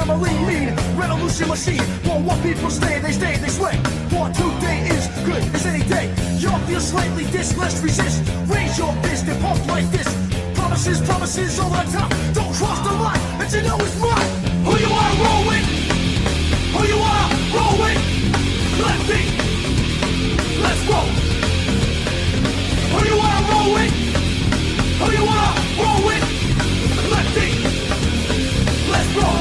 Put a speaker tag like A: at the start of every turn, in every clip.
A: memory mean revolution machine. For what people stay, they sway. For today is good as any day. You'll feel slightly this, let's resist. Raise your fist and pump like this. Promises over the top. Don't cross the line, and you know it's mine. Who you wanna roll with? Who you wanna roll with? Let's see. Let's roll. Who you wanna roll with? Who you wanna roll with? Let's see. Let's roll.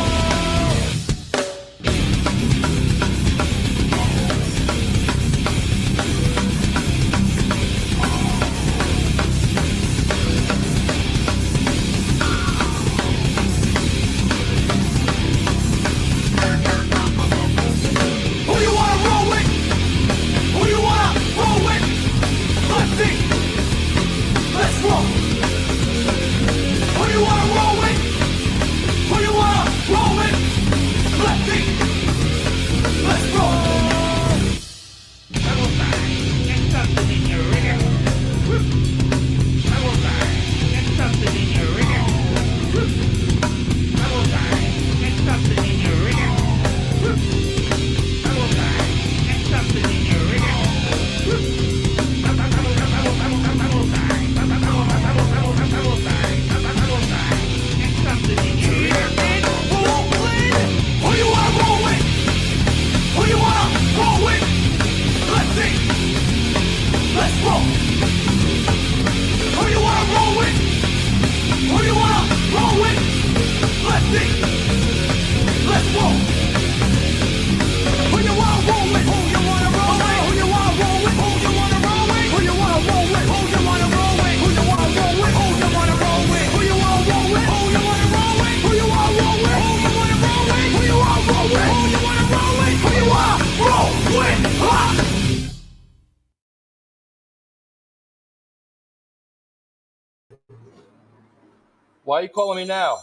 B: Why are you calling me now?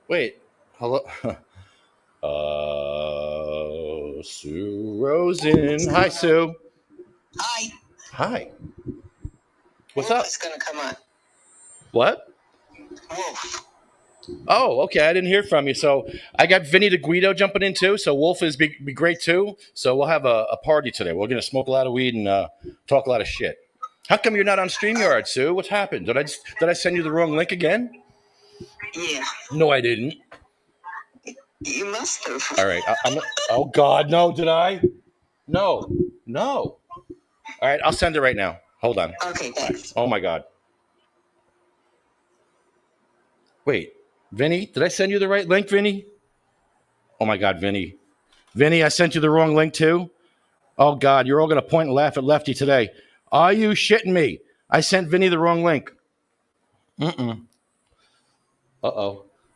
B: Wait, hello? Sue Rosen. Hi, Sue.
C: Hi.
B: Hi. What's
C: Wolf
B: up?
C: is going to come on.
B: What?
C: Wolf.
B: Oh, okay. I didn't hear from you. So I got Vinny the Guido jumping in too. So Wolf is be great too. So we'll have a party today. We're going to smoke a lot of weed and talk a lot of shit. How come you're not on StreamYard, Sue? What's happened? Did I send you the wrong link again?
C: Yeah.
B: No, I didn't.
C: You must have.
B: All right. Oh, God. No, did I? No. All right. I'll send it right now. Hold on.
C: Okay, thanks.
B: Oh, my God. Wait. Vinny, did I send you the right link, Vinny? Oh, my God, Vinny. Vinny, I sent you the wrong link, too? Oh, God. You're all going to point and laugh at Lefty today. Are you shitting me? I sent Vinny the wrong link. Uh-oh.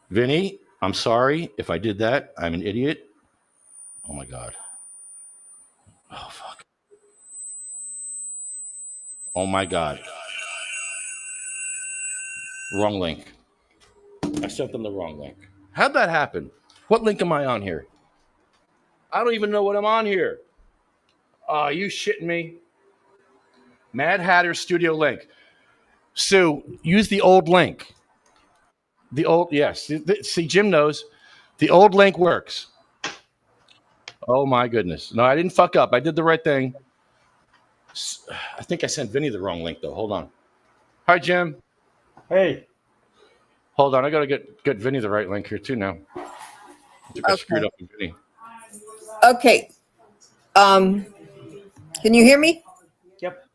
B: Vinny, I'm sorry if I did that. I'm an idiot. Oh, my God. Oh, fuck. Oh, my God. Wrong link. I sent them the wrong link. How'd that happen? What link am I on here? I don't even know what I'm on here. Oh, you shitting me? Mad Hatter Studio link. Sue, use the old link. The old, yes. See, Jim knows. The old link works. Oh, my goodness. No, I didn't fuck up. I did the right thing. I think I sent Vinny the wrong link, though. Hold on. Hi, Jim.
D: Hey.
B: Hold on. I got to get Vinny the right link here, too, now. I think I screwed up with Vinny.
E: Okay. Can you hear me?
D: Yep.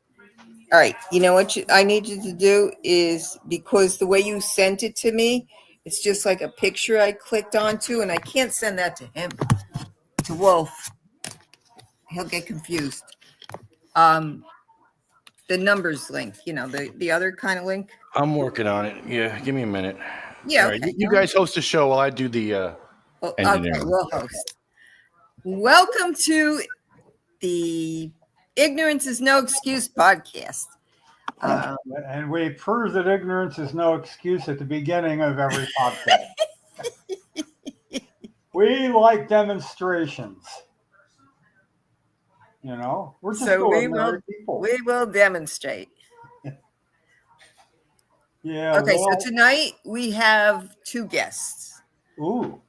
E: All right. You know what I need you to do is, because the way you sent it to me, it's just like a picture I clicked onto, and I can't send that to him, to Wolf. He'll get confused. The numbers link, the other kind of link.
B: I'm working on it. Yeah, give me a minute.
E: Yeah.
B: All right,
E: Okay.
B: you guys host the show while I do the engineering.
E: Okay, we'll host. Welcome to the Ignorance is No Excuse podcast.
D: And we prove that ignorance is no excuse at the beginning of every podcast. We like demonstrations. We're just ordinary people.
E: We will demonstrate.
D: Yeah.
E: Okay,
D: well,
E: so tonight we have 2 guests.
D: ooh,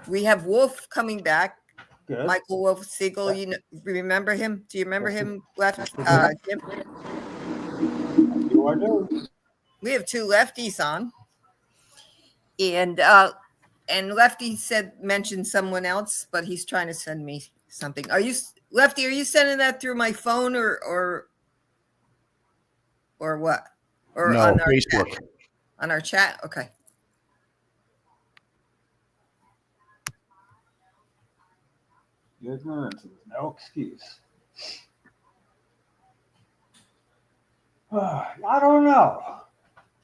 E: We have Wolf coming back.
D: good.
E: Michael Wolf Siegel, remember him? Do you remember him? Left, Jim?
D: Do I do?
E: We have 2 lefties on, and Lefty mentioned someone else, but he's trying to send me something. Are you Lefty? Are you sending that through my phone or what? Or
B: No,
E: on our
B: Facebook.
E: chat? On our chat? Okay.
D: Ignorance is no excuse. I don't know.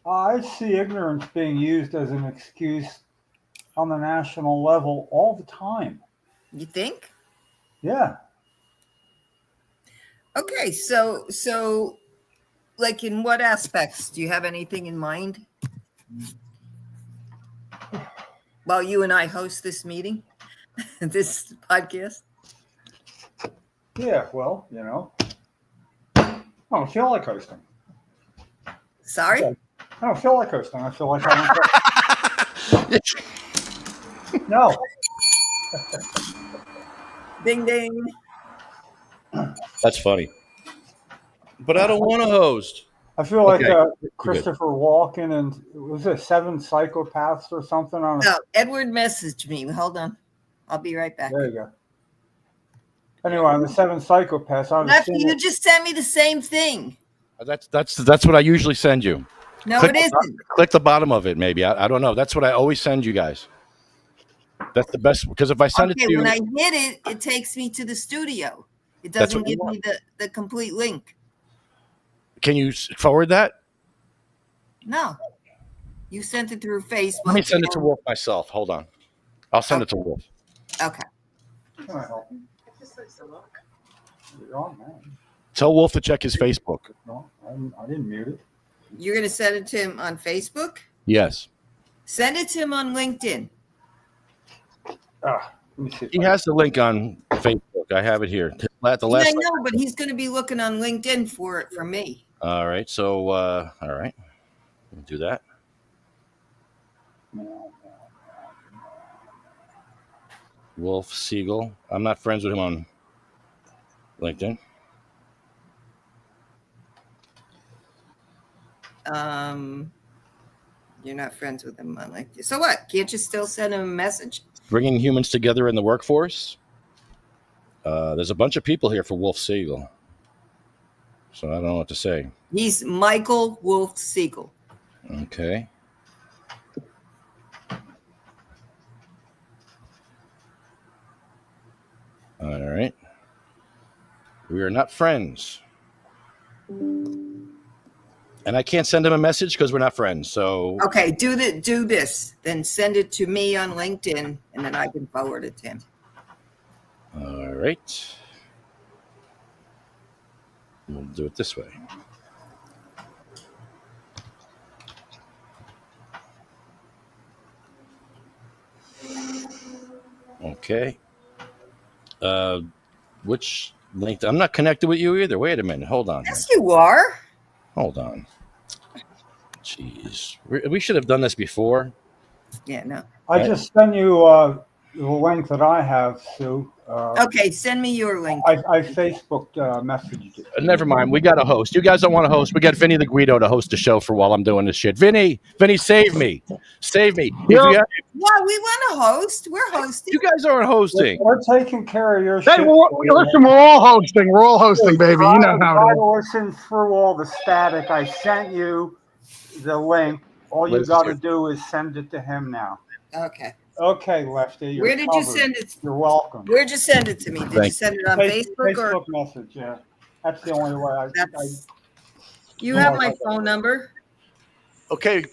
D: I see ignorance being used as an excuse on the national level all the time.
E: You think?
D: Yeah.
E: Okay, so like in what aspects? Do you have anything in mind? While you and I host this meeting, this podcast?
D: Yeah, well, I don't feel like hosting.
E: Sorry?
D: I don't feel like hosting. I feel like I don't. No.
E: Ding ding.
B: That's funny. But I don't want to host.
D: I feel like
B: Okay.
D: Christopher Walken and was it 7 Psychopaths or something on.
E: No, Edward messaged me. Hold on. I'll be right back.
D: There you go. Anyway, on the 7 Psychopaths, I was
E: Lefty,
D: seeing
E: you just sent me the same thing.
B: That's what I usually send you.
E: No,
B: Click
E: it isn't.
B: Click the bottom of it, maybe. I don't know. That's what I always send you guys. That's the best, because if I send it to you,
E: When I hit it, it takes me to the studio. It
B: That's
E: doesn't
B: what you
E: give me the complete link.
B: can you forward that?
E: No. You sent it through Facebook.
B: Let me send it to Wolf myself. Hold on. I'll send it to Wolf.
E: Okay.
D: Can I help you? You're on, man.
B: Tell Wolf to check his Facebook.
D: No, I didn't mute it.
E: You're going to send it to him on Facebook?
B: Yes.
E: Send it to him on LinkedIn.
D: Let me see.
B: He has the link on Facebook. I have it here. At the last.
E: I know, but he's going to be looking on LinkedIn for it from me.
B: All right. So, all right. We'll do that. Wolf Siegel. I'm not friends with him on LinkedIn.
E: You're not friends with him on LinkedIn. So what? Can't you still send him a message?
B: Bringing humans together in the workforce. There's a bunch of people here for Wolf Siegel. So I don't know what to say.
E: He's Michael Wolf Siegel.
B: Okay. All right. We are not friends. And I can't send him a message because we're not friends. So
E: Okay, do this. Then send it to me on LinkedIn, and then I can forward it to him.
B: all right. We'll do it this way. Okay. Which link? I'm not connected with you either. Wait a minute. Hold on.
E: Yes, you are.
B: Hold on. Jeez. We should have done this before.
E: Yeah, no.
D: I just sent you the link that I have, Sue.
E: Okay, send me your link.
D: I Facebooked messaged it.
B: Never mind. We got a host. You guys don't want to host. We got Vinny the Guido to host the show for while I'm doing this shit. Vinny, save me. Save me. If you have-
E: Well, we want to host. We're hosting.
B: you guys aren't hosting.
D: We're taking care of your
F: Hey,
D: shit.
F: listen, we're all hosting. We're all hosting, baby. You know how
D: Try
F: it
D: to listen through all the static. I sent you the link. All you
B: Liz is
D: got to
B: here.
D: do is send it to him now.
E: Okay.
D: Okay, Lefty. You're
E: Where did you
D: covered.
E: send it?
D: You're welcome.
E: Where'd you send it to me? Did you
B: Thank
E: send it on Facebook
D: Facebook
E: or
D: message, yeah. That's the only way
E: that's? You have my phone number.
B: Okay.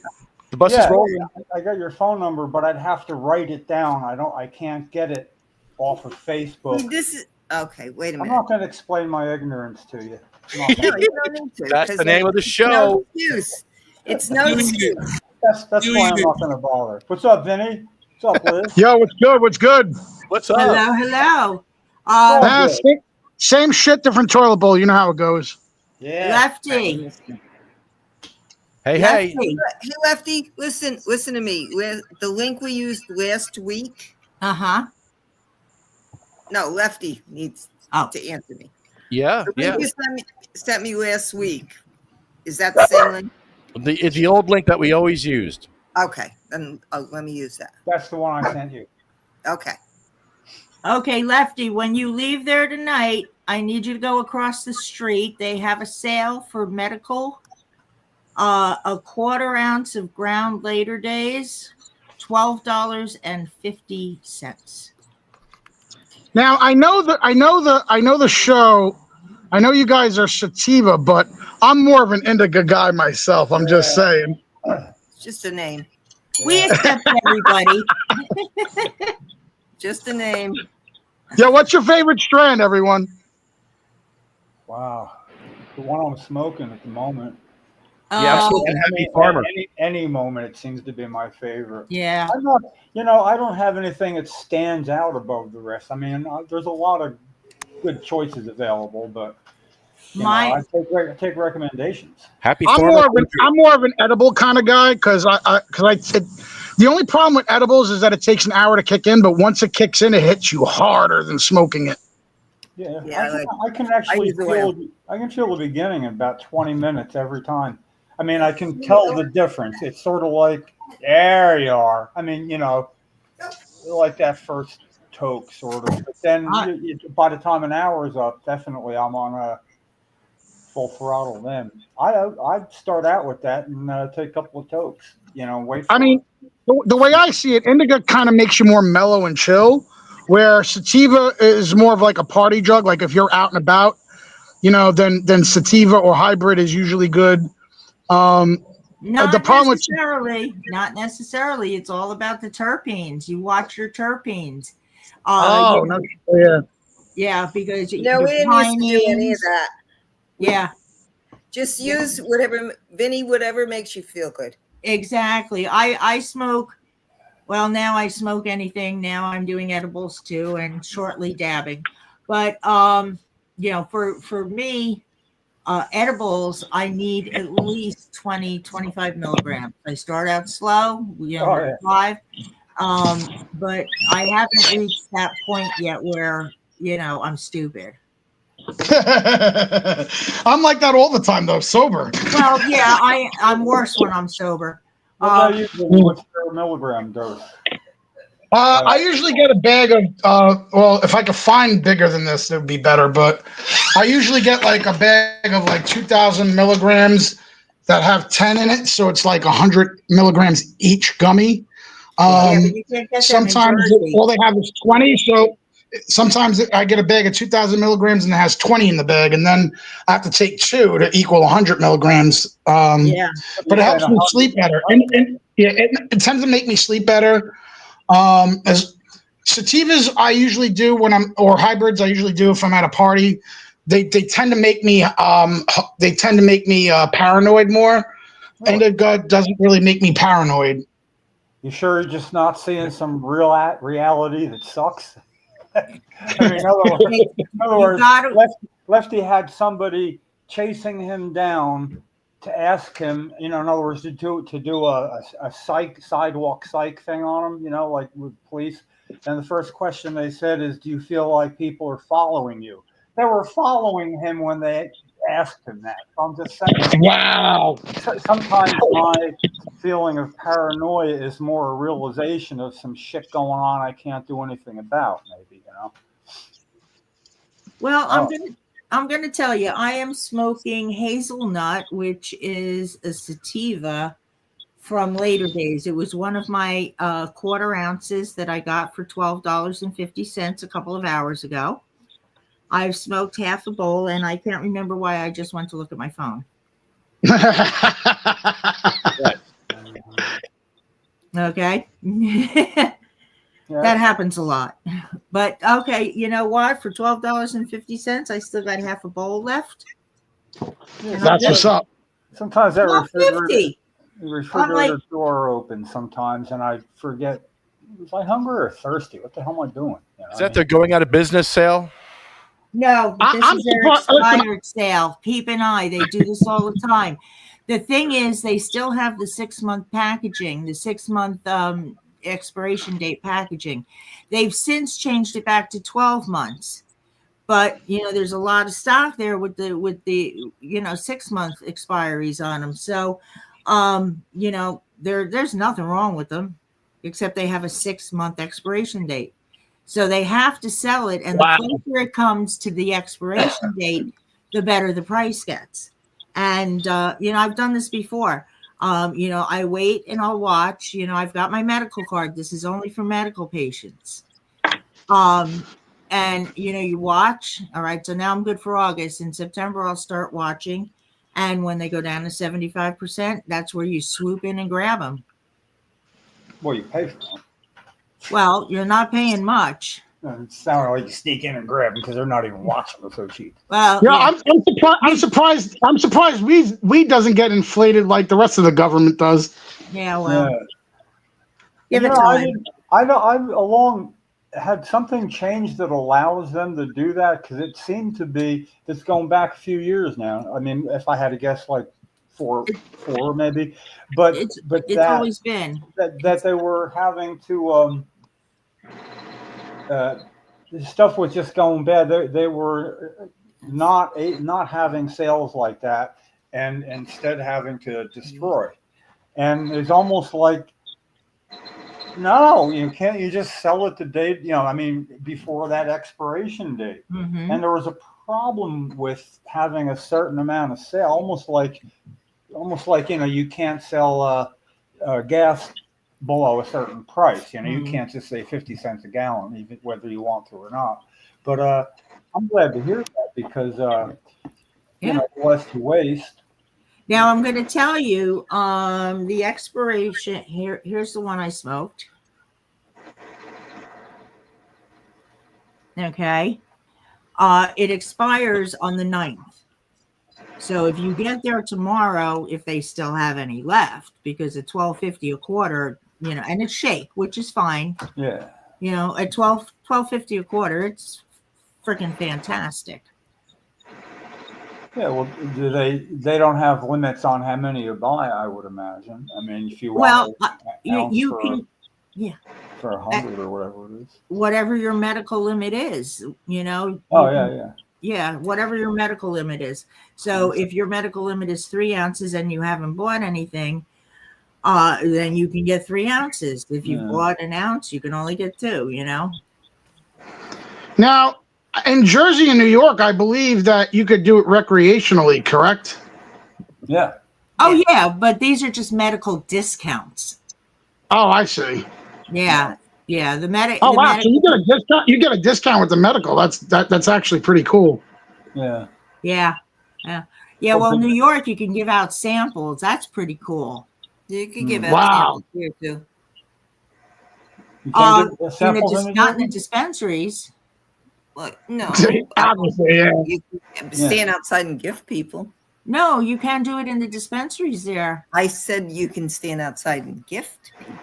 B: The bus
D: Yeah,
B: is rolling.
D: I got your phone number, but I'd have to write it down. I can't get it off of Facebook.
E: This is okay. Wait a
D: I'm
E: minute.
D: not going to explain my ignorance to you. I'm not
E: No,
D: gonna-
E: you don't need to.
B: That's
E: 'cause
B: the name of the
E: it's no
B: show.
E: excuse. It's no excuse.
D: That's why I'm not going to bother. What's up, Vinny? What's up, Liz?
F: Yo, what's good? What's good?
B: What's up?
E: Hello.
D: good.
F: Same shit, different toilet bowl. You know how it goes.
D: Yeah.
E: Lefty.
B: Hey,
G: Lefty.
E: Hey, Lefty, listen to me. The link we used last week.
G: Uh-huh.
E: No, Lefty needs
G: Oh.
E: to answer me.
B: Yeah,
E: The
B: yeah.
E: link you sent me last week. Is that the same link?
B: It's the old link that we always used.
E: Okay, then let me use that.
D: That's the one I sent you.
E: Okay.
G: Okay, Lefty, when you leave there tonight, I need you to go across the street. They have a sale for medical. A quarter ounce of ground later days, $12.50.
F: Now I know the show. I know you guys are sativa, but I'm more of an indica guy myself. I'm just saying.
E: It's just a name.
G: We accept everybody.
E: Just a name.
F: Yeah, what's your favorite strand, everyone?
D: Wow. The one I'm smoking at the moment.
B: Yeah, I'm smoking Happy Farmer.
D: Any moment, it seems to be my favorite.
G: Yeah.
D: I'm not, I don't have anything that stands out above the rest. I mean, there's a lot of good choices available, but I take recommendations.
B: Happy
F: I'm
B: Farmer.
F: more of an edible kind of guy because the only problem with edibles is that it takes an hour to kick in, but once it kicks in, it hits you harder than smoking it.
D: Yeah,
E: Yeah,
D: I can actually
E: use the oil.
D: feel the beginning in about 20 minutes every time. I mean, I can tell the difference. It's sort of like, there you are. I mean, like that first toke sort of. But then by the time an hour is up, definitely I'm on a full throttle then. I'd start out with that and take a couple of tokes, wait for
F: the way I see it, indica kind of makes you more mellow and chill, where sativa is more of like a party drug. Like if you're out and about, then sativa or hybrid is usually good.
G: Not
F: the problem
G: not necessarily. It's all about the terpenes. You watch your terpenes. Yeah, because
E: No, we didn't used to do any of that.
G: Yeah.
E: Just use whatever, Vinny, whatever makes you feel good.
G: Exactly. I smoke. Well, now I smoke anything. Now I'm doing edibles too, and shortly dabbing. But for me, edibles, I need at least 20-25 milligrams. I start out slow, 5, but I haven't reached that point yet where I'm stupid.
F: I'm like that all the time though, sober.
G: Well, yeah, I'm worse when I'm sober.
D: What's your milligram dose?
F: I usually get a bag of, if I could find bigger than this, it would be better. But I usually get like a bag of like 2,000 milligrams that have 10 in it. So it's like 100 milligrams each gummy.
E: But you can't get
F: Sometimes all they have is 20. So sometimes I get a bag of 2,000 milligrams and it has 20 in the bag. And then I have to take 2 to equal 100 milligrams. But it helps me sleep better. And it tends to make me sleep better. As sativas, I usually do or hybrids, I usually do if I'm at a party. They tend to make me paranoid more. Indica doesn't really make me paranoid.
D: You sure you're just not seeing some reality that sucks? I mean, in other words, Lefty had somebody chasing him down to ask him, in other words, to do a sidewalk psych thing on him, like with police. And the first question they said is, do you feel like people are following you? They were following him when they asked him that. So I'm just saying.
F: Wow.
D: Sometimes my feeling of paranoia is more a realization of some shit going on I can't do anything about, maybe,
G: Well, I'm going to tell you, I am smoking hazelnut, which is a sativa from later days. It was one of my quarter ounces that I got for $12.50 a couple of hours ago. I've smoked half a bowl, and I can't remember why I just went to look at my phone. Okay. That happens a lot. But okay, you know what? For $12.50, I still got half a bowl left.
F: That's what's up.
D: Sometimes that
G: $12.50.
D: refrigerator door opens sometimes, and I forget, was I hungry or thirsty? What the hell am I doing?
B: Is that the going out of business sale?
G: No, this is their expired sale. Keep an eye. They do this all the time. The thing is, they still have the 6-month packaging, the 6-month expiration date packaging. They've since changed it back to 12 months. But there's a lot of stock there with the 6-month expiries on them. So there's nothing wrong with them, except they have a 6-month expiration date. So they have to sell it, and the closer it comes to the expiration date, the better the price gets. And I've done this before. I wait and I'll watch. I've got my medical card. This is only for medical patients. And you watch. All right, so now I'm good for August. In September, I'll start watching. And when they go down to 75%, that's where you swoop in and grab them.
D: Well, you pay for them.
G: Well, you're not paying much.
D: It sounds like you sneak in and grab them because they're not even watching them so cheap.
G: Well,
F: yeah. I'm surprised weed doesn't get inflated like the rest of the government does.
G: Yeah, well,
D: give it time. I've had something changed that allows them to do that, because it seemed to be that's going back a few years now. I mean, if I had to guess, like four maybe, but
G: it's
D: that,
G: always been
D: that they were having to stuff was just going bad. They were not having sales like that, and instead having to destroy. And it's almost like, no, you can't. You just sell it the date, before that expiration date.
G: Mm-hmm.
D: And there was a problem with having a certain amount of sale, almost like you can't sell gas below a certain price. You can't just say 50 cents a gallon, even whether you want to or not. But I'm glad to hear that, because less to waste.
G: Now I'm going to tell you the expiration. Here's the one I smoked. Okay. It expires on the 9th. So if you get there tomorrow, if they still have any left, because at $12.50 a quarter, and it's shake, which is fine.
D: Yeah.
G: At $12.50 a quarter, it's freaking fantastic.
D: Yeah, well, they don't have limits on how many you buy, I would imagine. I mean, if you want
G: you can
D: for 100 or whatever it is.
G: Whatever your medical limit is, Yeah, whatever your medical limit is. So if your medical limit is 3 ounces and you haven't bought anything, then you can get 3 ounces. If you bought an ounce, you can only get 2,
F: Now, in Jersey and New York, I believe that you could do it recreationally, correct?
D: Yeah.
G: Oh, yeah, but these are just medical discounts.
F: Oh, I see.
G: Yeah. Yeah, the medic.
F: Oh, wow! So you get a discount. You get a discount with the medical. That's actually pretty cool.
D: Yeah.
G: Yeah. Well, in New York, you can give out samples. That's pretty cool.
E: You can give out samples here too.
G: Not in the dispensaries.
E: Well, no.
F: Obviously, yeah.
E: You can stand outside and gift people.
G: No, you can't do it in the dispensaries there.
E: I said you can stand outside and gift people.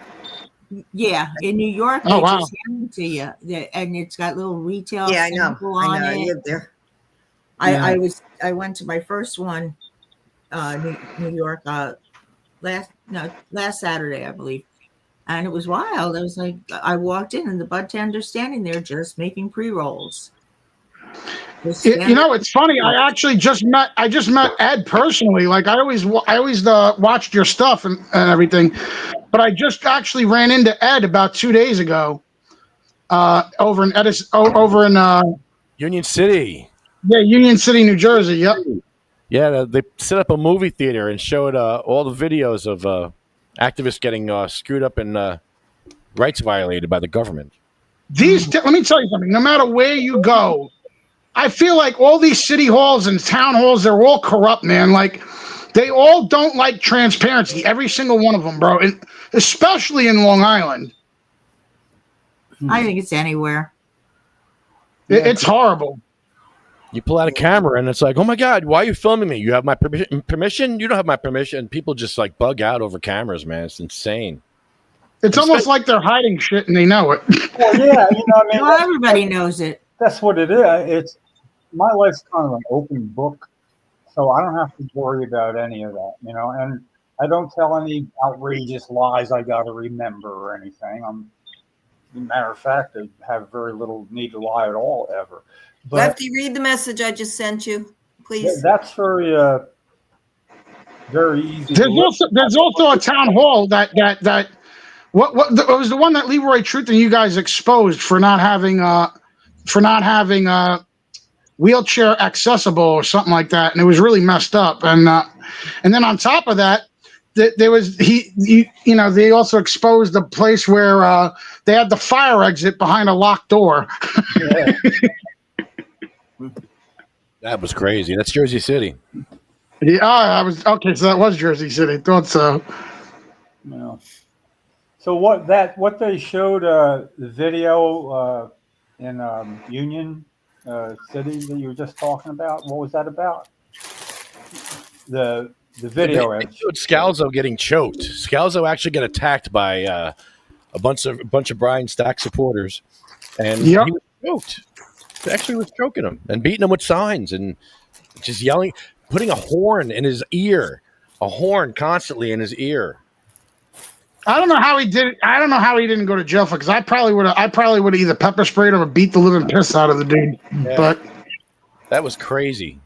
G: Yeah, in New York, they just hand it to you, and it's got little retail.
E: Yeah, I know.
G: On
E: I
G: it.
E: lived there.
G: I went to my first one, New York, last Saturday, I believe, and it was wild. I was like, I walked in, and the bud tender's standing there just making pre-rolls.
F: It's funny. I just met Ed personally. Like I always watched your stuff and everything, but I just actually ran into Ed about 2 days ago, over in
B: Union City.
F: Yeah, Union City, New Jersey. Yep.
B: Yeah, they set up a movie theater and showed all the videos of activists getting screwed up and rights violated by the government.
F: Let me tell you something. No matter where you go, I feel like all these city halls and town halls, they're all corrupt, man. Like, they all don't like transparency. Every single one of them, bro. And especially in Long Island.
G: I think it's anywhere.
F: It's horrible.
B: You pull out a camera and it's like, oh my God, why are you filming me? You have my permission? You don't have my permission. People just like bug out over cameras, man. It's insane.
F: It's almost like they're hiding shit and they know it.
D: Well, yeah,
G: well, everybody knows it.
D: That's what it is. My life's kind of an open book So I don't have to worry about any of that, you know. And I don't tell any outrageous lies I got to remember or anything. As a matter of fact, I have very little need to lie at all ever. But
E: Lefty, read the message I just sent you, please.
D: that's very easy.
F: There's also a town hall that what it was the one that Leroy Truth and you guys exposed for not having wheelchair accessible or something like that, and it was really messed up. And then on top of that, there was they also exposed the place where they had the fire exit behind a locked door.
D: Yeah.
B: That was crazy. That's Jersey City.
F: Yeah, I was okay. So that was Jersey City. Thought so.
D: No. So what they showed the video in Union City that you were just talking about? What was that about? The video.
B: They showed Scalzo getting choked. Scalzo actually got attacked by a bunch of Brian Stack supporters, and he was choked. They actually was choking him and beating him with signs and just yelling, putting a horn in his ear, a horn constantly in his ear.
F: I don't know how he did it. I don't know how he didn't go to jail for, because I probably would have either pepper sprayed or beat the living piss out of the dude. Yeah. But
B: that was crazy.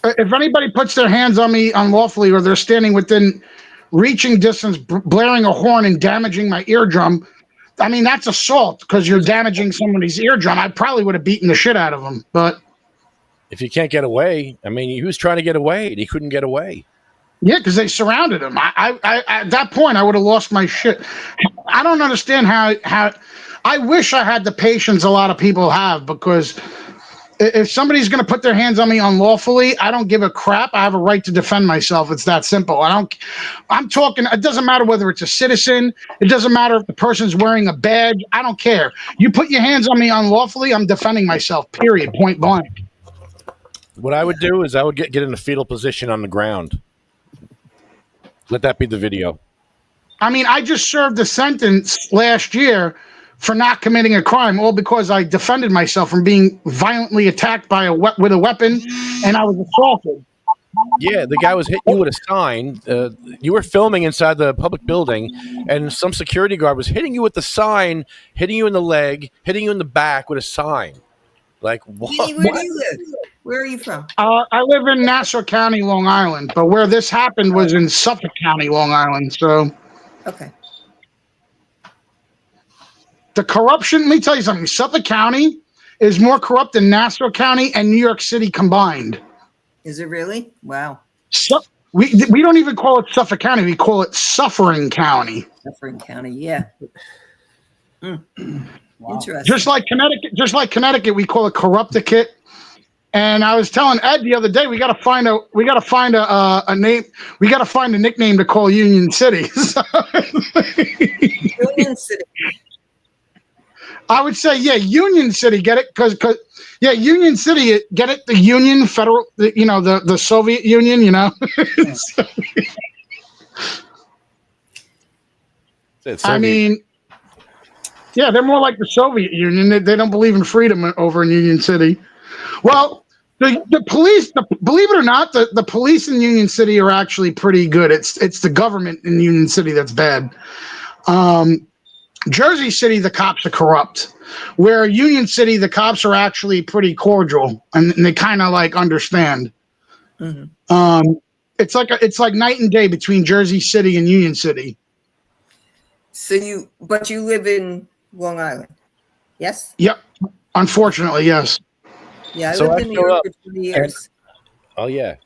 F: If anybody puts their hands on me unlawfully, or they're standing within reaching distance, blaring a horn and damaging my eardrum, I mean, that's assault because you're damaging somebody's eardrum. I probably would have beaten the shit out of him. But
B: if you can't get away, I mean, he was trying to get away and he couldn't get away.
F: Yeah, because they surrounded him. I at that point, I would have lost my shit. I don't understand how. I wish I had the patience a lot of people have, because if somebody's going to put their hands on me unlawfully, I don't give a crap. I have a right to defend myself. It's that simple. I'm talking, it doesn't matter whether it's a citizen. It doesn't matter if the person's wearing a badge. I don't care. You put your hands on me unlawfully, I'm defending myself, period, point blank.
B: What I would do is I would get in a fetal position on the ground. Let that be the video.
F: I mean, I just served a sentence last year for not committing a crime, all because I defended myself from being violently attacked with a weapon, and I was assaulted.
B: Yeah, the guy was hitting you with a sign. You were filming inside the public building, and some security guard was hitting you with the sign, hitting you in the leg, hitting you in the back with a sign. Like, what?
E: Vinny, where do you live? Where are you from?
F: I live in Nassau County, Long Island, but where this happened was in Suffolk County, Long Island. So,
E: okay.
F: The corruption, let me tell you something. Suffolk County is more corrupt than Nassau County and New York City combined.
E: Is it really? Wow.
F: So, we don't even call it Suffolk County. We call it Suffering County.
E: Suffering County, yeah. Wow. Interesting.
F: Just like Connecticut, we call it Corrupticate. And I was telling Ed the other day, we got to find a name. We got to find a nickname to call Union City.
E: Union City.
F: I would say, yeah, Union City, get it? Because Union City, get it? The Union, federal, the Soviet Union, I mean, yeah, they're more like the Soviet Union. They don't believe in freedom over in Union City. Well, the police, believe it or not, the police in Union City are actually pretty good. It's the government in Union City that's bad. Jersey City, the cops are corrupt. Where Union City, the cops are actually pretty cordial and they kind of like understand. Mm-hmm. It's like night and day between Jersey City and Union City.
E: So but you live in Long Island, yes?
F: Yep. Unfortunately, yes.
E: Yeah, I lived in New York for 20 years.
B: Oh yeah.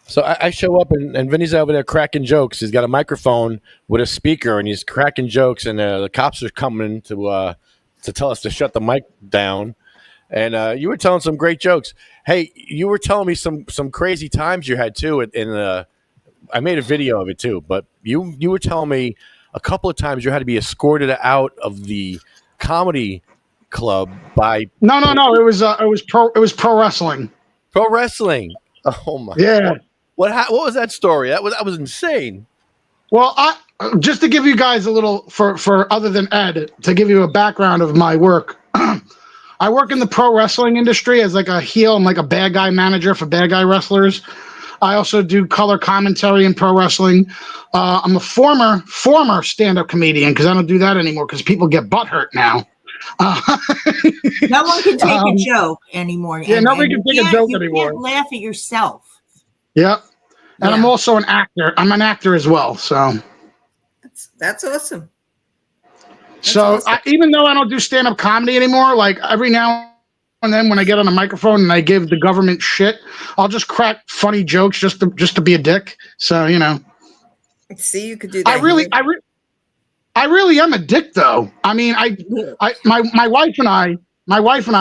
B: So I show up and Vinny's over there cracking jokes. He's got a microphone with a speaker and he's cracking jokes, and the cops are coming to tell us to shut the mic down. And you were telling some great jokes. Hey, you were telling me some crazy times you had too. I made a video of it too, but you were telling me a couple of times you had to be escorted out of the comedy club by.
F: No. It was pro wrestling.
B: Pro wrestling. Oh my.
F: Yeah.
B: God. What was that story? That was insane.
F: Well, just to give you guys a little for other than Ed, to give you a background of my work. I work in the pro wrestling industry as like a heel. I'm like a bad guy manager for bad guy wrestlers. I also do color commentary in pro wrestling. I'm a former stand-up comedian because I don't do that anymore because people get butthurt now.
G: No one can take a joke anymore.
F: Yeah, nobody can take a joke anymore.
G: You can't laugh at yourself.
F: Yep. And I'm also an actor. I'm an actor as well. So
E: that's awesome.
F: Even though I don't do stand-up comedy anymore, like every now and then when I get on a microphone and I give the government shit, I'll just crack funny jokes just to be a dick. So, you know.
E: See, you could do that.
F: I really am a dick though. I mean, my wife and I,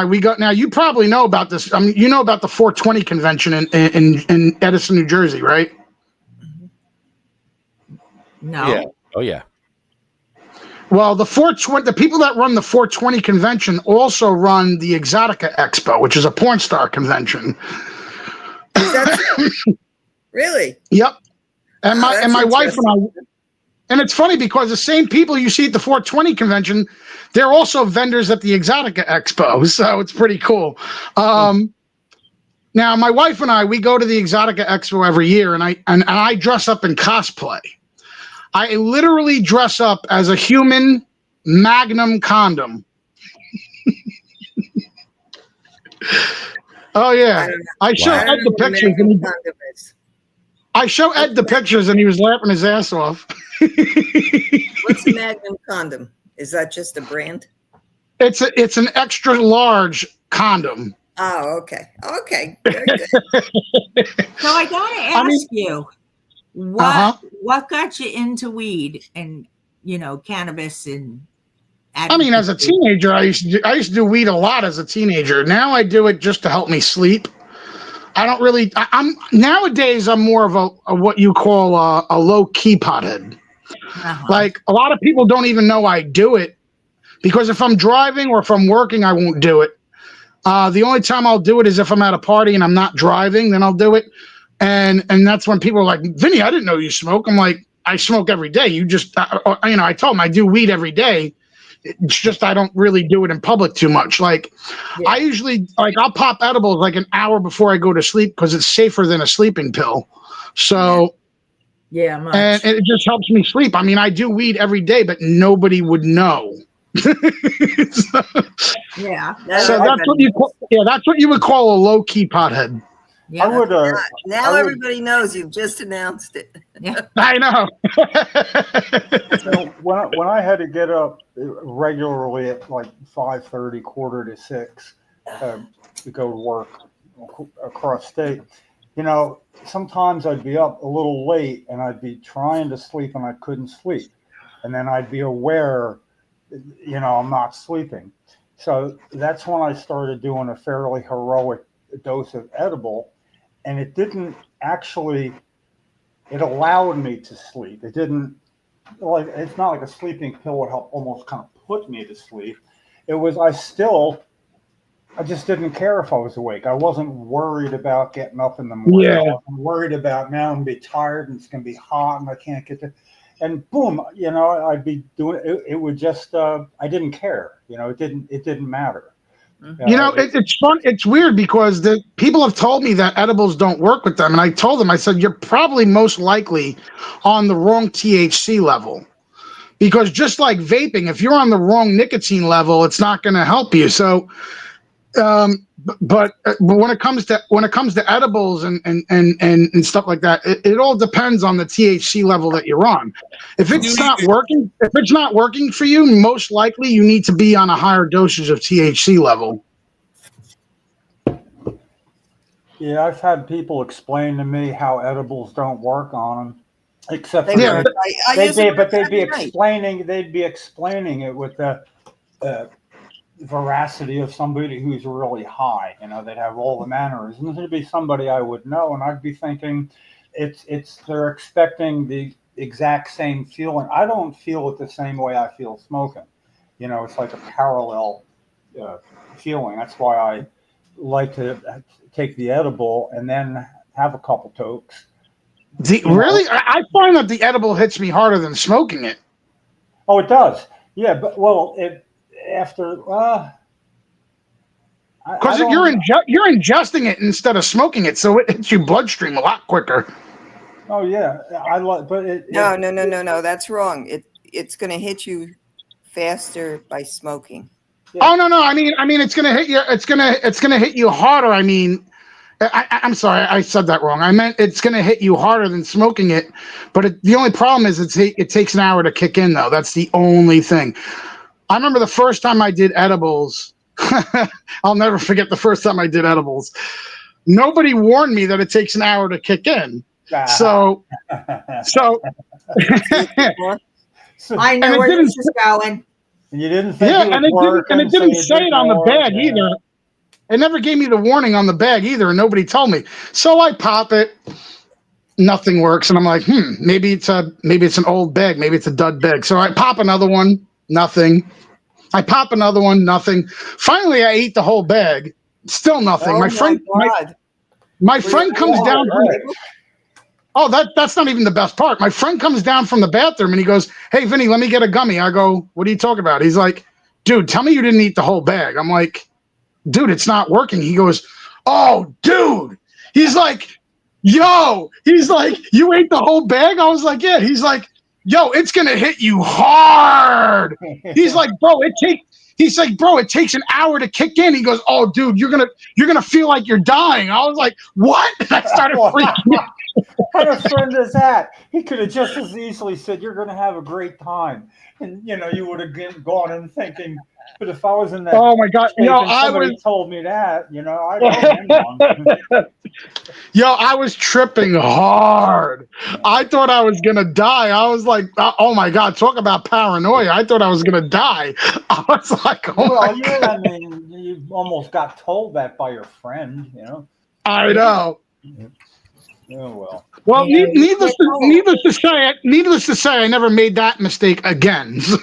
F: we got, now you probably know about this. I mean, you know about the 420 convention in Edison, New Jersey, right?
G: No.
B: Yeah. Oh yeah.
F: Well, the people that run the 420 convention also run the Exotica Expo, which is a porn star convention.
E: Is that really?
F: Yep. And my wife and I, and it's funny because the same people you see at the 420 convention, they're also vendors at the Exotica Expo, so it's pretty cool. Now, my wife and I, we go to the Exotica Expo every year, and I dress up in cosplay. I literally dress up as a human Magnum condom. Oh yeah, I show Ed the pictures. I show Ed the pictures, and he was laughing his ass off.
E: What's a Magnum condom? Is that just a brand?
F: It's an extra large condom.
E: Oh, okay. Okay. Very good.
G: So I gotta ask you, what got you into weed and cannabis and
F: I mean, as a teenager, I used to do weed a lot as a teenager. Now I do it just to help me sleep. I don't really. Nowadays I'm more of a what you call a low key pothead. Like a lot of people don't even know I do it because if I'm driving or if I'm working, I won't do it. The only time I'll do it is if I'm at a party and I'm not driving, then I'll do it. And that's when people are like, Vinny, I didn't know you smoke. I'm like, I smoke every day. You just, I told them I do weed every day. It's just I don't really do it in public too much. Like I usually I'll pop edibles like an hour before I go to sleep because it's safer than a sleeping pill. So and it just helps me sleep. I mean, I do weed every day, but nobody would know. So that's what you would call a low key pothead.
E: Yeah, now everybody knows you've just announced it.
G: Yeah,
F: I know.
D: So when I had to get up regularly at like 5:30, 5:45, to go to work across state, sometimes I'd be up a little late and I'd be trying to sleep and I couldn't sleep, and then I'd be aware, I'm not sleeping. So that's when I started doing a fairly heroic dose of edible. And it didn't actually, it allowed me to sleep. It didn't, it's not like a sleeping pill would help almost kind of put me to sleep. It was, I just didn't care if I was awake. I wasn't worried about getting up in the morning.
F: Yeah.
D: I wasn't worried about now I'm going to be tired and it's going to be hot and I can't get to, and boom, I'd be doing it. It would just, I didn't care. It didn't matter.
F: It's fun. It's weird because the people have told me that edibles don't work with them. And I told them, I said, you're probably most likely on the wrong THC level. Because just like vaping, if you're on the wrong nicotine level, it's not going to help you. So, but when it comes to edibles and stuff like that, it all depends on the THC level that you're on. If it's not working for you, most likely you need to be on a higher dosage of THC level.
D: Yeah, I've had people explain to me how edibles don't work on them, except they'd be explaining it with the veracity of somebody who's really high. They'd have all the mannerisms. There'd be somebody I would know, and I'd be thinking, they're expecting the exact same feeling. I don't feel it the same way I feel smoking. It's like a parallel feeling. That's why I like to take the edible and then have a couple tokes.
F: Really? I find that the edible hits me harder than smoking it.
D: Oh, it does. Yeah, but after
F: Because you're ingesting it instead of smoking it, so it hits your bloodstream a lot quicker.
D: Oh yeah, but
E: No. That's wrong. It's going to hit you faster by smoking.
F: Yeah. Oh no. I mean, it's gonna hit you. It's gonna hit you harder. I mean, I'm sorry, I said that wrong. I meant it's gonna hit you harder than smoking it. But the only problem is it takes an hour to kick in, though. That's the only thing. I remember the first time I did edibles. I'll never forget the first time I did edibles. Nobody warned me that it takes an hour to kick in. So
G: I know where this is going.
D: You didn't think
F: and it didn't say it on the bag either. It never gave me the warning on the bag either, and nobody told me. So I pop it, nothing works, and I'm like, maybe it's an old bag, maybe it's a dud bag. So I pop another one, nothing. I pop another one, nothing. Finally, I ate the whole bag, still nothing. My friend comes down. That's not even the best part. My friend comes down from the bathroom and he goes, "Hey, Vinny, let me get a gummy." I go, "What are you talking about?" He's like, "Dude, tell me you didn't eat the whole bag." I'm like, "Dude, it's not working." He goes, "Oh, dude." He's like, "Yo," he's like, "You ate the whole bag?" I was like, "Yeah." He's like, "Yo, it's gonna hit you hard." He's like, "Bro, it takes an hour to kick in." He goes, "Oh, dude, you're gonna feel like you're dying." I was like, "What?" I started freaking out.
D: What kind of friend is that? He could have just as easily said, "You're going to have a great time," and you would have gone in thinking. But if I was in that,
F: oh my God,
D: somebody told me that,
F: I was tripping hard. I thought I was gonna die. I was like, oh my God, talk about paranoia. I thought I was gonna die. I was like,
D: I mean, you almost got told that by your friend,
F: I know.
D: Oh well.
F: Well, needless to say, I never made that mistake again. So.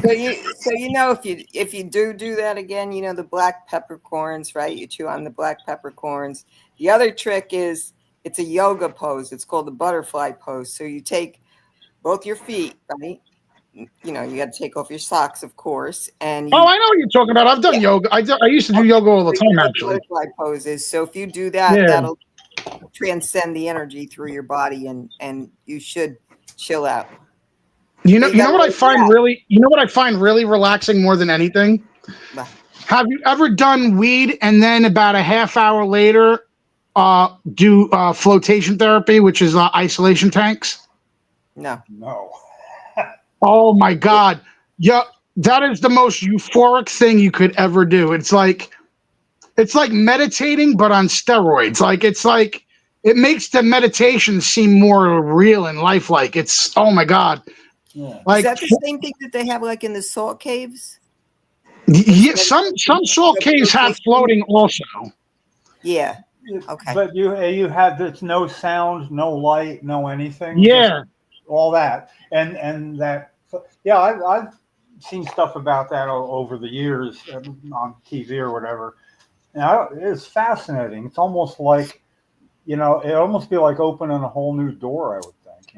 E: If you do that again, the black peppercorns, right? You chew on the black peppercorns. The other trick is it's a yoga pose. It's called the butterfly pose. So you take both your feet, right? You got to take off your socks, of course. And
F: I know what you're talking about. I've done yoga. I used to do yoga all the time, actually.
E: Butterfly poses. So if you do that, that'll transcend the energy through your body, and you should chill out.
F: You know what I find really relaxing more than anything? Have you ever done weed and then about a half hour later do flotation therapy, which is isolation tanks?
E: No.
F: Oh my God. Yeah, that is the most euphoric thing you could ever do. It's like meditating, but on steroids. It makes the meditation seem more real and lifelike. It's, oh my God.
E: Yeah. Is that the same thing that they have in the salt caves?
F: Yeah, some salt caves have floating also.
E: Yeah. Okay.
D: But you have there's no sound, no light, no anything.
F: Yeah.
D: All that and that. Yeah, I've seen stuff about that over the years on TV or whatever. And it's fascinating. It's almost like, it almost be like opening a whole new door, I would think,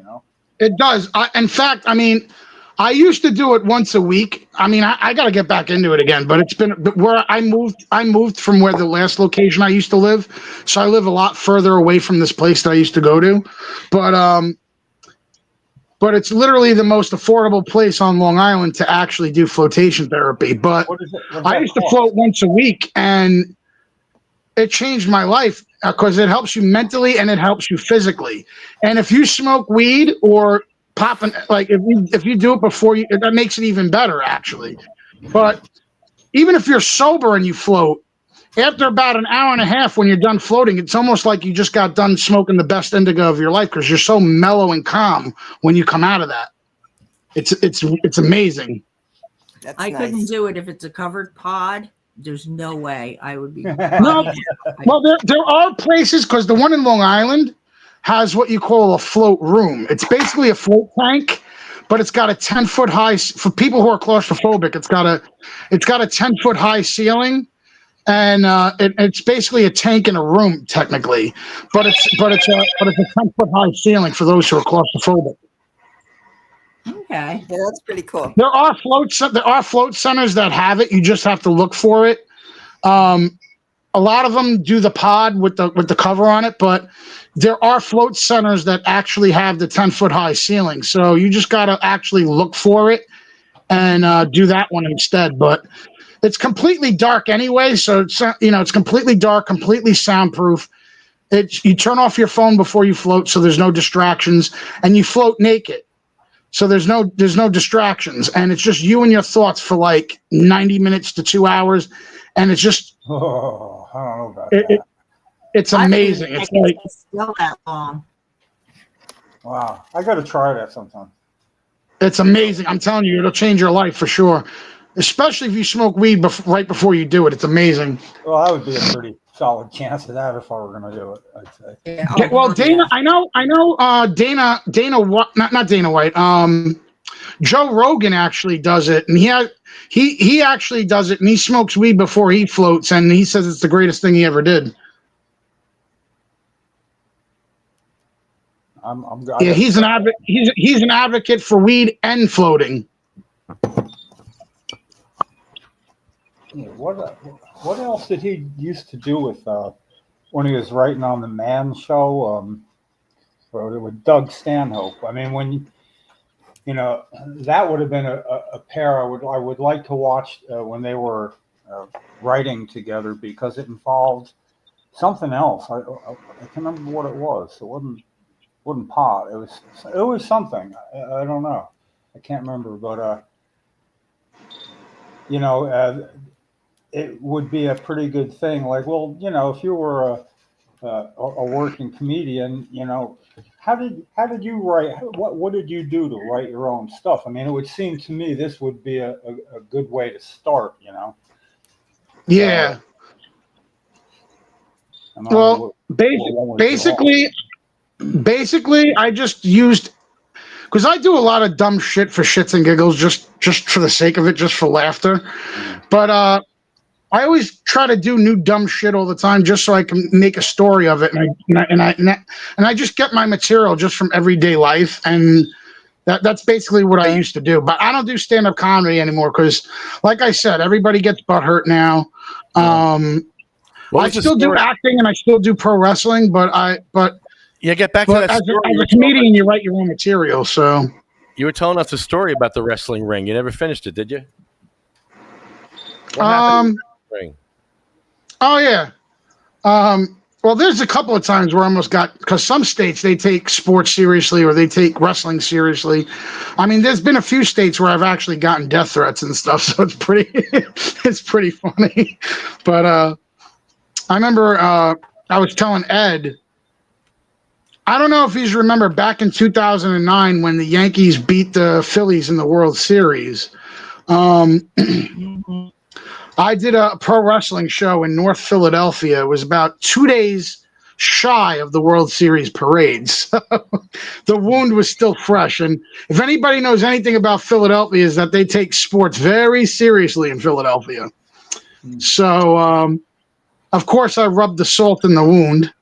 F: It does. In fact, I used to do it once a week. I got to get back into it again, but it's been where I moved from where the last location I used to live. So I live a lot further away from this place that I used to go to. But it's literally the most affordable place on Long Island to actually do flotation therapy. But I used to float once a week, and it changed my life because it helps you mentally and it helps you physically. And if you smoke weed or popping, if you do it before that makes it even better, actually. But even if you're sober and you float, after about an hour and a half when you're done floating, it's almost like you just got done smoking the best indica of your life because you're so mellow and calm when you come out of that. It's amazing.
G: I couldn't do it if it's a covered pod. There's no way I would be.
F: No, well, there are places, because the one in Long Island has what you call a float room. It's basically a float tank, but it's got a 10-foot high. For people who are claustrophobic, it's got a 10-foot high ceiling, and it's basically a tank in a room technically, but it's a 10-foot high ceiling for those who are claustrophobic.
E: Okay, yeah, that's pretty cool.
F: There are float centers that have it. You just have to look for it. A lot of them do the pod with the cover on it, but there are float centers that actually have the 10-foot high ceiling. So you just got to actually look for it and do that one instead. But it's completely dark anyway, so it's completely dark, completely soundproof. You turn off your phone before you float, so there's no distractions, and you float naked. So there's no distractions, and it's just you and your thoughts for like 90 minutes to 2 hours, and it's just
D: I don't know about that.
F: It's amazing. It's like
G: still that long.
D: Wow, I got to try that sometime.
F: It's amazing. I'm telling you, it'll change your life for sure. Especially if you smoke weed right before you do it. It's amazing.
D: Well, that would be a pretty solid chance of that if I were going to do it, I'd say.
G: Yeah.
F: Well, Dana, I know. Dana, not Dana White. Joe Rogan actually does it, and he actually does it, and he smokes weed before he floats, and he says it's the greatest thing he ever did. Yeah, he's an advocate for weed and floating.
D: What else did he used to do with when he was writing on the Man Show? With Doug Stanhope. I mean, when that would have been a pair I would like to watch when they were writing together, because it involved something else. I can't remember what it was. It wasn't pot. It was something. I don't know. I can't remember, but it would be a pretty good thing. Like, well, if you were a working comedian, how did you write? What did you do to write your own stuff? I mean, it would seem to me this would be a good way to start.
F: Yeah. Well, basically, I just used, because I do a lot of dumb shit for shits and giggles, just for the sake of it, just for laughter. But I always try to do new dumb shit all the time, just so I can make a story of it, and I just get my material just from everyday life, and that's basically what I used to do. But I don't do stand-up comedy anymore because, like I said, everybody gets butthurt now. I still do acting and I still do pro wrestling, but
B: get back to that
F: as
B: story.
F: a comedian, you write your own material. So
B: you were telling us a story about the wrestling ring. You never finished it, did you? Ring.
F: Oh yeah. Well, there's a couple of times where I almost got, because some states they take sports seriously or they take wrestling seriously. I mean, there's been a few states where I've actually gotten death threats and stuff, so it's pretty funny. But I remember I was telling Ed, I don't know if you remember back in 2009 when the Yankees beat the Phillies in the World Series. I did a pro wrestling show in North Philadelphia. It was about 2 days shy of the World Series parade. So the wound was still fresh. And if anybody knows anything about Philadelphia, is that they take sports very seriously in Philadelphia. So, of course, I rubbed the salt in the wound.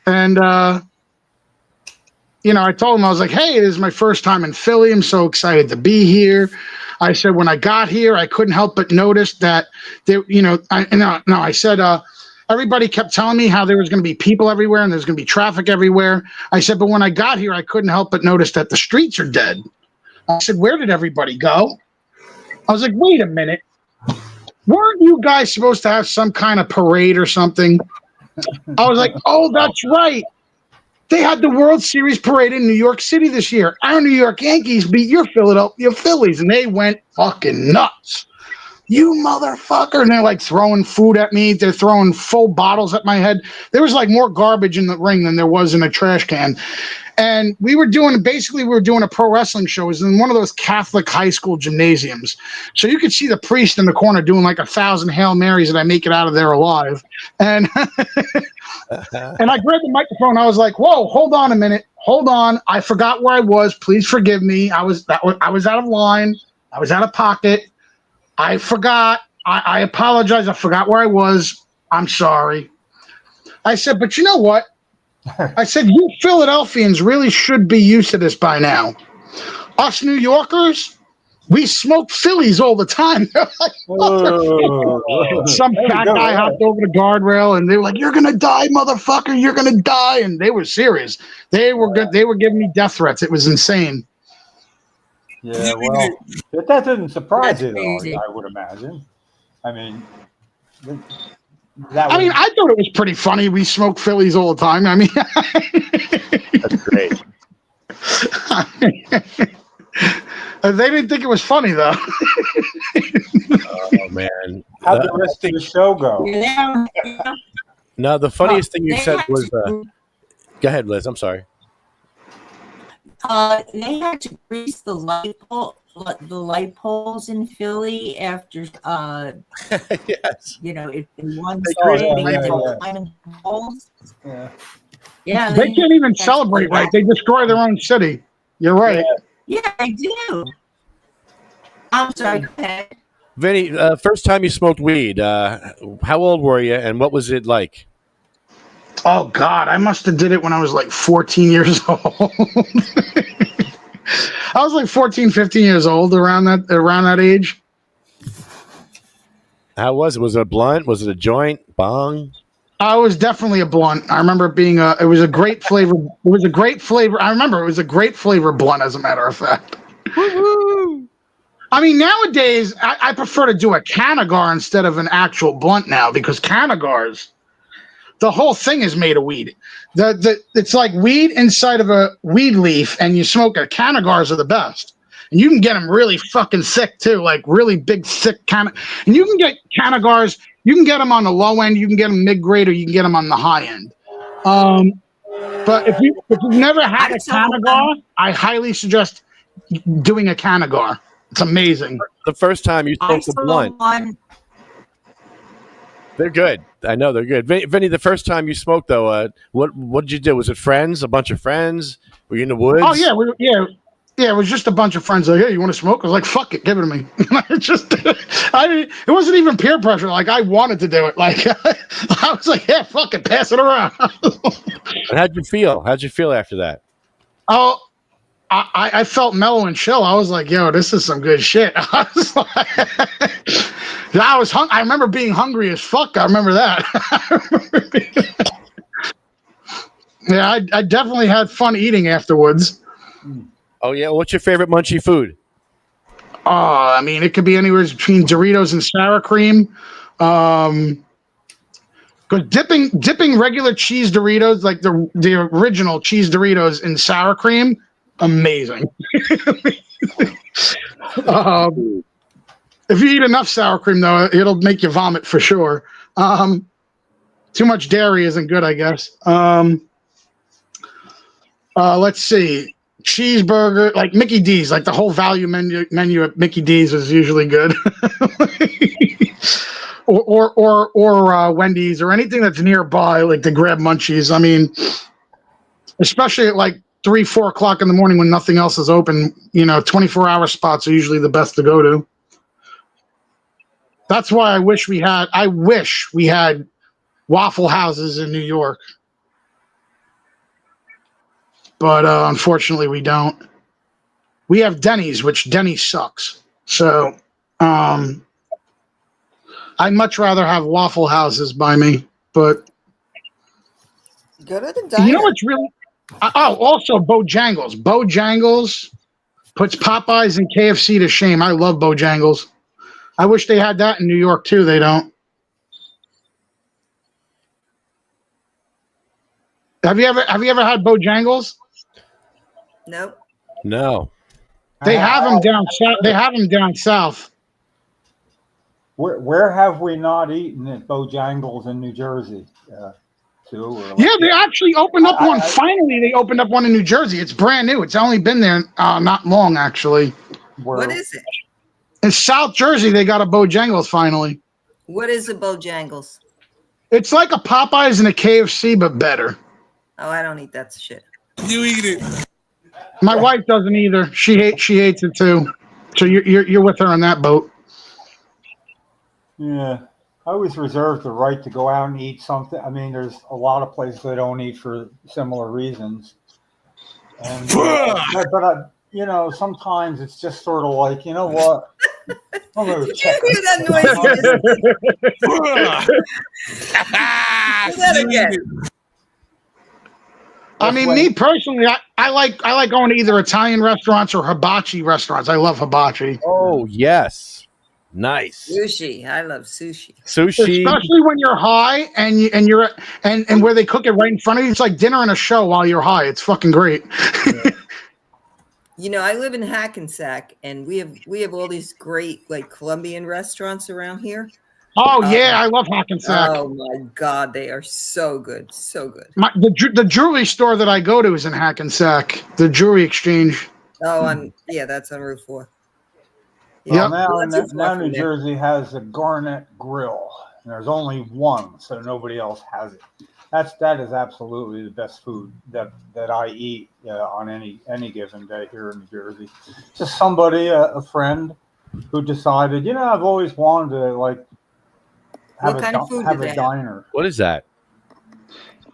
F: And, I told him, I was like, hey, this is my first time in Philly. I'm so excited to be here. I said, when I got here, I couldn't help but notice that, I said, everybody kept telling me how there was going to be people everywhere and there's going to be traffic everywhere. I said, but when I got here, I couldn't help but notice that the streets are dead. I said, where did everybody go? I was like, wait a minute. Weren't you guys supposed to have some kind of parade or something? I was like, oh, that's right. They had the World Series parade in New York City this year. Our New York Yankees beat your Philadelphia Phillies, and they went fucking nuts. You motherfucker. And they're like throwing food at me. They're throwing full bottles at my head. There was like more garbage in the ring than there was in a trash can. And we were doing a pro wrestling show. It was in one of those Catholic high school gymnasiums. So you could see the priest in the corner doing like 1,000 Hail Marys, and I make it out of there alive. And and I grabbed the microphone. I was like, whoa, hold on a minute. Hold on. I forgot where I was. Please forgive me. I was out of line. I was out of pocket. I forgot. I apologize. I forgot where I was. I'm sorry. I said, but you know what? I said, you Philadelphians really should be used to this by now. Us New Yorkers, we smoke Phillies all the time. Some fat guy hopped over the guardrail, and they were like, "You're gonna die, motherfucker! You're gonna die!" And they were serious. They were good. They were giving me death threats. It was insane.
D: Yeah, well, that didn't surprise you,
G: crazy.
D: though, I would imagine. I mean,
F: I thought it was pretty funny. We smoke Phillies all the time. I mean,
B: That's great.
F: They didn't think it was funny, though.
B: Oh man,
D: how'd the rest of the show go?
B: No, the funniest thing you
G: They
B: said
G: had
B: was.
G: to-
B: Go ahead, Liz. I'm sorry.
G: They had to grease the light poles in Philly after
B: Yes.
G: in one
B: They
G: story
B: greased the
G: because
B: light
G: they were
B: poles.
G: climbing poles.
D: Yeah.
G: Yeah,
F: They can't even celebrate right. They destroy their own city. You're right.
G: Yeah, I do. I'm sorry. Go ahead.
B: Vinny, first time you smoked weed, how old were you, and what was it like?
F: Oh God, I must have did it when I was like 14 years old. I was like 14, 15 years old around that age.
B: How was it? Was it a blunt? Was it a joint? Bong?
F: I was definitely a blunt. I remember it being it was a great flavor. It was a great flavor. I remember it was a great flavor blunt, as a matter of fact. Woo-hoo. I mean, nowadays I prefer to do a Canagar instead of an actual blunt now, because Canagars, the whole thing is made of weed. It's like weed inside of a weed leaf, and you smoke a Canagars are the best. And you can get them really fucking sick too, like really big, sick And you can get Canagars. You can get them on the low end. You can get them mid grade, or you can get them on the high end. But if you've never had a Canagar, I highly suggest doing a Canagar. It's amazing.
B: The first time you smoked a blunt. They're good. I know they're good. Vinny, the first time you smoked, though, what did you do? Was it friends? A bunch of friends? Were you in the woods?
F: Oh, yeah. Yeah, it was just a bunch of friends like, hey, you want to smoke? I was like, fuck it, give it to me. It wasn't even peer pressure. Like, I wanted to do it. Like, I was like, yeah, fuck it, pass it around.
B: And how'd you feel? How'd you feel after that?
F: Oh, I felt mellow and chill. I was like, yo, this is some good shit. I was like, I remember being hungry as fuck. I remember that. Yeah, I definitely had fun eating afterwards.
B: Oh, yeah. What's your favorite munchie food?
F: Oh, I mean, it could be anywhere between Doritos and sour cream. Because dipping regular cheese Doritos, like the original cheese Doritos, in sour cream, amazing. If you eat enough sour cream, though, it'll make you vomit for sure. Too much dairy isn't good, I guess. Let's see. Cheeseburger, like Mickey D's, like the whole value menu at Mickey D's is usually good. or Wendy's, or anything that's nearby, like to grab munchies. I mean, especially at like 3-4 o'clock in the morning when nothing else is open, 24-hour spots are usually the best to go to. That's why I wish we had Waffle Houses in New York. But unfortunately, we don't. We have Denny's, which Denny's sucks. So I'd much rather have Waffle Houses by me. But
E: Go to the diner.
F: you know what's really... also Bojangles. Bojangles puts Popeyes and KFC to shame. I love Bojangles. I wish they had that in New York, too. They don't. Have you ever had Bojangles?
E: Nope.
B: No.
F: They have them down south. They have them down south.
D: Where have we not eaten at Bojangles in New Jersey? Too?
F: Yeah, they actually opened up one. Finally, they opened up one in New Jersey. It's brand new. It's only been there not long, actually.
E: What is it?
F: In South Jersey, they got a Bojangles finally.
E: What is a Bojangles?
F: It's like a Popeyes and a KFC, but better.
E: Oh, I don't eat that shit.
H: You eat it.
F: My wife doesn't either. She hates it too. So you're with her on that boat.
D: Yeah, I always reserve the right to go out and eat something. I mean, there's a lot of places I don't eat for similar reasons. And sometimes it's just sort of like, you know what? I'm gonna
E: Did
D: check
E: you hear that noise? Do that again.
F: I mean, me personally, I like going to either Italian restaurants or hibachi restaurants. I love hibachi.
B: Oh yes, nice
E: Sushi. I love sushi.
B: sushi.
F: Especially when you're high and where they cook it right in front of you. It's like dinner and a show while you're high. It's fucking great.
E: I live in Hackensack, and we have all these great like Colombian restaurants around here.
F: Oh yeah, I love Hackensack.
E: Oh my God, they are so good, so good.
F: The jewelry store that I go to is in Hackensack. The Jewelry Exchange.
E: Oh, that's on Route 4.
F: Yeah.
D: Now New Jersey has a Garnet Grill, and there's only one, so nobody else has it. That is absolutely the best food that I eat on any given day here in New Jersey. Just somebody, a friend, who decided, I've always wanted to have a diner.
B: What is that?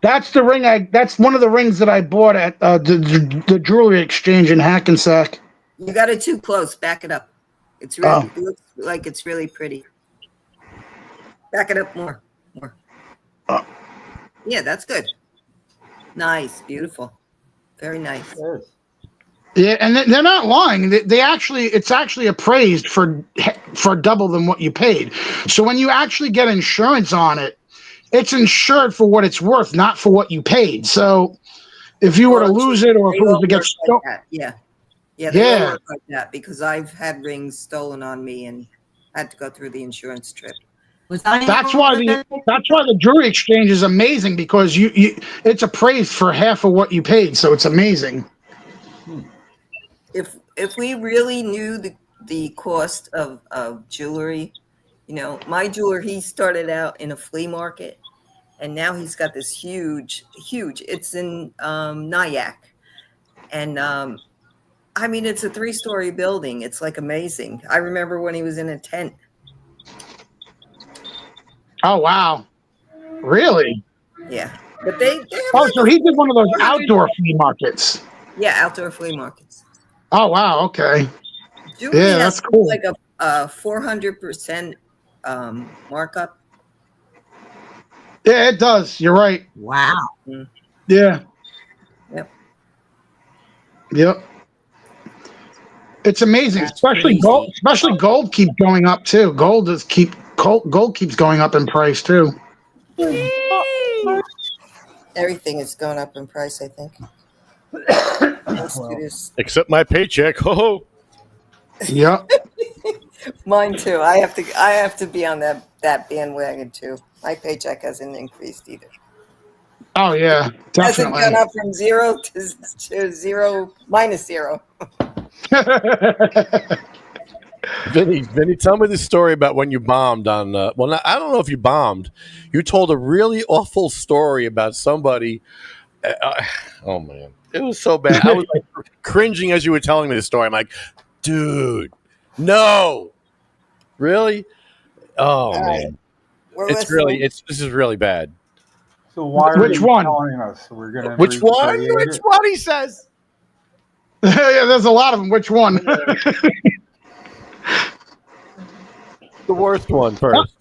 F: That's the ring. That's one of the rings that I bought at the Jewelry Exchange in Hackensack.
E: You got it too close. Back it up. It looks like it's really pretty. Back it up more. Yeah, that's good. Nice, beautiful, very nice.
F: Yeah, and they're not lying. It's actually appraised for double than what you paid. So when you actually get insurance on it, it's insured for what it's worth, not for what you paid. So if you were to lose it, or if it was to get stolen,
E: They all work like that, because I've had rings stolen on me and had to go through the insurance trip.
F: That's why the Jewelry Exchange is amazing, because it's appraised for half of what you paid, so it's amazing.
E: If we really knew the cost of jewelry, my jeweler, he started out in a flea market, and now he's got this huge, it's in Nyack, and I mean, it's a 3-story building. It's like amazing. I remember when he was in a tent.
F: Oh wow, really?
E: Yeah, but they
F: so he did one of those outdoor flea markets.
E: Yeah, outdoor flea markets.
F: Oh wow, okay.
E: Jewelry
F: that's cool.
E: Like a 400% markup.
F: Yeah, it does. You're right.
G: Wow.
F: Yeah. Yep. It's amazing, especially gold. Especially gold keeps going up too. Gold keeps going up in price too.
E: Everything is going up in price, I think.
B: Except my paycheck. Oh.
F: Yep.
E: Mine too. I have to be on that bandwagon too. My paycheck hasn't increased either.
F: Oh yeah, definitely.
E: Hasn't gone up from 0 to 0 minus 0.
B: Vinny, tell me the story about when you bombed on. I don't know if you bombed. You told a really awful story about somebody. Oh man, it was so bad. I was like cringing as you were telling me the story. I'm like, dude, no, really? Oh man, this is really bad.
D: So why are
F: Which
D: you
F: one?
D: telling us we're gonna?
B: Which one? Which one? He says.
F: Yeah, there's a lot of them. Which one?
B: The worst one first.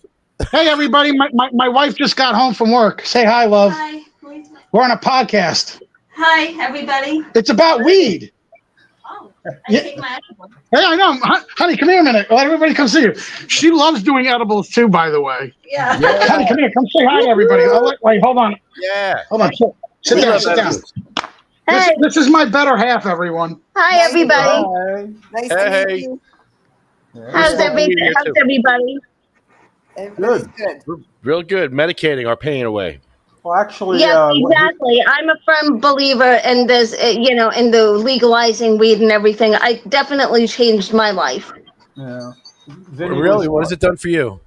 F: Hey, everybody. My wife just got home from work. Say hi, love.
H: Hi.
F: We're on a podcast.
H: Hi, everybody.
F: It's about weed.
H: Oh, I take my edible.
F: Hey, I know. Honey, come here a minute. Let everybody come see you. She loves doing edibles too, by the way.
H: Yeah.
F: Honey, come here. Come say hi to everybody. Wait, hold on.
B: Yeah.
F: Hold on. Sit down.
H: Hey.
F: This is my better half, everyone.
H: Hi, everybody.
E: Nice to meet you.
H: How's everybody?
E: Everybody's good.
B: Real good. Medicating our pain away.
D: Well, actually,
H: Yes, exactly. I'm a firm believer in this, in the legalizing weed and everything. I definitely changed my life.
D: Yeah.
B: Really? What has it done for you?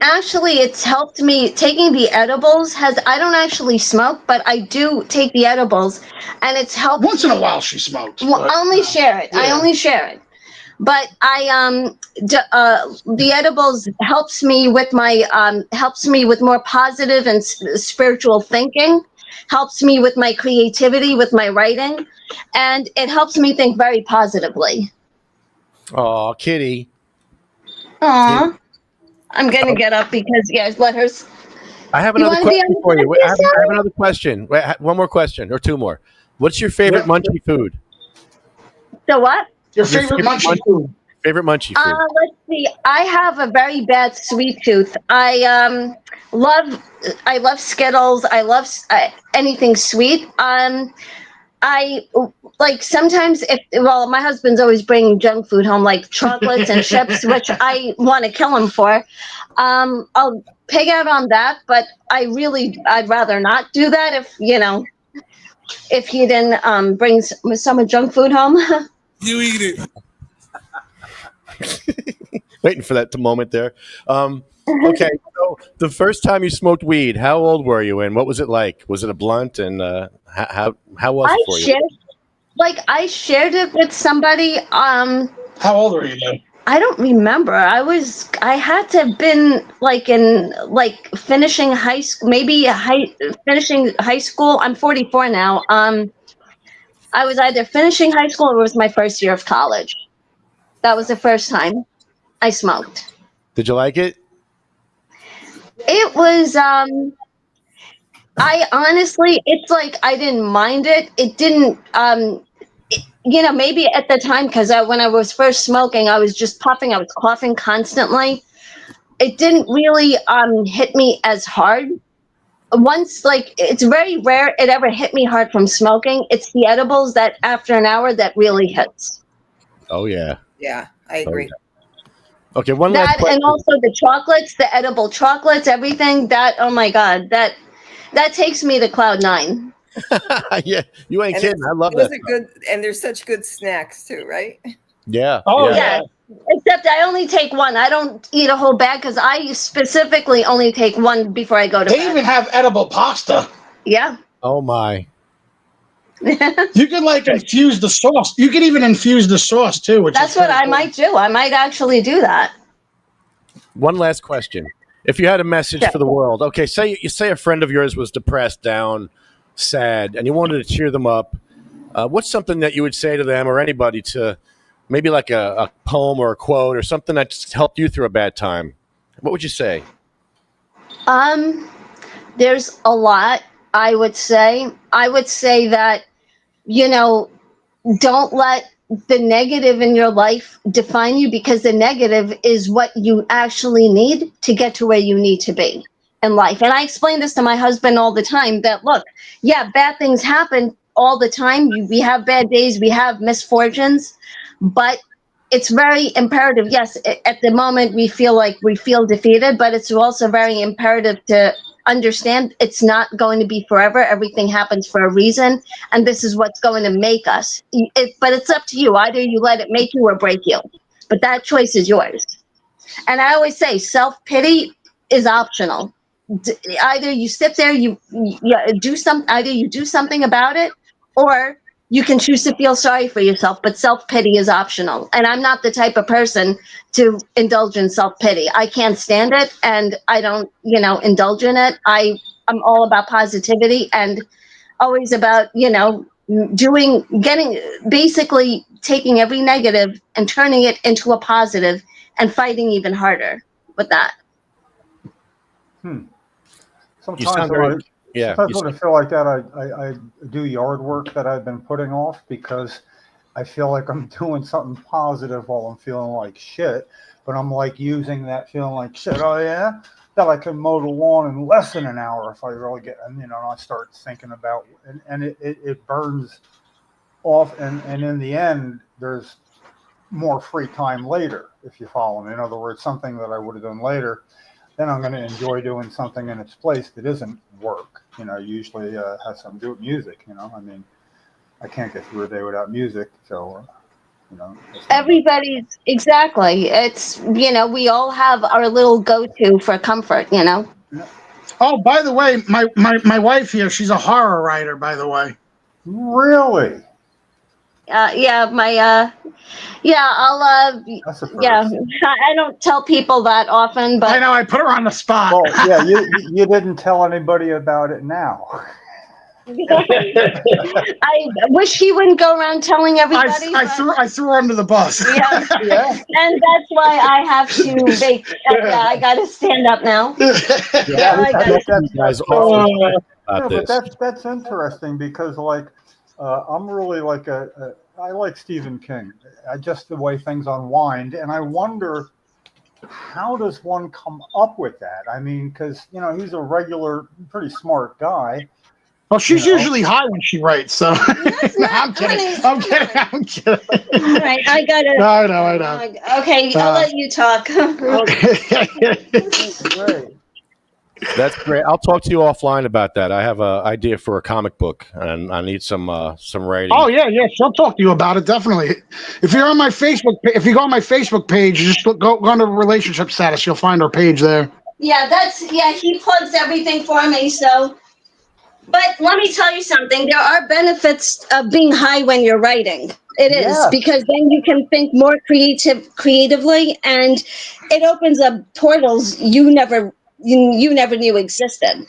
H: Actually, it's helped me. Taking the edibles I don't actually smoke, but I do take the edibles, and it's helped.
F: Once in a while, she smokes.
H: Well, I only share it. I only share it. But the edibles helps me with more positive and spiritual thinking, helps me with my creativity, with my writing, and it helps me think very positively.
B: Oh, Kitty.
H: Aw. I'm going to get up because, let her.
B: I have
H: You
B: another
H: wanna be
B: question
H: on the
B: for you. I have
H: podcast,
B: another question. Wait, one more question or two more. What's your favorite munchie food?
H: So what?
F: Your favorite munchie food?
B: Favorite munchie food?
H: Let's see. I have a very bad sweet tooth. I love Skittles. I love anything sweet. I like sometimes my husband's always bringing junk food home, like chocolates and chips, which I want to kill him for. I'll pig out on that, but I'd rather not do that if he didn't bring some junk food home.
I: You eat
B: it. Waiting for that moment there. Okay, so the first time you smoked weed, how old were you and what was it like? Was it a blunt and how was it for you?
H: I shared it with somebody.
F: How old were you then?
H: I don't remember. I had to have been finishing high school, finishing high school. I'm 44 now. I was either finishing high school or it was my first year of college. That was the first time I smoked.
B: Did you like it?
H: It was, I honestly, it's like I didn't mind it. It didn't, maybe at the time, because when I was first smoking, I was just puffing, I was coughing constantly. It didn't really hit me as hard. Once, it's very rare it ever hit me hard from smoking. It's the edibles that after an hour that really hits.
B: Oh, yeah.
E: Yeah, I agree.
B: Okay, one last question.
H: And also the chocolates, the edible chocolates, everything, oh my God, that takes me to cloud 9.
B: Yeah, you ain't kidding. I love
E: that. And there's such good snacks too, right?
B: Yeah.
H: Oh, yeah. Except I only take one. I don't eat a whole bag because I specifically only take one before I go to bed.
F: They even have edible pasta.
H: Yeah.
B: Oh, my.
F: You could infuse the sauce. You could even infuse the sauce too.
H: That's what I might do. I might actually do that.
B: One last question. If you had a message for the world, okay, say a friend of yours was depressed, down, sad, and you wanted to cheer them up, what's something that you would say to them or anybody to maybe like a poem or a quote or something that just helped you through a bad time? What would you say?
H: There's a lot, I would say. I would say that, don't let the negative in your life define you, because the negative is what you actually need to get to where you need to be in life. And I explain this to my husband all the time that, look, yeah, bad things happen all the time. We have bad days, we have misfortunes, but it's very imperative. Yes, at the moment we feel defeated, but it's also very imperative to understand it's not going to be forever. Everything happens for a reason, and this is what's going to make us. But it's up to you. Either you let it make you or break you, but that choice is yours. And I always say self-pity is optional. Either you sit there, you do something about it, or you can choose to feel sorry for yourself, but self-pity is optional. And I'm not the type of person to indulge in self-pity. I can't stand it, and I don't, indulge in it. I'm all about positivity and always about, basically taking every negative and turning it into a positive and fighting even harder with that.
D: Sometimes when I feel like that, I do yard work that I've been putting off because I feel like I'm doing something positive while I'm feeling like shit. But I'm using that feeling like shit. Oh yeah, that I can mow the lawn in less than an hour if I really get. And I start thinking about and it burns off. And in the end, there's more free time later, if you follow me. In other words, something that I would have done later, then I'm going to enjoy doing something in its place that isn't work. Usually has something to do with music. I can't get through a day without music. So,
H: everybody's exactly. It's, we all have our little go-to for comfort,
F: Oh, by the way, my wife here, she's a horror writer, by the way.
D: Really?
H: I don't tell people that often, but
F: I know I put her on the spot.
D: Well, yeah, you didn't tell anybody about it now.
H: I wish he wouldn't go around telling everybody.
F: I threw her under the bus.
H: Yeah. And that's why I have to make. I got to stand up now.
D: That's interesting because, like, I'm really like I like Stephen King. Just the way things unwind, and I wonder how does one come up with that? I mean, because he's a regular, pretty smart guy.
F: Well, she's usually high when she writes, so I'm kidding. I'm kidding.
H: All right, I gotta.
F: I know.
H: Okay, I'll let you talk.
F: Okay.
D: Great.
B: That's great. I'll talk to you offline about that. I have an idea for a comic book, and I need some writing.
F: Oh yeah. She'll talk to you about it definitely. If you're on my Facebook, if you go on my Facebook page, just go under relationship status. You'll find our page there.
H: Yeah, he plugs everything for me. So, but let me tell you something. There are benefits of being high when you're writing. It is because then you can think more creatively, and it opens up portals you never knew existed.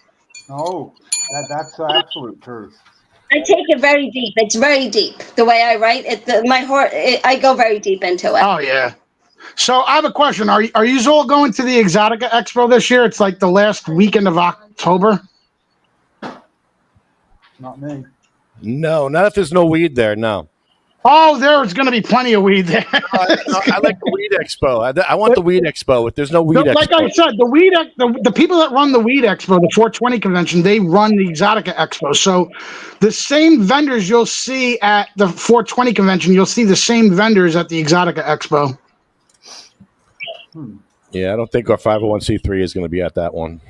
D: Oh, that's absolute truth.
H: I take it very deep. It's very deep. The way I write it, I go very deep into it.
F: Oh yeah. So I have a question. Are you all going to the Exotica Expo this year? It's like the last weekend of October.
D: Not me.
B: No, not if there's no weed there. No.
F: Oh, there's going to be plenty of weed there.
B: I like the Weed Expo. I want the Weed Expo. If there's no Weed Expo.
F: Like I said, the people that run the Weed Expo, the 420 convention, they run the Exotica Expo. So the same vendors you'll see at the 420 convention, you'll see the same vendors at the Exotica Expo.
B: Yeah, I don't think our 501c3 is going to be at that one.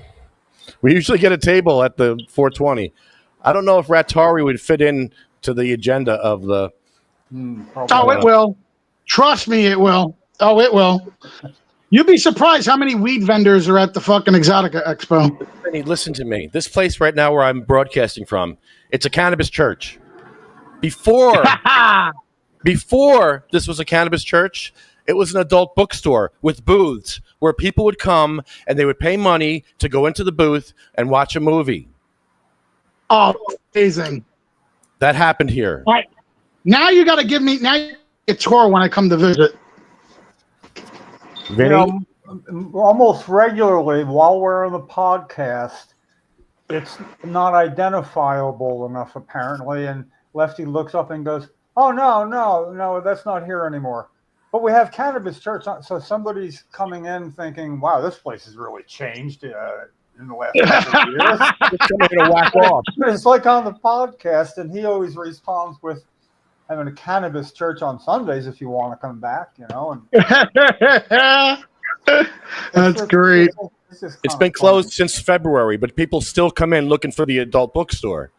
B: We usually get a table at the 420. I don't know if Ratari would fit in to the agenda of the...
F: Oh, it will. Trust me, it will. Oh, it will. You'd be surprised how many weed vendors are at the fucking Exotica Expo.
B: Listen to me. This place right now where I'm broadcasting from, it's a cannabis church. Before this was a cannabis church, it was an adult bookstore with booths where people would come and they would pay money to go into the booth and watch a movie.
F: Oh, amazing.
B: That happened here.
F: All right. Now you got to give me a tour when I come to visit.
D: Almost regularly while we're on the podcast, it's not identifiable enough apparently, and Lefty looks up and goes, "Oh no, that's not here anymore." But we have Cannabis Church, so somebody's coming in thinking, "Wow, this place has really changed in the last couple of years."
B: It's coming to whack off.
D: It's like on the podcast, and he always responds with having a Cannabis Church on Sundays if you want to come back, And
F: that's great.
B: It's been closed since February, but people still come in looking for the adult bookstore.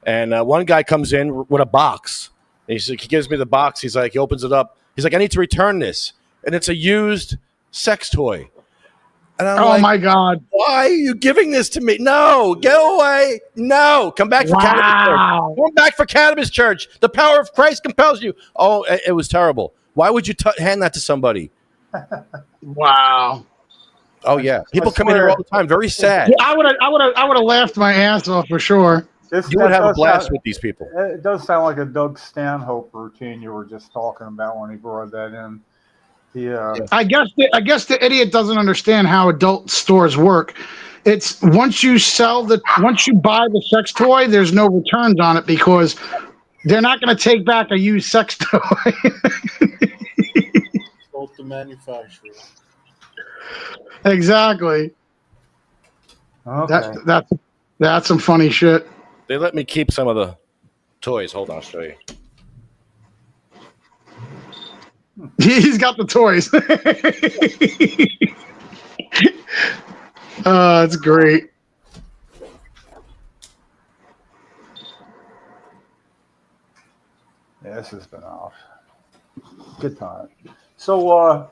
B: And one guy comes in with a box. And he gives me the box. He's like, he opens it up. He's like, I need to return this. And it's a used sex toy. And I'm like,
F: my God.
B: Why are you giving this to me? No, get away. No, come back for Cannabis Church. Come back for Cannabis Church. The power of Christ compels you. Oh, it was terrible. Why would you hand that to somebody?
F: Wow.
B: Oh yeah, people come in here all the time. Very sad.
F: Yeah, I would have laughed my ass off for sure.
B: You would have a blast with these people.
D: It does sound like a Doug Stanhope routine you were just talking about when he brought that in.
F: I guess the idiot doesn't understand how adult stores work. It's once you buy the sex toy, there's no returns on it because they're not going to take back a used sex toy.
I: Both the manufacturer.
F: Exactly.
D: Okay.
F: That's some funny shit.
B: They let me keep some of the toys. Hold on, I'll show you.
F: He's got the toys. That's great.
D: Yeah, this has been off. Good time. So,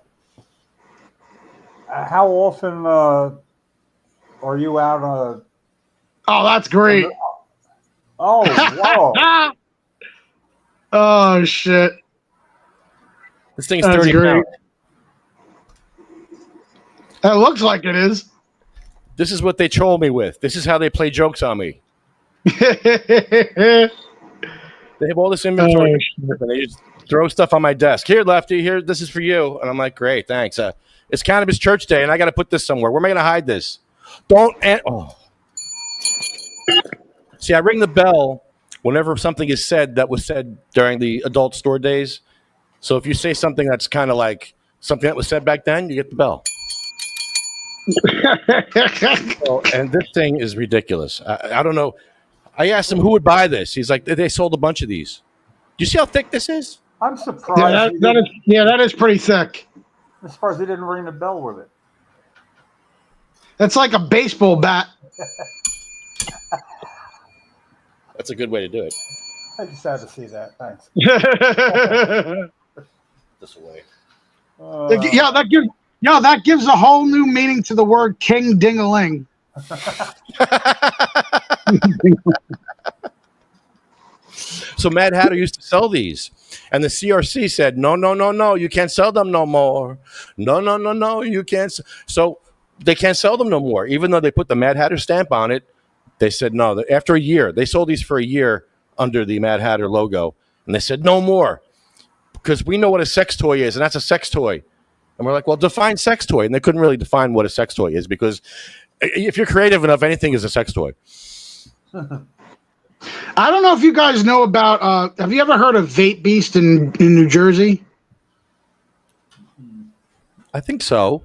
D: how often are you out?
F: Oh, that's great.
D: Oh, wow.
F: Oh, shit.
B: This thing is 30 pounds.
F: That looks like it is.
B: This is what they troll me with. This is how they play jokes on me. They have all this inventory, and they just throw stuff on my desk. Here, Lefty. Here, this is for you. And I'm like, great, thanks. It's Cannabis Church Day, and I got to put this somewhere. Where am I going to hide this? Don't. See, I ring the bell whenever something is said that was said during the adult store days. So if you say something that's kind of like something that was said back then, you get the bell. And this thing is ridiculous. I don't know. I asked him who would buy this. He's like, they sold a bunch of these. Do you see how thick this is?
D: I'm surprised.
F: That is pretty thick.
D: I'm surprised he didn't ring the bell with it.
F: That's like a baseball bat.
B: That's a good way to do it.
D: I just had to see that. Thanks.
B: This way.
F: That gives a whole new meaning to the word king ding-a-ling.
B: So Mad Hatter used to sell these, and the CRC said, no, you can't sell them no more. No, you can't. So they can't sell them no more, even though they put the Mad Hatter stamp on it. They said no. After a year, they sold these for a year under the Mad Hatter logo, and they said no more because we know what a sex toy is, and that's a sex toy. And we're like, well, define sex toy, and they couldn't really define what a sex toy is because if you're creative enough, anything is a sex toy.
F: I don't know if you guys know about. Have you ever heard of Vape Beast in New Jersey?
B: I think so.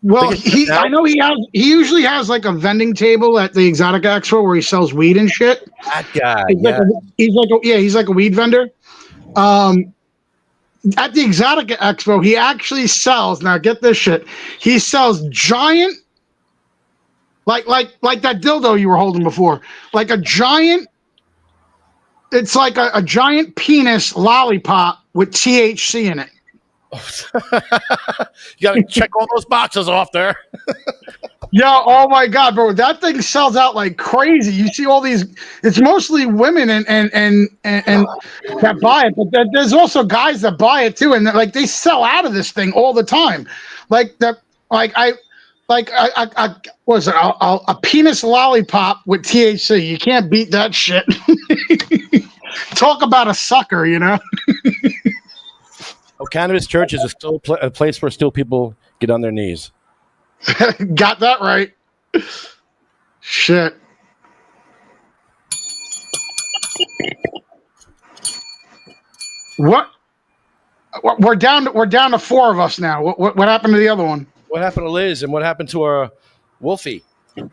F: Well, I know he usually has like a vending table at the Exotic Expo where he sells weed and shit.
B: That guy,
F: he's like a weed vendor. At the Exotic Expo, he actually sells. Now get this shit. He sells giant, like that dildo you were holding before, like a giant. It's like a giant penis lollipop with THC in it.
B: You got to check all those boxes off there.
F: Yeah, oh my God, bro. That thing sells out like crazy. You see all these, it's mostly women and that buy it, but there's also guys that buy it too. And like they sell out of this thing all the time. Like that, was it a penis lollipop with THC? You can't beat that shit. Talk about a sucker, you know?
B: Oh, Cannabis Church is still a place where still people get on their knees.
F: Got that right. Shit. What? We're down to four of us now. What happened to the other one?
B: What happened to Liz and what happened to our Wolfie? We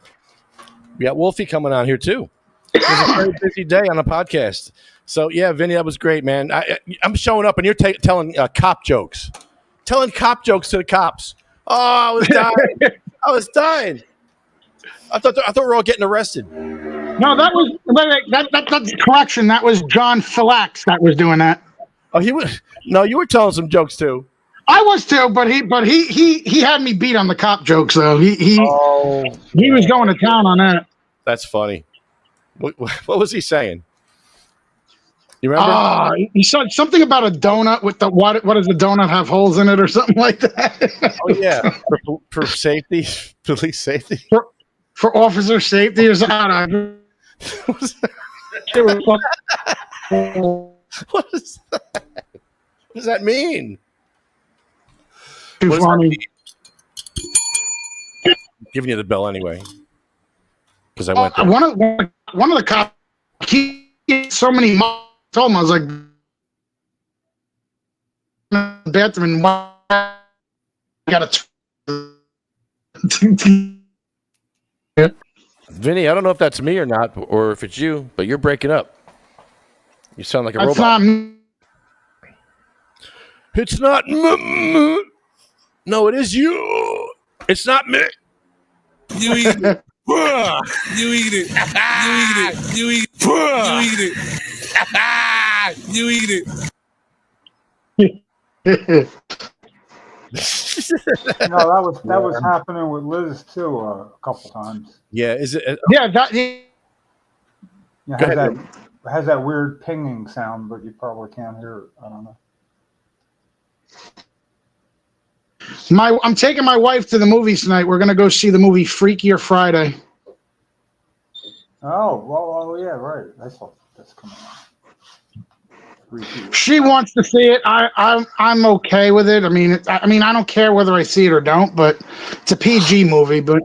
B: got Wolfie coming on here too. It was a very busy day on the podcast. So yeah, Vinny, that was great, man. I'm showing up and you're telling cop jokes, telling cop jokes to the cops. Oh, I was dying. I thought we were all getting arrested.
F: No, that's correction. That was John Philax that was doing that.
B: Oh, he was. No, you were telling some jokes too.
F: I was too, but he had me beat on the cop jokes though. He was going to town on that.
B: That's funny. What was he saying? You remember?
F: He said something about a donut with the what does the donut have holes in it or something like that?
B: Oh yeah, for safety, police safety,
F: for officer safety or something.
B: What is that? What does that mean?
F: Too funny.
B: I'm giving you the bell anyway because I went there.
F: One of the cops. He had so many. Told him I was like, bathroom. I got
B: Vinny, I don't know if that's me or not, or if it's you, but you're breaking up. You sound like a robot. It's not me. No, it is you. It's not me.
J: You eat it. You eat it. You eat it. You eat it. You eat it. You eat it.
D: No, that was happening with Liz too a couple times.
B: Yeah, is it?
F: Yeah,
D: It has that weird pinging sound, but you probably can't hear it. I don't know.
F: I'm taking my wife to the movies tonight. We're gonna go see the movie Freakier Friday.
D: Oh, yeah, right. That's coming out.
F: She wants to see it. I'm okay with it. I mean, I don't care whether I see it or don't, but it's a PG movie. But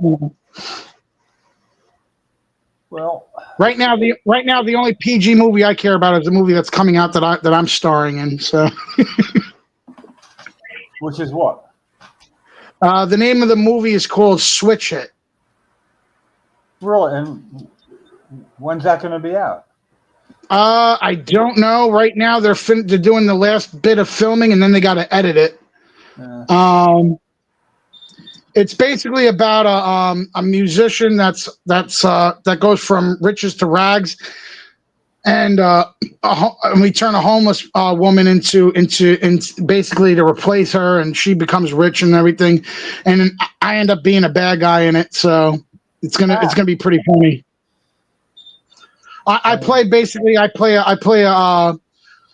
D: well,
F: right now the only PG movie I care about is the movie that's coming out that I'm starring in. So,
D: which is what?
F: The name of the movie is called Switch It.
D: Really? And when's that going to be out?
F: I don't know. Right now they're doing the last bit of filming, and then they got to edit it. It's basically about a musician that goes from riches to rags, and we turn a homeless woman into basically to replace her, and she becomes rich and everything, and I end up being a bad guy in it, so it's gonna be pretty funny. I play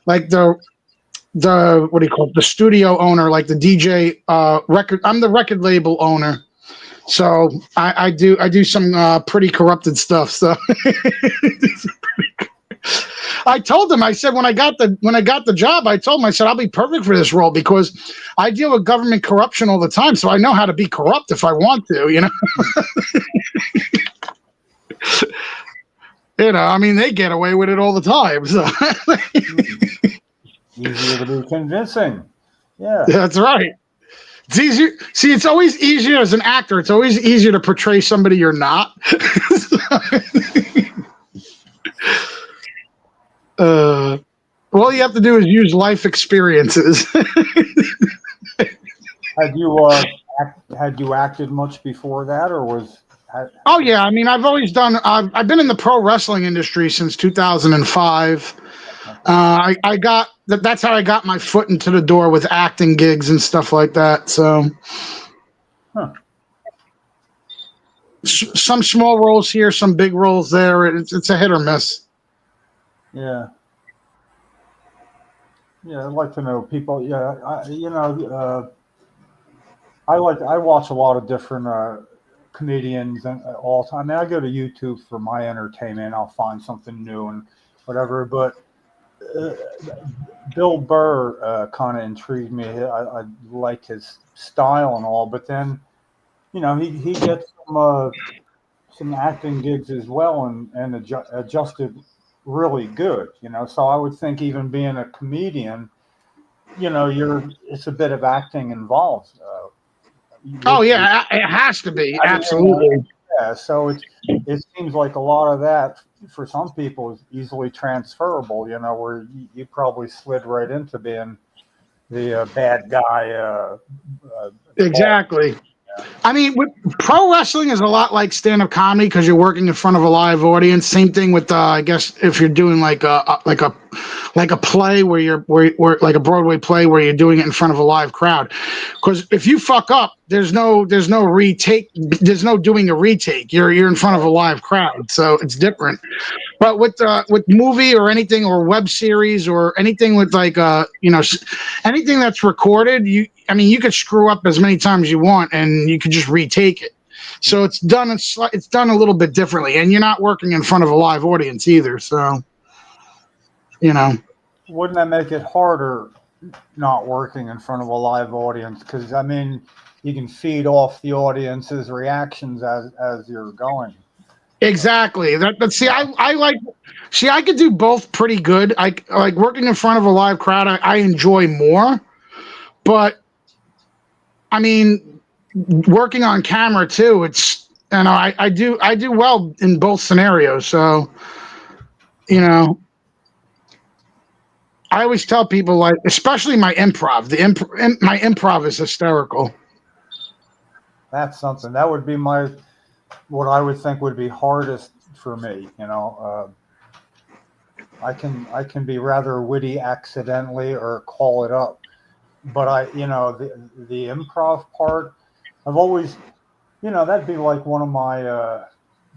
F: like the what do you call it? The studio owner, like the DJ record. I'm the record label owner, so I do some pretty corrupted stuff. So I told him, I said when I got the job, I told him, I said I'll be perfect for this role because I deal with government corruption all the time, so I know how to be corrupt if I want to, you know. You know, I mean, they get away with it all the time. So.
D: Easier to be convincing. Yeah.
F: That's right. It's easier. See, it's always easier as an actor. It's always easier to portray somebody you're not. All you have to do is use life experiences.
D: Had you acted much before that, or was?
F: Oh yeah, I mean, I've always done. I've been in the pro wrestling industry since 2005. I got that's how I got my foot into the door with acting gigs and stuff like that. So, some small roles here, some big roles there. It's a hit or miss.
D: Yeah. Yeah, I'd like to know people. Yeah, I watch a lot of different comedians and all the time. I mean, I go to YouTube for my entertainment. I'll find something new and whatever. But Bill Burr kind of intrigued me. I like his style and all. But then, you know, he gets some acting gigs as well and adjusted really good. You know, so I would think even being a comedian, you know, it's a bit of acting involved.
F: Oh yeah, it has to be. Absolutely.
D: Yeah, so it seems like a lot of that for some people is easily transferable. You know, where you probably slid right into being the bad guy.
F: Exactly. I mean, pro wrestling is a lot like stand-up comedy because you're working in front of a live audience. Same thing with, I guess, if you're doing like a play where like a Broadway play where you're doing it in front of a live crowd. Because if you fuck up, there's no retake. There's no doing a retake. You're in front of a live crowd, so it's different. But with movie or anything or web series or anything with like anything that's recorded, you could screw up as many times as you want and you could just retake it. So it's done a little bit differently, and you're not working in front of a live audience either. So, you know,
D: wouldn't that make it harder not working in front of a live audience? Because I mean, you can feed off the audience's reactions as you're going.
F: Exactly. I could do both pretty good. I like working in front of a live crowd. I enjoy more, but I mean, working on camera too. It's I do well in both scenarios. So, you know, I always tell people, like, especially my improv. My improv is hysterical.
D: That's something that would be what I would think would be hardest for me. You know, I can be rather witty accidentally or call it up, but the improv part, I've always, you know, that'd be like one of my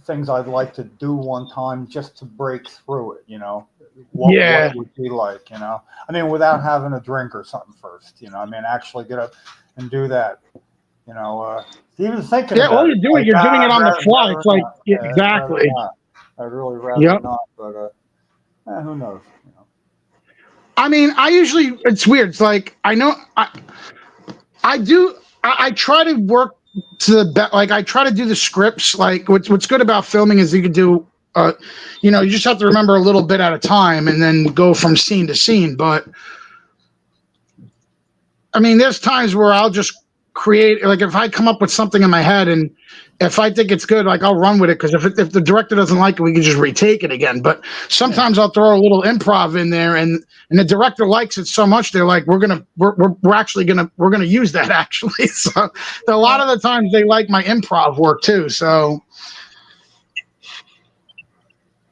D: things I'd like to do one time just to break through it. You know, what it would be like. You know, I mean, without having a drink or something first. You know, I mean, actually get up and do that. You know, even thinking.
F: Yeah, all you're doing it on the fly. It's like exactly.
D: I'd really rather
F: Yep.
D: not, but who knows? You know.
F: I mean, it's weird. It's like, I know, I try to work to the best. Like, I try to do the scripts. Like, what's good about filming is you can do, you know, you just have to remember a little bit at a time and then go from scene to scene. But I mean, there's times where I'll just create, like, if I come up with something in my head and if I think it's good, like, I'll run with it, because if the director doesn't like it, we can just retake it again. But sometimes I'll throw a little improv in there, and the director likes it so much, they're like, we're gonna use that actually. So a lot of the times they like my improv work too. So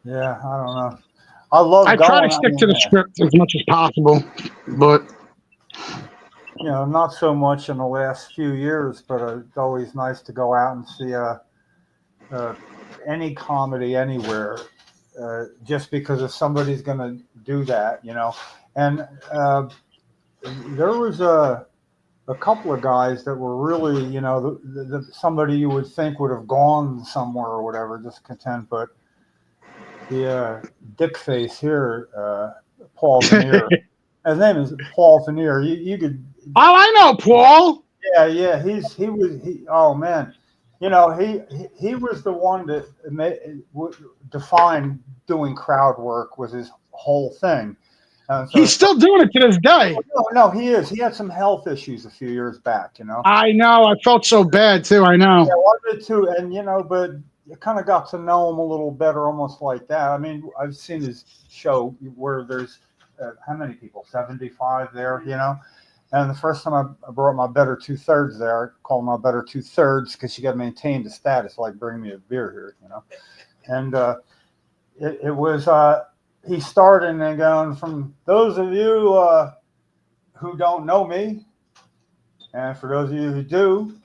D: Yeah, I don't know. I
F: try to stick to the script as much as possible, but
D: you know, not so much in the last few years, but it's always nice to go out and see any comedy anywhere, just because if somebody's going to do that, you know. And there was a couple of guys that were really, you know, somebody you would think would have gone somewhere or whatever, just content, but the dick face here, Paul Veneer. His name is Paul Veneer. You could.
F: Oh, I know Paul.
D: Yeah. Oh man, you know he was the one that defined doing crowd work was his whole thing. So
F: he's still doing it to this day.
D: No, he is. He had some health issues a few years back. You know.
F: I know. I felt so bad too. I know.
D: Yeah, I did too. And you know, but you kind of got to know him a little better, almost like that. I mean, I've seen his show where there's how many people? 75 there. You know. And the first time I brought my better 2/3 there, I call them my better 2/3 because you got to maintain the status, like bring me a beer here, you know. And it was he started and then going, from those of you who don't know me, and for those of you who do,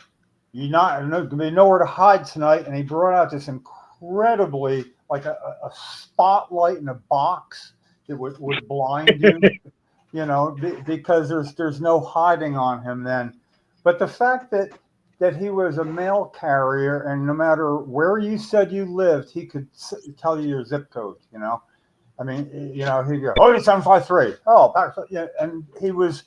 D: you're not going to be nowhere to hide tonight. And he brought out this incredibly, like a spotlight in a box that would blind you. You know, because there's no hiding on him then. But the fact that he was a mail carrier, and no matter where you said you lived, he could tell you your zip code, you know. I mean, you know, he'd go, 753. Oh, back, yeah, and he was,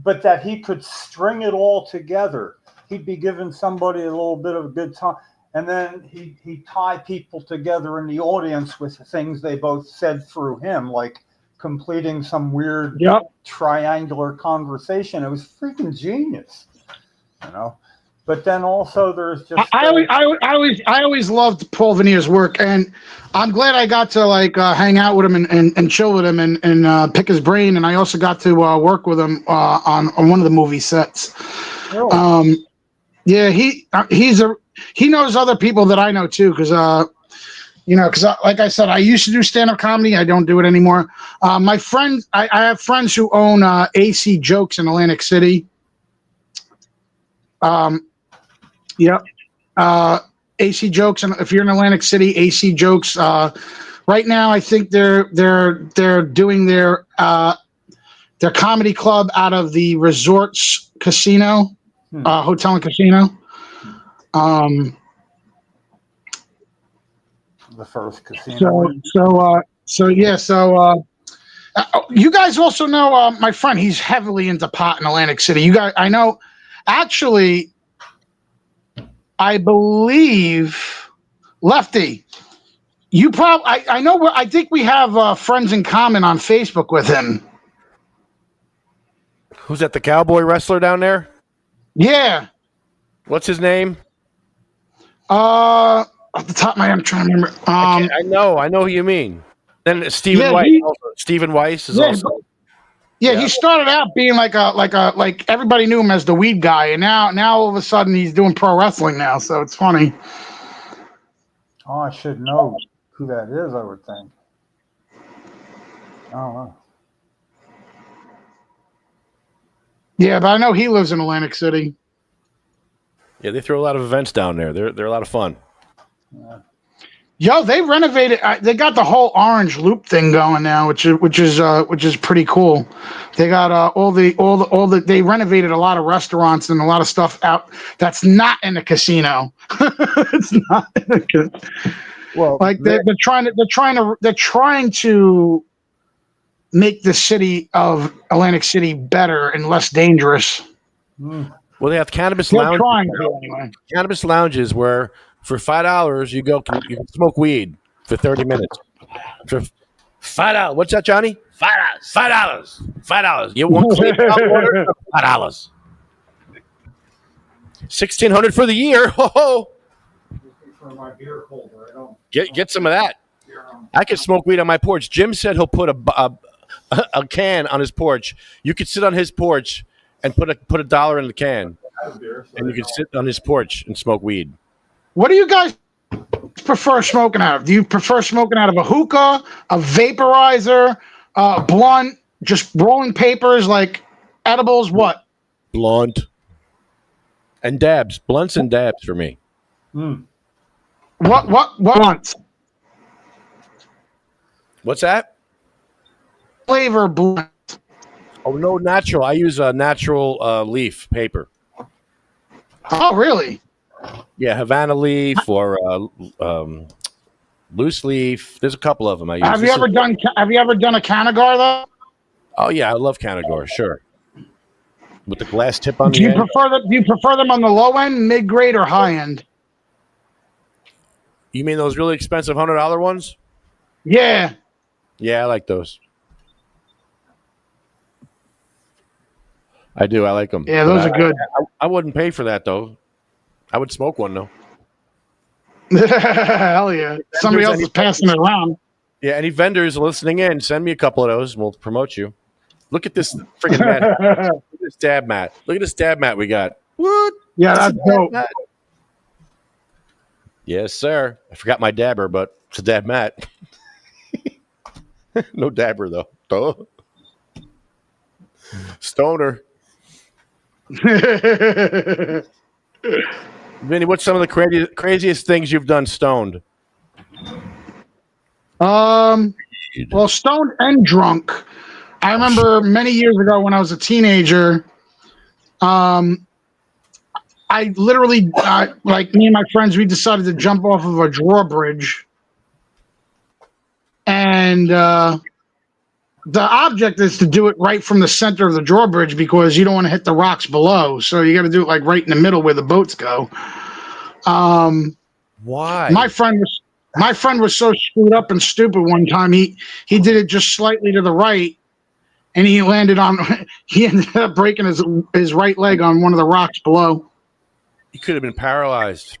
D: but that he could string it all together. He'd be giving somebody a little bit of a good time. And then he'd tie people together in the audience with the things they both said through him, like completing some weird triangular conversation. It was freaking genius, you know. But then also there's just
F: I always loved Paul Veneer's work, and I'm glad I got to like hang out with him and chill with him and pick his brain. And I also got to work with him on one of the movie sets.
D: Really?
F: Yeah, he knows other people that I know too, because you know, because like I said, I used to do stand-up comedy. I don't do it anymore. My friend, I have friends who own AC Jokes in Atlantic City. Yep. AC Jokes, and if you're in Atlantic City, AC Jokes. Right now, I think they're doing their comedy club out of the Resorts Casino, Hotel and Casino.
D: The first casino.
F: So you guys also know my friend. He's heavily into pot in Atlantic City. You guys, I know. Actually, I believe Lefty. You probably. I know. I think we have friends in common on Facebook with him.
B: Who's that? The cowboy wrestler down there?
F: Yeah.
B: What's his name?
F: Off the top of my head, I'm trying to remember.
B: I know who you mean. Then Stephen Weiss. Stephen Weiss is also.
F: Yeah, he started out being like everybody knew him as the weed guy, and now all of a sudden he's doing pro wrestling now. So it's funny.
D: Oh, I should know who that is. I would think. Oh.
F: Yeah, but I know he lives in Atlantic City.
B: Yeah, they throw a lot of events down there. They're a lot of fun.
D: Yeah.
F: Yo, they renovated. They got the whole Orange Loop thing going now, which is pretty cool. They got all the. They renovated a lot of restaurants and a lot of stuff out that's not in the casino. It's not.
K: Well,
F: Like they're trying to make the city of Atlantic City better and less dangerous.
K: well, they have cannabis
F: They're
K: lounges.
F: trying to anyway.
K: Cannabis lounges where for $5 you can smoke weed for 30 minutes. For $5, what's that, Johnny? $5. $5. You want clean water? $5. $1,600 for the year. Ho ho!
D: For my beer holder, I don't.
K: Get some of that. I can smoke weed on my porch. Jim said he'll put a can on his porch. You could sit on his porch and put a dollar in the can, and you can sit on his porch and smoke weed.
F: What do you guys prefer smoking out of? Do you prefer smoking out of a hookah, a vaporizer, a blunt, just rolling papers like edibles? What?
K: Blunt and dabs, blunts and dabs for me.
F: What blunts?
K: What's that?
F: Flavor blunt.
K: Oh no, natural. I use a natural leaf paper.
F: Oh, really?
K: Yeah, Havana leaf or loose leaf. There's a couple of them I use.
F: Have you ever done a Canagar though?
K: Oh yeah, I love Canagor. Sure. With the glass tip on
F: Do
K: the
F: you
K: end.
F: do you prefer them on the low end, mid grade, or high end?
K: You mean those really expensive $100 ones?
F: Yeah.
K: Yeah, I like those. I do. I like them.
F: Yeah, those are good.
K: I wouldn't pay for that though. I would smoke one though.
F: Hell yeah! Somebody else is passing it around.
K: Yeah, any vendors listening in, send me a couple of those and we'll promote you. Look at this freaking mat. Look at this dab mat. Look at this dab mat we got. What?
F: Yeah, that's dope.
K: Mat. Yes, sir. I forgot my dabber, but it's a dab mat. No dabber though. Duh. Stoner. Vinny, what's some of the craziest things you've done stoned?
F: Well, stoned and drunk. I remember many years ago when I was a teenager. I literally, like me and my friends, we decided to jump off of a drawbridge, and the object is to do it right from the center of the drawbridge because you don't want to hit the rocks below. So you got to do it like right in the middle where the boats go.
K: Why?
F: My friend was so screwed up and stupid one time. He did it just slightly to the right, and he ended up breaking his right leg on one of the rocks below.
K: He could have been paralyzed.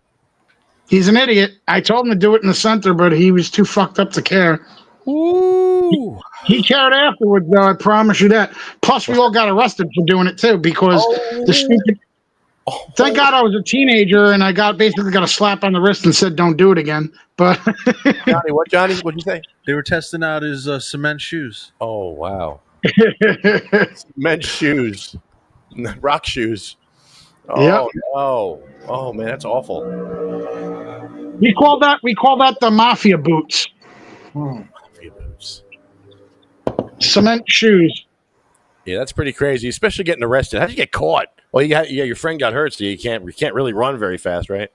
F: He's an idiot. I told him to do it in the center, but he was too fucked up to care.
K: Ooh.
F: He cared afterwards, though. I promise you that. Plus, we all got arrested for doing it too because the stupid. Thank God I was a teenager and I basically got a slap on the wrist and said, "Don't do it again." But
K: Johnny, Johnny? What'd you say?
I: They were testing out his cement shoes.
K: Oh wow. Men's shoes, rock shoes. Oh
F: Yep.
K: no! Oh man, that's awful.
F: we call that the mafia boots.
K: Mafia boots.
F: Cement shoes.
K: Yeah, that's pretty crazy, especially getting arrested. How'd you get caught? Well, your friend got hurt, so you can't really run very fast, right?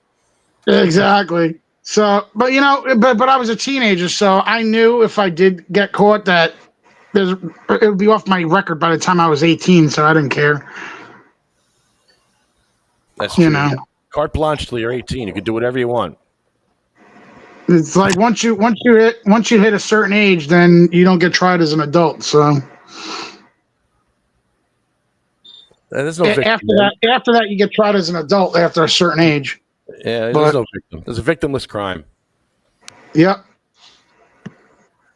F: Exactly. So, but but I was a teenager, so I knew if I did get caught that it would be off my record by the time I was 18, so I didn't care.
K: That's true. Carte blanche till you're 18. You can do whatever you want.
F: It's like once you hit a certain age, then you don't get tried as an adult. So
K: There's no victim.
F: after that, you get tried as an adult after a certain age.
K: Yeah, there's no victim. There's a victimless crime.
F: Yep.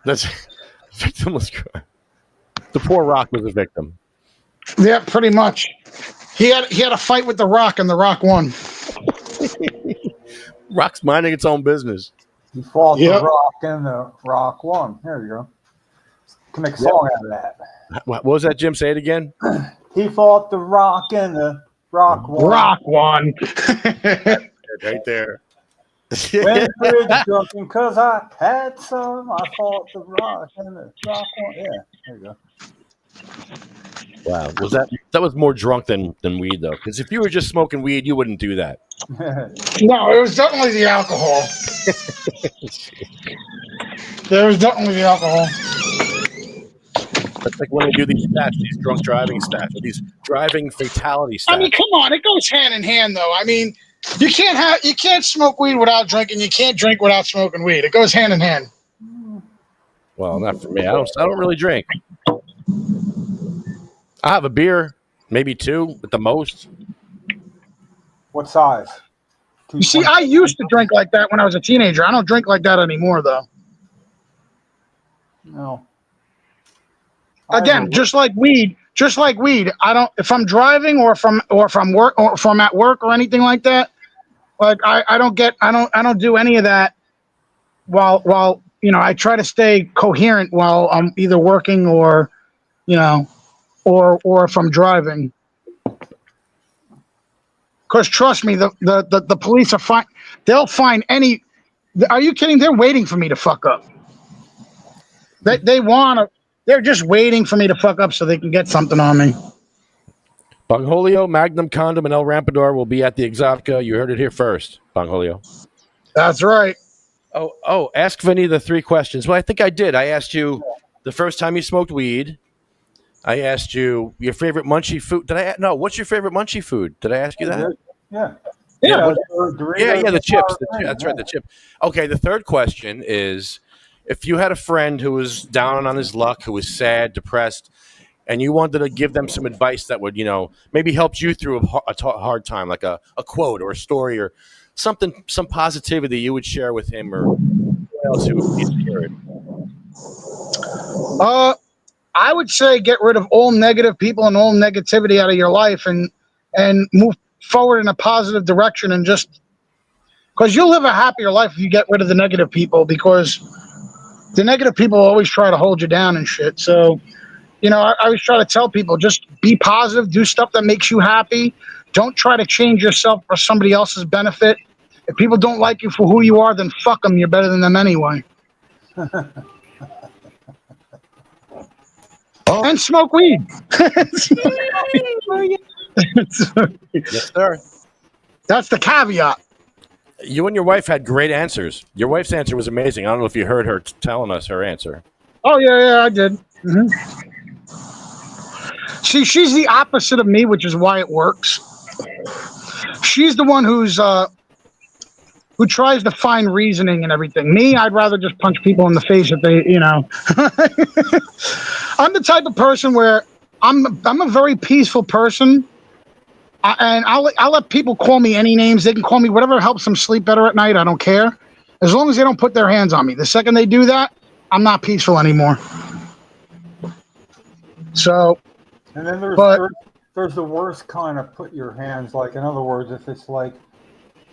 K: That's victimless crime. The poor Rock was a victim.
F: Yeah, pretty much. He had a fight with the Rock, and the Rock won.
K: Rock's minding its own business.
D: He fought the Rock, and the Rock won. There you go. Can make a song out of that.
K: What was that, Jim? Say it again.
D: He fought the Rock, and the Rock won.
F: Rock won.
K: Right there.
D: Went bridge jumping because I had some. I fought the Rock, and the Rock won. Yeah, there you go.
K: Wow, that was more drunk than weed though? Because if you were just smoking weed, you wouldn't do that.
F: No, it was definitely the alcohol. There was definitely the alcohol.
K: That's like when they do these stats, these drunk driving stats, or these driving fatality stats.
F: I mean, come on, it goes hand in hand, though. I mean, you can't smoke weed without drinking. You can't drink without smoking weed. It goes hand in hand.
K: Well, not for me. I don't really drink. I have a beer, maybe 2 at the most.
D: What size?
F: You see, I used to drink like that when I was a teenager. I don't drink like that anymore, though.
D: No.
F: Again, just like weed, I don't. If I'm driving or if I'm at work or anything like that, like I don't do any of that. While I try to stay coherent while I'm either working or, or if I'm driving. Because trust me, the police are fine. They'll find any. Are you kidding? They're waiting for me to fuck up. They want to. They're just waiting for me to fuck up so they can get something on me.
K: Bongholio, Magnum Condom, and El Rampador will be at the Exotica. You heard it here first, Bongholio.
F: That's right.
K: Oh, ask Vinny the 3 questions. Well, I think I did. I asked you the first time you smoked weed. I asked you your favorite munchie food. No, what's your favorite munchie food? Did I ask you that?
D: Yeah.
K: Yeah, the chips. That's right, the chip. Okay, the third question is, if you had a friend who was down on his luck, who was sad, depressed, and you wanted to give them some advice that would, maybe help you through a hard time, like a quote or a story or something, some positivity you would share with him or else who would need to hear it.
F: I would say get rid of all negative people and all negativity out of your life and move forward in a positive direction, and just because you'll live a happier life if you get rid of the negative people, because the negative people always try to hold you down and shit. So, I always try to tell people, just be positive, do stuff that makes you happy. Don't try to change yourself for somebody else's benefit. If people don't like you for who you are, then fuck them. You're better than them anyway. And smoke weed.
K: Yes, sir.
F: That's the caveat.
K: You and your wife had great answers. Your wife's answer was amazing. I don't know if you heard her telling us her answer.
F: Oh, yeah, I did. Mm-hmm. See, she's the opposite of me, which is why it works. She's the one who tries to find reasoning and everything. Me, I'd rather just punch people in the face if they, I'm the type of person where I'm a very peaceful person. And I'll let people call me any names. They can call me whatever helps them sleep better at night. I don't care. As long as they don't put their hands on me. The second they do that, I'm not peaceful anymore. So.
D: And then there's the worst kind of put your hands, like, in other words, if it's like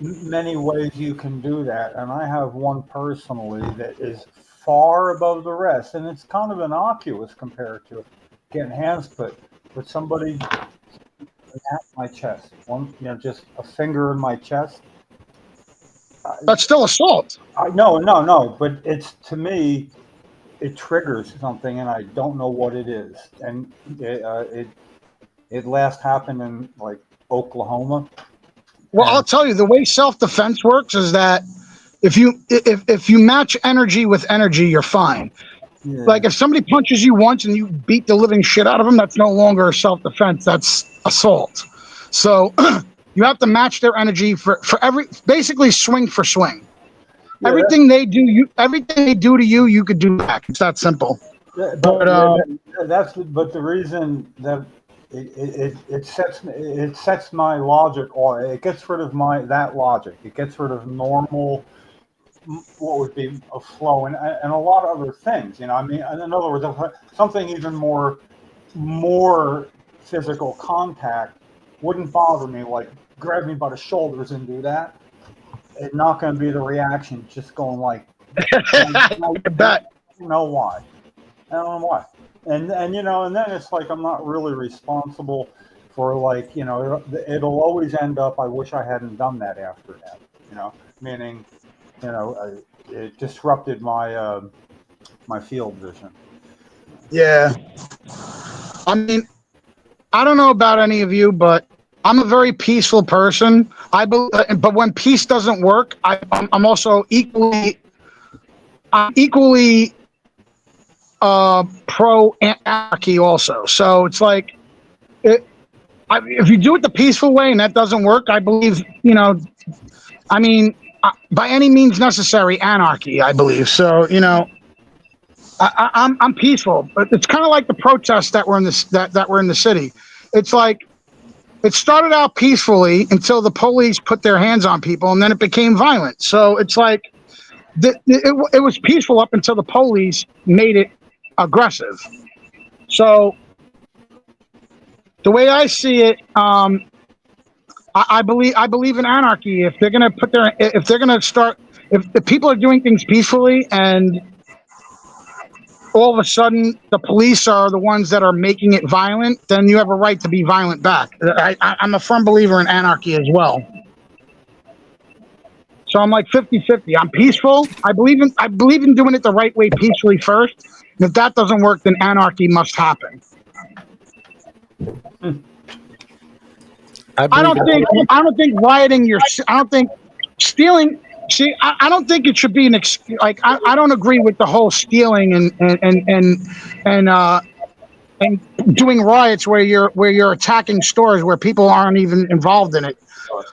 D: many ways you can do that. And I have one personally that is far above the rest. And it's kind of innocuous compared to getting hands put with somebody at my chest, just a finger in my chest.
F: That's still assault.
D: No, but it's, to me, it triggers something, and I don't know what it is. And it last happened in like Oklahoma.
F: Well, I'll tell you, the way self-defense works is that if you match energy with energy, you're fine. Yeah. Like if somebody punches you once and you beat the living shit out of them, that's no longer self-defense. That's assault. So you have to match their energy for basically swing for swing. Yeah, everything they do to you, you could do back. It's that simple.
D: But the reason that it sets my logic, or it gets rid of that logic. It gets rid of normal, what would be a flow, and a lot of other things. In other words, something even more physical contact wouldn't bother me. Like grab me by the shoulders and do that. It's not going to be the reaction. Just going like, I don't know why. And then it's like I'm not really responsible for, like, it'll always end up, I wish I hadn't done that after that. Meaning, it disrupted my my field vision.
F: Yeah. I mean, I don't know about any of you, but I'm a very peaceful person. But when peace doesn't work, I'm also equally pro anarchy also. So it's like, if you do it the peaceful way and that doesn't work, I believe, I mean, by any means necessary, anarchy, I believe. So, I'm peaceful, but it's kind of like the protests that were in the city. It's like it started out peacefully until the police put their hands on people, and then it became violent. So it's like it was peaceful up until the police made it aggressive. So the way I see it, I believe in anarchy. If they're gonna if people are doing things peacefully and all of a sudden the police are the ones that are making it violent, then you have a right to be violent back. I'm a firm believer in anarchy as well. So I'm like 50-50. I'm peaceful. I believe in doing it the right way, peacefully first. And if that doesn't work, then anarchy must happen. I don't think rioting I don't think stealing. See, I don't think it should be like I don't agree with the whole stealing and doing riots where you're attacking stores where people aren't even involved in it.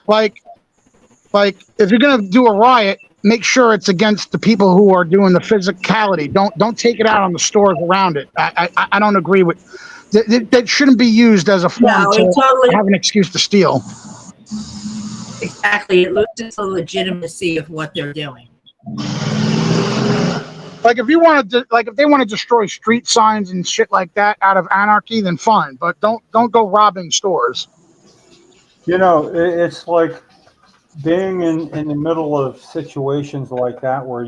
F: Like if you're gonna do a riot, make sure it's against the people who are doing the physicality. Don't take it out on the stores around it. I don't agree with that. Shouldn't be used as a form to have an excuse to steal.
G: Exactly. It loses the legitimacy of what they're doing.
F: Like if they want to destroy street signs and shit like that out of anarchy, then fine. But don't go robbing stores.
D: It's like being in the middle of situations like that where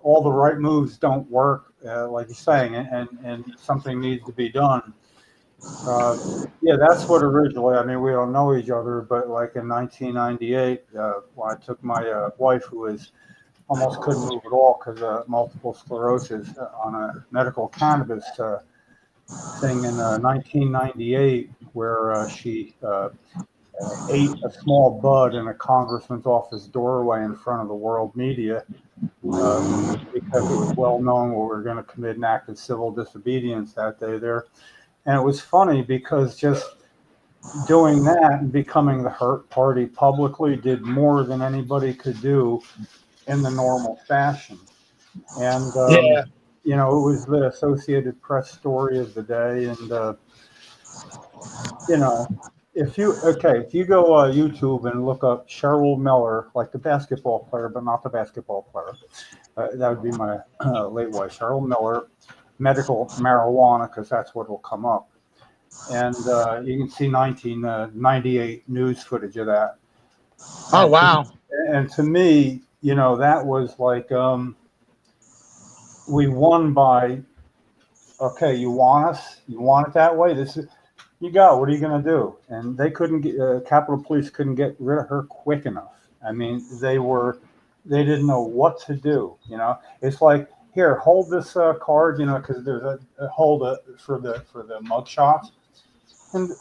D: all the right moves don't work, like you're saying, and something needs to be done. That's what originally. I mean, we don't know each other, but like in 1998, when I took my wife, who almost couldn't move at all because of multiple sclerosis, on a medical cannabis thing in 1998, where she ate a small bud in a congressman's office doorway in front of the world media because it was well known we were going to commit an act of civil disobedience that day there. And it was funny because just doing that and becoming the hurt party publicly did more than anybody could do in the normal fashion. And, it was the Associated Press story of the day. And, if you go YouTube and look up Cheryl Miller, like the basketball player, but not the basketball player, that would be my late wife, Cheryl Miller, medical marijuana, because that's what will come up. And you can see 1998 news footage of that.
F: Oh, wow.
D: And to me, that was like, we won by, okay, you want us? You want it that way? You go. What are you going to do? And they couldn't get, Capitol Police couldn't get rid of her quick enough. I mean, they didn't know what to do. It's like, here, hold this card, because there's a hold for the mug shots, and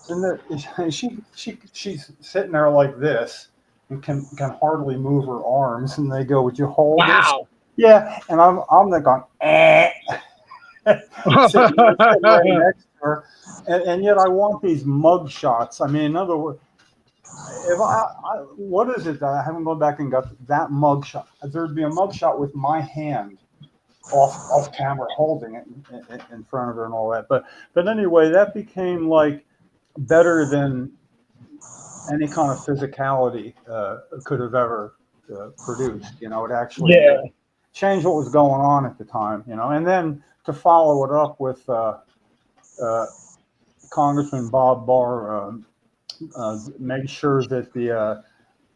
D: she's sitting there like this and can hardly move her arms, and they go, "Would you hold this?" Yeah, and I'm there going, sitting right next to her, and yet I want these mug shots. I mean, in other words, if what is it that I haven't gone back and got that mug shot? There'd be a mug shot with my hand off camera holding it in front of her and all that, but anyway, that became like better than any kind of physicality could have ever produced. It actually changed what was going on at the time. And then to follow it up with Congressman Bob Barr made sure that the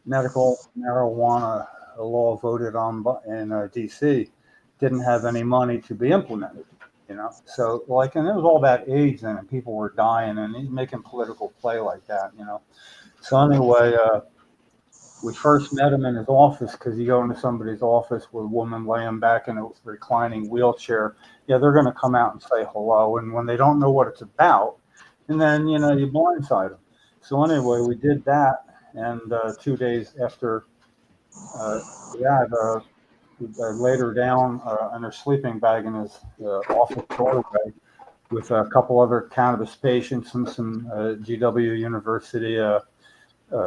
D: medical marijuana law voted on in DC didn't have any money to be implemented, So and there was all that AIDS in it. People were dying and making political play like that, So anyway, we first met him in his office because you go into somebody's office with a woman laying back in a reclining wheelchair. Yeah, they're going to come out and say hello. And when they don't know what it's about, and then, you blindside them. So anyway, we did that. And 2 days after that, I laid her down in her sleeping bag in his office doorway with a couple other cannabis patients and some GW University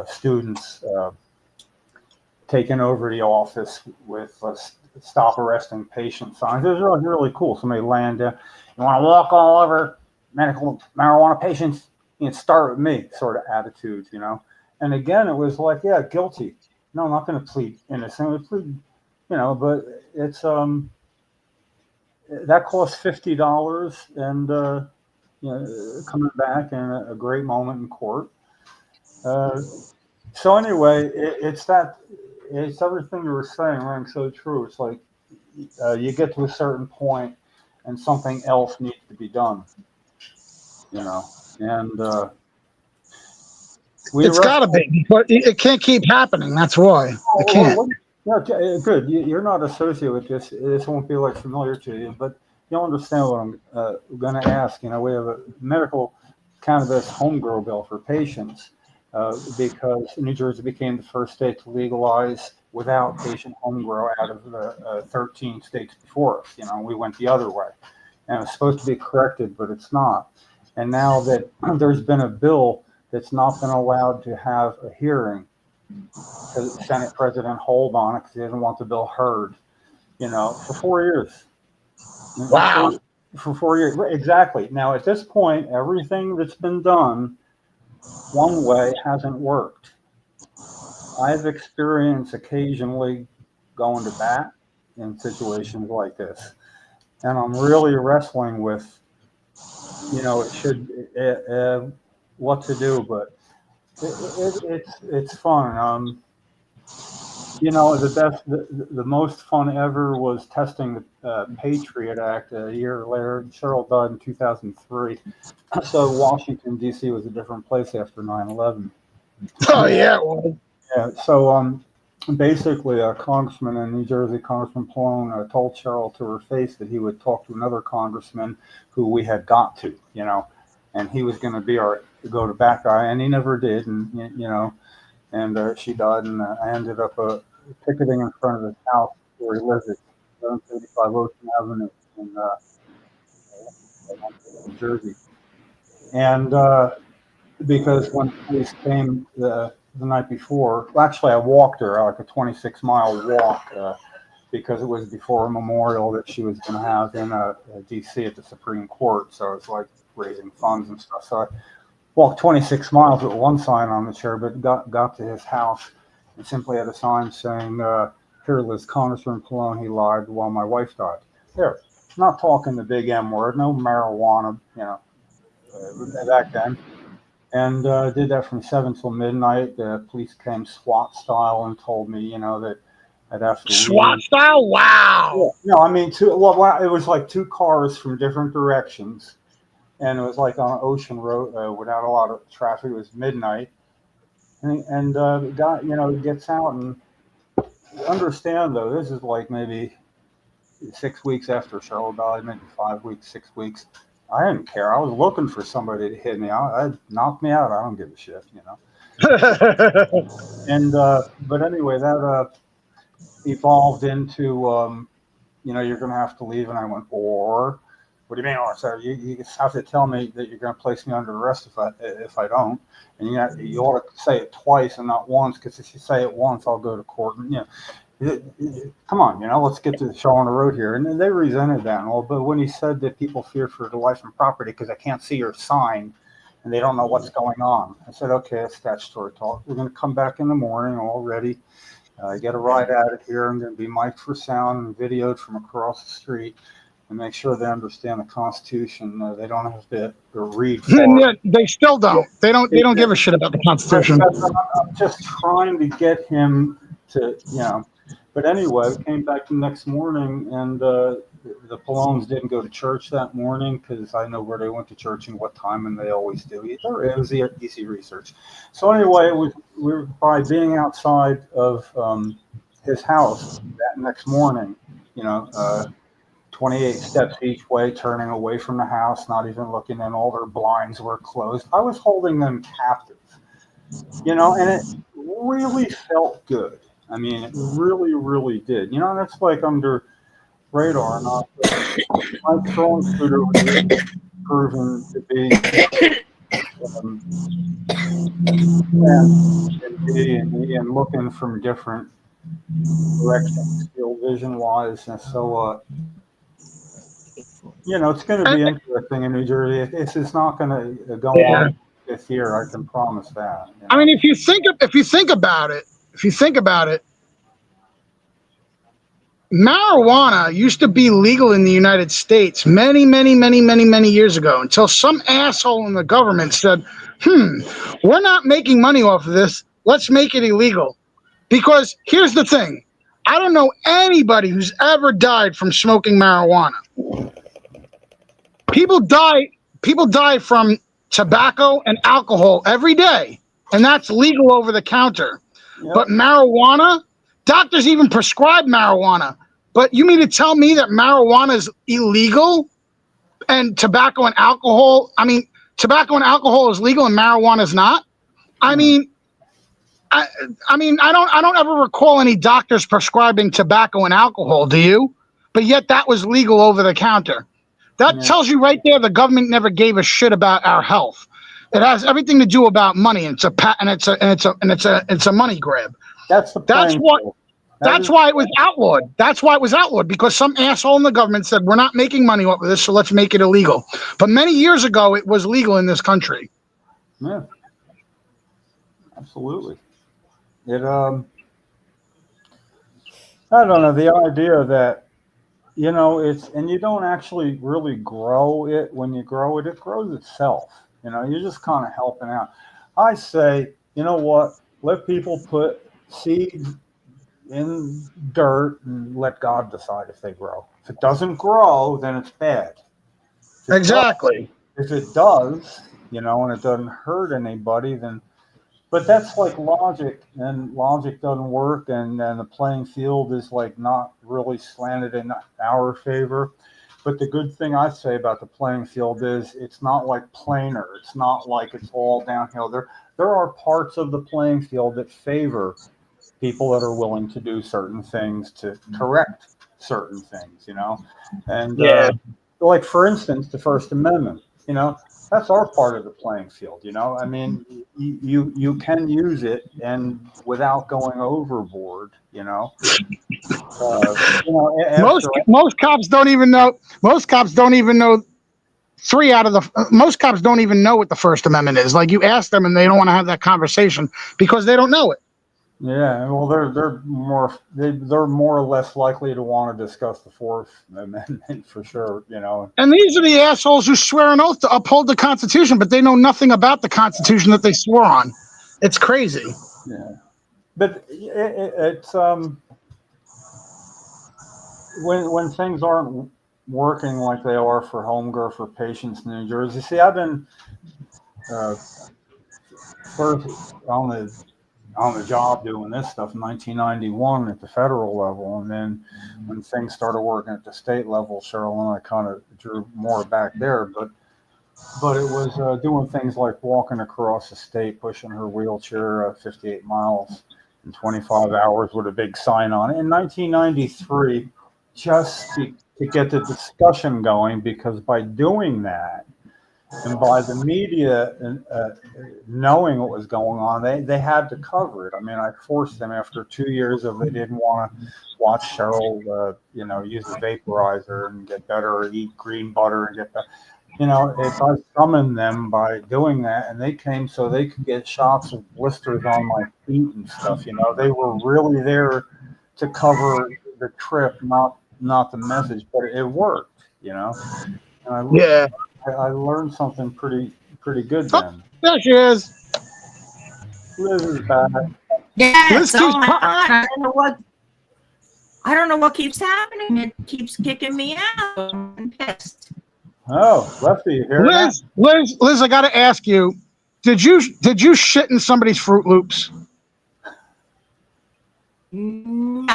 D: students taking over the office with stop arresting patient signs. It was really, really cool. Somebody laying down, you want to walk all over medical marijuana patients? You can start with me, sort of attitude, And again, it was like, yeah, guilty. No, I'm not going to plead innocent. I plead, but it's that cost $50, and coming back in a great moment in court. So anyway, it's everything you were saying rang so true. It's like you get to a certain point, and something else needs to be done. And
F: it's got to be, but it can't keep happening. That's why it can't.
D: Yeah, good. You're not associated with this. This won't be like familiar to you, but you'll understand what I'm going to ask. We have a medical cannabis home grow bill for patients because New Jersey became the first state to legalize without patient home grow out of the 13 states before us. We went the other way, and it's supposed to be corrected, but it's not. And now that there's been a bill that's not been allowed to have a hearing, because Senate President hold on it because he doesn't want the bill heard, for 4 years.
F: Wow.
D: For 4 years. Exactly. Now, at this point, everything that's been done one way hasn't worked. I've experienced occasionally going to bat in situations like this. And I'm really wrestling with, what to do, but it's fun. The most fun ever was testing the Patriot Act a year later. Cheryl died in 2003, so Washington D.C. was a different place after 9/11.
F: Oh yeah, well.
D: Yeah. So basically, a congressman in New Jersey, Congressman Pallone, told Cheryl to her face that he would talk to another congressman who we had got to, and he was going to be our go-to-bat guy, and he never did, and and she died, and I ended up picketing in front of his house where he lives at 735 Ocean Avenue in New Jersey. And because when police came the night before, well, actually I walked her like a 26-mile walk because it was before a memorial that she was going to have in D.C. at the Supreme Court, so it's like raising funds and stuff. So I walked 26 miles with one sign on the chair, but got to his house and simply had a sign saying, here lives Congressman Pallone, he lied while my wife died. There, not talking the big M word, no marijuana, back then. And did that from 7 till midnight. The police came SWAT style and told me, that I'd have to
F: SWAT
D: leave.
F: style? Wow.
D: Yeah, no, I mean, it was like two cars from different directions. And it was like on Ocean Road without a lot of traffic. It was midnight. And the guy, gets out, and understand, though, this is like maybe 6 weeks after Cheryl died, maybe 5 weeks, 6 weeks. I didn't care. I was looking for somebody to hit me. I'd knock me out. I don't give a shit, And but anyway, that evolved into, you're going to have to leave. And I went, or what do you mean? Oh, sir, you have to tell me that you're going to place me under arrest if I don't. And you ought to say it twice and not once, because if you say it once, I'll go to court. And come on, let's get to the show on the road here. And they resented that and all. But when he said that people fear for their life and property because I can't see your sign and they don't know what's going on, I said, okay, that's statutory talk. We're going to come back in the morning all ready. Get a ride at it here. I'm going to be mic'd for sound and videoed from across the street. And make sure they understand the Constitution. They don't have to read.
F: Yeah, they still don't. They don't give a shit about the Constitution.
D: I'm just trying to get him to, But anyway, we came back the next morning, and the Palones didn't go to church that morning because I know where they went to church and what time, and they always do. It was easy research. So anyway, we were by being outside of his house that next morning, 28 steps each way, turning away from the house, not even looking in. All their blinds were closed. I was holding them captive, and it really felt good. I mean, it really, really did. That's like under radar, not my throwing scooter was proven to be and looking from different directions, field vision wise, and so it's going to be interesting in New Jersey. It's not going to go on this year. I can promise that.
F: I mean, if you think about it, marijuana used to be legal in the United States many years ago until some asshole in the government said, we're not making money off of this. Let's make it illegal. Because here's the thing. I don't know anybody who's ever died from smoking marijuana. People die from tobacco and alcohol every day, and that's legal over the counter. Yep. But marijuana, doctors even prescribe marijuana. But you mean to tell me that marijuana is illegal and tobacco and alcohol? I mean, tobacco and alcohol is legal and marijuana is not? I mean, I don't ever recall any doctors prescribing tobacco and alcohol, do you? But yet that was legal over the counter. That tells you right there the government never gave a shit about our health. It has everything to do about money. It's a money grab. That's why it was outlawed. That's why it was outlawed, because some asshole in the government said we're not making money off of this, so let's make it illegal. But many years ago, it was legal in this country.
D: Yeah, absolutely. I don't know, the idea that it's, and you don't actually really grow it. When you grow it, it grows itself. You're just kind of helping out. I say, you know what? Let people put seeds in dirt and let God decide if they grow. If it doesn't grow, then it's bad.
F: Exactly.
D: If it does, and it doesn't hurt anybody, then. But that's like logic, and logic doesn't work, and the playing field is like not really slanted in our favor. But the good thing I say about the playing field is it's not like planar. It's not like it's all downhill. There are parts of the playing field that favor people that are willing to do certain things to correct certain things, And like, for instance, the First Amendment, that's our part of the playing field, I mean, you can use it and without going overboard,
F: most cops don't even know. Most cops don't even know most cops don't even know what the First Amendment is. Like, you ask them and they don't want to have that conversation because they don't know it.
D: Yeah, well, they're more or less likely to want to discuss the Fourth Amendment for sure,
F: And these are the assholes who swear an oath to uphold the Constitution, but they know nothing about the Constitution that they swore on. It's crazy.
D: Yeah, but it's when things aren't working like they are for Holmgren, for patients in New Jersey. See, I've been first on the job doing this stuff in 1991 at the federal level, and then when things started working at the state level, Cheryl and I kind of drew more back there, but it was doing things like walking across the state, pushing her wheelchair 58 miles in 25 hours with a big sign on it in 1993, just to get the discussion going, because by doing that, and by the media knowing what was going on, they had to cover it. I mean, I forced them after 2 years of they didn't want to watch Cheryl, use the vaporizer and get better, or eat green butter and get better. If I summoned them by doing that, and they came so they could get shots of blisters on my feet and stuff. They were really there to cover the trip, not the message, but it worked. And I learned something pretty good then.
F: There she is.
D: Liz is back.
G: Yeah, I don't know what. I don't know what keeps happening. It keeps kicking me out. I'm pissed.
D: Oh, Lefty, you hear that?
F: Liz, I got to ask you, did you shit in somebody's Fruit Loops?
G: No.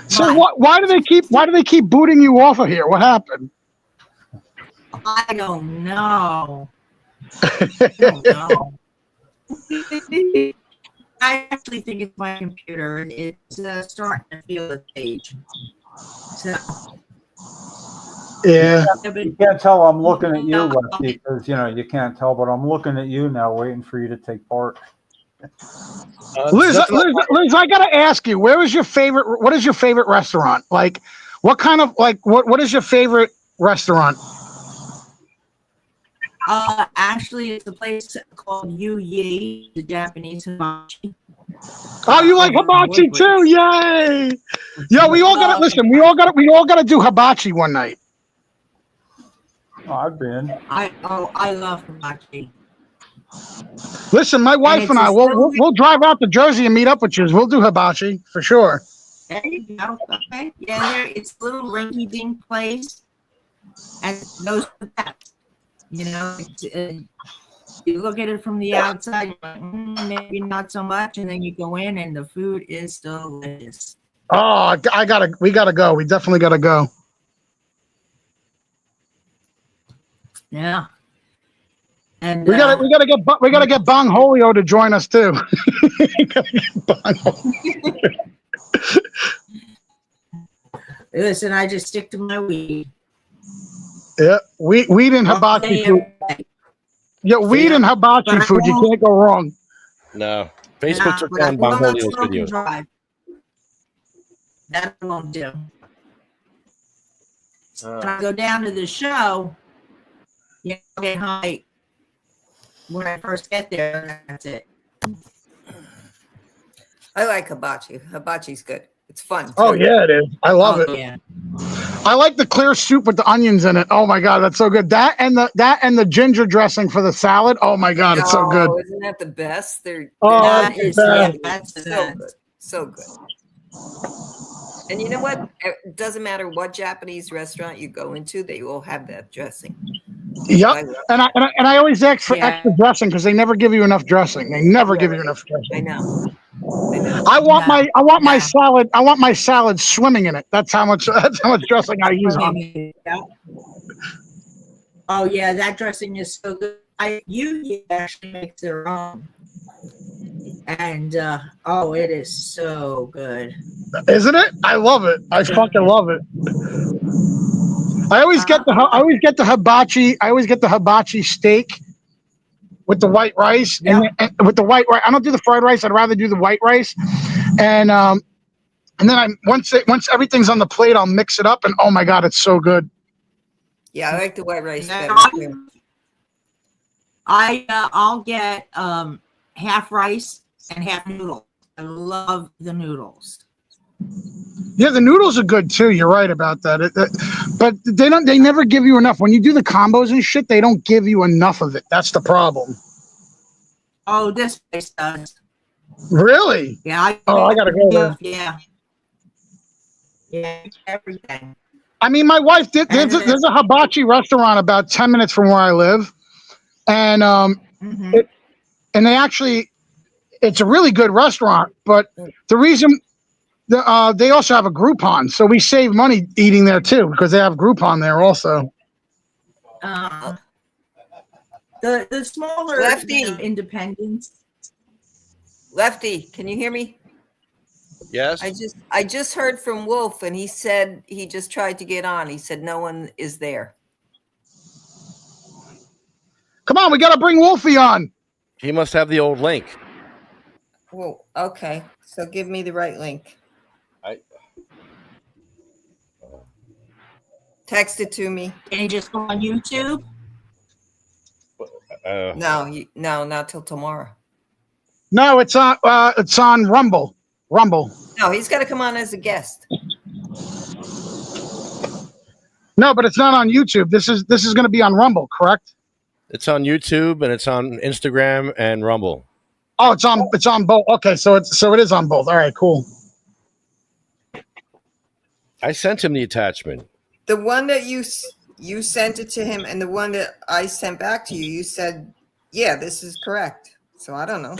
F: So why do they keep booting you off of here? What happened?
G: I don't know. I don't know. I actually think it's my computer, and it's starting to feel the page. So,
F: yeah.
D: You can't tell I'm looking at you, Lefty, because you can't tell, but I'm looking at you now, waiting for you to take part.
F: Liz, I gotta ask you, what is your favorite restaurant? Like, what is your favorite restaurant?
G: Actually, it's a place called Yu Yi, the Japanese hibachi.
F: Oh, you like hibachi too? Yay! Yeah, we all gotta do hibachi one night.
D: Oh, I've been.
G: I love hibachi.
F: Listen, my wife and I, we'll drive out to Jersey and meet up with you. We'll do hibachi for sure.
G: There you go. Okay. Yeah, it's a little rinky-dink place, and it knows the best. You look at it from the outside, you're like, maybe not so much, and then you go in, and the food is delicious.
F: Oh, we gotta go. We definitely gotta go.
G: Yeah. And
F: we gotta get Bong Holio to join us too.
G: Listen, I just stick to my weed.
F: Yeah, weed and hibachi food. Yeah, weed and hibachi food. You can't go wrong.
K: No, Facebook took down Bong Holio's videos.
G: That won't do. When I go down to the show, I'll get high when I first get there. That's it.
E: I like hibachi. Hibachi's good. It's fun.
F: Oh yeah, it is. I love it.
G: Yeah.
F: I like the clear soup with the onions in it. Oh my god, that's so good. That and the ginger dressing for the salad. Oh my god, it's so good.
E: Isn't that the best? That's so good. So good. And you know what? It doesn't matter what Japanese restaurant you go into, they will have that dressing.
F: Yep. And I always ask for extra dressing because they never give you enough dressing. They never give you enough dressing.
E: I know.
F: I want my salad. I want my salad swimming in it. That's how much dressing I use on it.
G: Oh yeah, that dressing is so good. You actually make their own, and it is so good,
F: isn't it? I love it. I fucking love it. I always get the hibachi. I always get the hibachi steak with the white rice and with the white rice. I don't do the fried rice. I'd rather do the white rice, and then once everything's on the plate, I'll mix it up, and oh my god, it's so good.
E: Yeah, I like the white rice better.
G: I'll get half rice and half noodles. I love the noodles.
F: Yeah, the noodles are good too. You're right about that. But they never give you enough. When you do the combos and shit, they don't give you enough of it. That's the problem.
G: Oh, this place does.
F: Really?
G: Yeah. I
F: gotta go there.
G: Yeah. Yeah, everything.
F: I mean, my wife did. There's a hibachi restaurant about 10 minutes from where I live, and they actually, it's a really good restaurant. But the reason. They also have a Groupon, so we save money eating there too because they have Groupon there also.
G: The smaller
E: Lefty.
G: independents.
E: Lefty, can you hear me?
K: Yes.
E: I just heard from Wolf, and he said he just tried to get on. He said no one is there.
F: Come on, we got to bring Wolfie on.
K: He must have the old link.
E: Well, okay. So give me the right link. Text it to me.
G: Can you just go on YouTube?
E: No, not till tomorrow.
F: No, it's on Rumble.
E: No, he's got to come on as a guest.
F: No, but it's not on YouTube. This is going to be on Rumble, correct?
K: It's on YouTube and it's on Instagram and Rumble.
F: Oh, it's on both. Okay, so it is on both. All right, cool.
K: I sent him the attachment.
E: The one that you sent it to him, and the one that I sent back to you, you said, "Yeah, this is correct." So I don't know.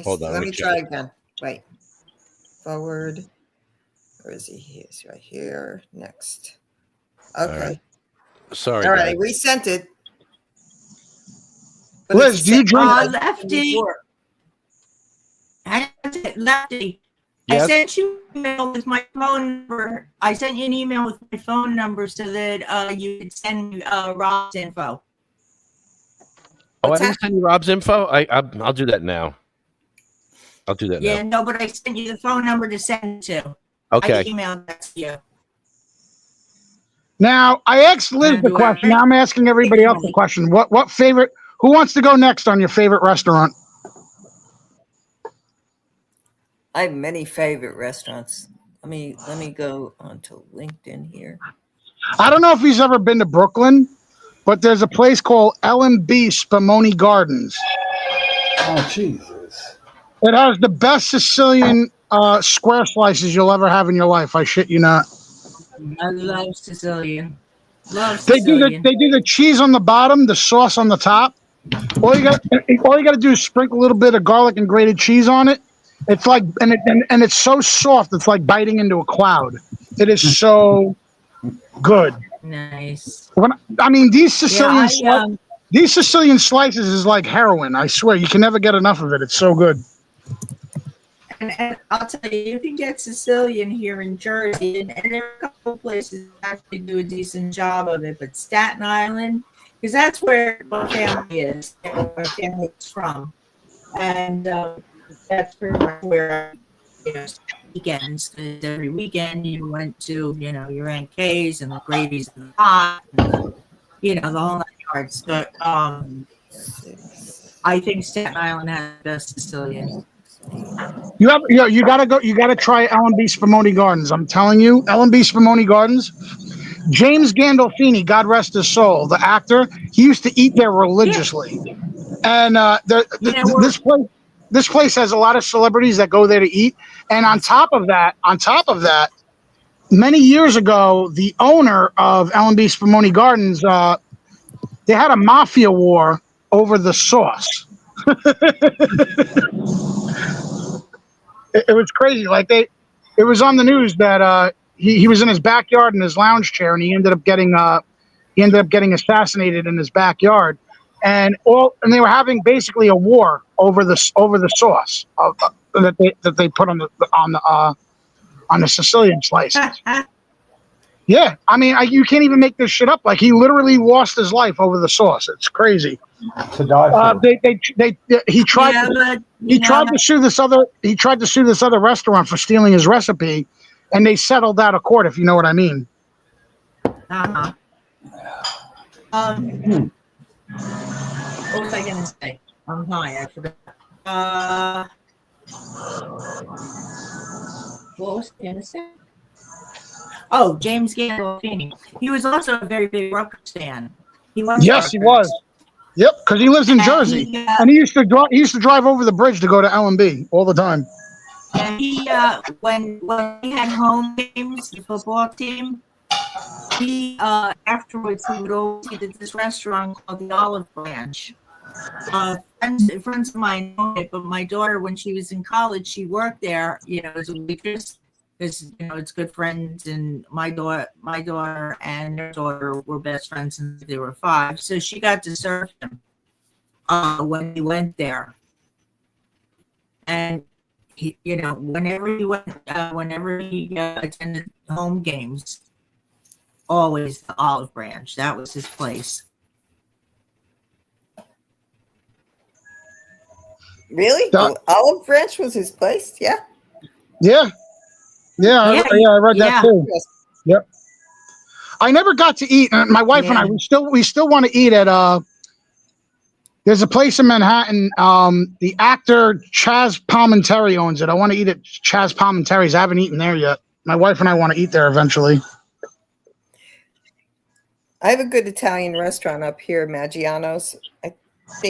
K: Hold on,
E: Let me
K: check
E: try
K: it.
E: again. Wait. Forward. Where is he? He's right here. Next. Okay.
K: right. Sorry,
E: All right.
K: guys.
E: I resent it. But
F: Liz, do you drink?
G: Lefty. Lefty.
K: Yes?
G: I sent you an email with my phone number. I sent you an email with my phone number so that you could send me Rob's info.
K: Oh, I didn't send you Rob's info? I'll do that now. I'll do that
G: Yeah,
K: now.
G: no, but I sent you the phone number to send to.
K: Okay.
G: I emailed that to you.
F: Now, I asked Liz the question. Now I'm asking everybody else the question. What favorite? Who wants to go next on your favorite restaurant?
E: I have many favorite restaurants. Let me go onto LinkedIn here.
F: I don't know if he's ever been to Brooklyn, but there's a place called L&B Spumoni Gardens.
D: Oh, Jesus.
F: It has the best Sicilian square slices you'll ever have in your life. I shit you not.
G: I love Sicilian. Love
F: They do
G: Sicilian.
F: the cheese on the bottom, the sauce on the top. All you got to do is sprinkle a little bit of garlic and grated cheese on it. It's like and it's so soft. It's like biting into a cloud. It is so good.
G: Nice.
F: These Sicilian these Sicilian slices is like heroin. I swear, you can never get enough of it. It's so good.
G: And I'll tell you, you can get Sicilian here in Jersey, and there are a couple of places that actually do a decent job of it. But Staten Island, because that's where my family is, where my family is from, and that's pretty much where weekends. 'Cause every weekend you went to your Aunt Kay's and the Gravy's in the pot, and, the whole nine yards. But I think Staten Island has the best Sicilian.
F: You gotta go. You gotta try L&B Spumoni Gardens. I'm telling you, L&B Spumoni Gardens. James Gandolfini, God rest his soul, the actor, he used to eat there religiously, and this place has a lot of celebrities that go there to eat. And on top of that, many years ago, the owner of L&B Spumoni Gardens, they had a mafia war over the sauce. It was crazy. It was on the news that he was in his backyard in his lounge chair, and he ended up getting assassinated in his backyard, and they were having basically a war over the sauce that they put on the Sicilian slices. Yeah, you can't even make this shit up. Like, he literally lost his life over the sauce. It's crazy.
D: To die for.
F: He tried to sue this other restaurant for stealing his recipe, and they settled out of court, if you know what I mean.
G: Uh-huh. What was I gonna say? I'm high. I forgot. What was I gonna say? Oh, James Gandolfini. He was also a very big Rutgers fan. He was.
F: Yes, he was. Yep, because he lives in Jersey, and he used to drive over the bridge to go to L&B all the time.
G: And he, when he had home games, the football team, he afterwards he would always eat at this restaurant called the Olive Branch. Friends of mine know it, but my daughter, when she was in college, she worked there, as a waitress. Because it's good friends, and my daughter and their daughter were best friends since they were 5. So she got to serve him when he went there. And he, whenever he attended home games, always the Olive Branch. That was his place.
E: Really? Olive Branch was his place? Yeah.
F: Yeah. I read that too. Yep. I never got to eat. My wife and I, we still want to eat at. There's a place in Manhattan. The actor Chaz Palminteri owns it. I want to eat at Chaz Palminteri's. I haven't eaten there yet. My wife and I want to eat there eventually.
E: I have a good Italian restaurant up here, Maggiano's. I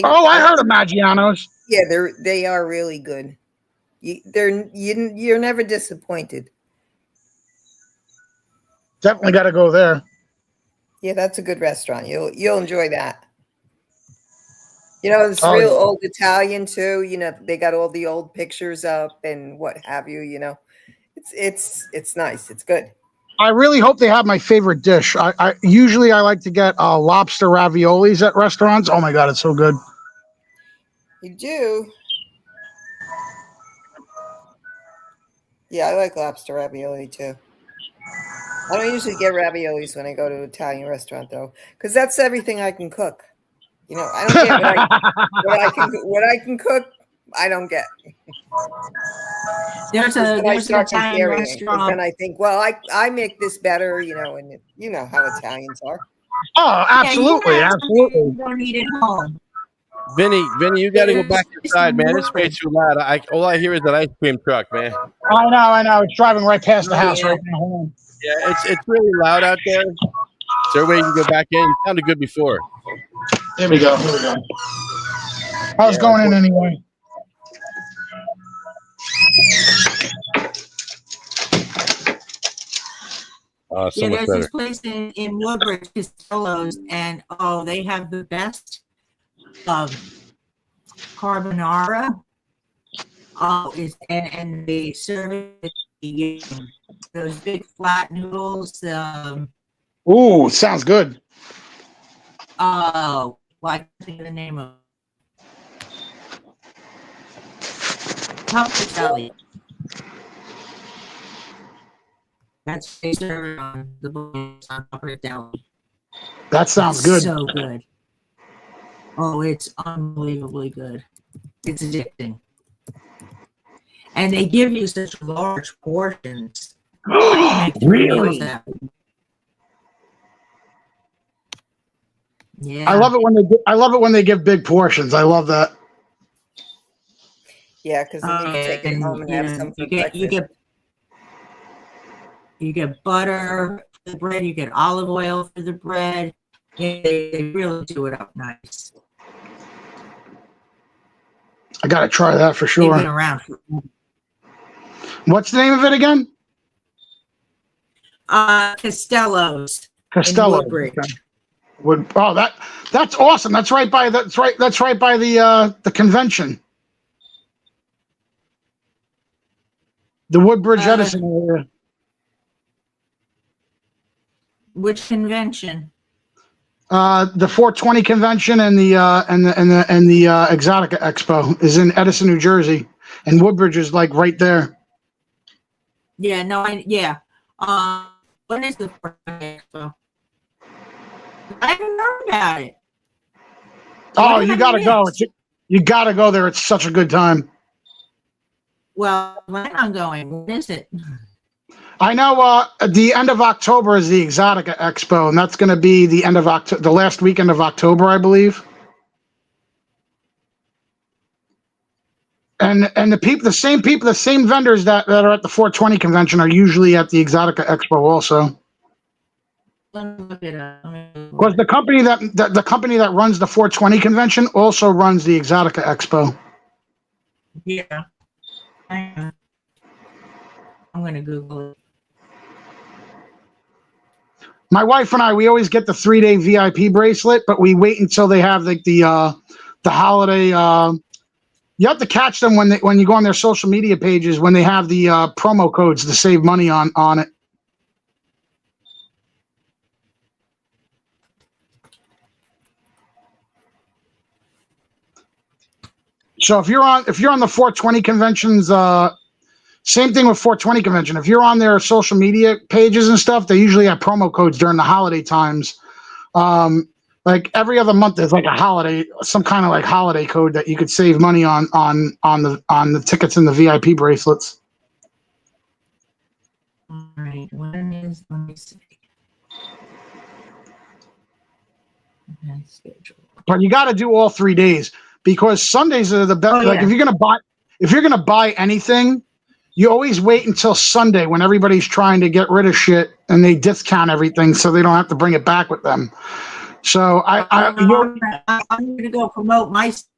F: heard of Maggiano's.
E: Yeah, they are really good. You're never disappointed.
F: Definitely got to go there.
E: Yeah, that's a good restaurant. You'll enjoy that. You know, it's
F: Oh,
E: real
F: yeah.
E: old Italian too. You know, they got all the old pictures up and what have you. You know, it's nice. It's good.
F: I really hope they have my favorite dish. I usually I like to get lobster raviolis at restaurants. Oh my god, it's so good.
E: You do. Yeah, I like lobster ravioli too. I don't usually get raviolis when I go to an Italian restaurant though, because that's everything I can cook. You know, I don't get what I can cook. I don't get.
G: There's an Italian restaurant.
E: Then I think, well, I make this better, you know, and you know how Italians are.
F: Oh, absolutely, absolutely.
G: You don't eat at home.
K: Vinny, you got to go back inside, man. It's way too loud. All I hear is that ice cream truck, man.
F: I know. It's driving right past the house right now. Hold on.
K: Yeah, it's really loud out there. Is there a way you can go back in? You sounded good before.
F: Here we go. I was going in anyway.
K: So much
G: there's
K: better.
G: this place in Woodbridge, Costello's, and they have the best carbonara. And they serve it, those big flat noodles.
F: Ooh, sounds good.
G: Well, I can't think of the name of Comfort Deli. That's they serve it on the boys on Comfort Deli.
F: That sounds good.
G: So good. Oh, it's unbelievably good. It's addicting. And they give you such large portions.
F: Really?
G: Yeah.
F: I love it when they give big portions. I love that.
E: Yeah, because then you can take it home and have some for breakfast.
G: You get butter for the bread. You get olive oil for the bread. Yeah, they really do it up nice.
F: I gotta try that for sure.
G: They've been around.
F: What's the name of it again?
G: Costello's.
F: Costello. That's awesome. That's right by the convention. The Woodbridge Edison area.
G: Which convention?
F: The 420 convention and the Exotica Expo is in Edison, New Jersey, and Woodbridge is like right there.
G: Yeah, no, when is the 420 Expo? I haven't heard about it.
F: Oh, you gotta go. You gotta go there. It's such a good time.
G: Well, when I'm going, when is it?
F: I know the end of October is the Exotica Expo, and that's going to be the end of the last weekend of October, I believe. And the same vendors that are at the 420 convention are usually at the Exotica Expo also.
G: Let me look it up.
F: Because the company that runs the 420 convention also runs the Exotica Expo.
G: Yeah. I'm going to Google it.
F: My wife and I, we always get the 3-day VIP bracelet, but we wait until they have like the holiday. You have to catch them when you go on their social media pages when they have the promo codes to save money on it. So if you're on the 420 conventions, same thing with 420 convention. If you're on their social media pages and stuff, they usually have promo codes during the holiday times. Like every other month, there's like a holiday, some kind of like holiday code that you could save money on the tickets and the VIP bracelets.
G: All right, let me see. Okay, schedule.
F: But you got to do all 3 days because Sundays are the best.
G: Oh, yeah.
F: Like if you're gonna buy anything, you always wait until Sunday when everybody's trying to get rid of shit and they discount everything so they don't have to bring it back with them. So I'm
G: going to go promote my stuff.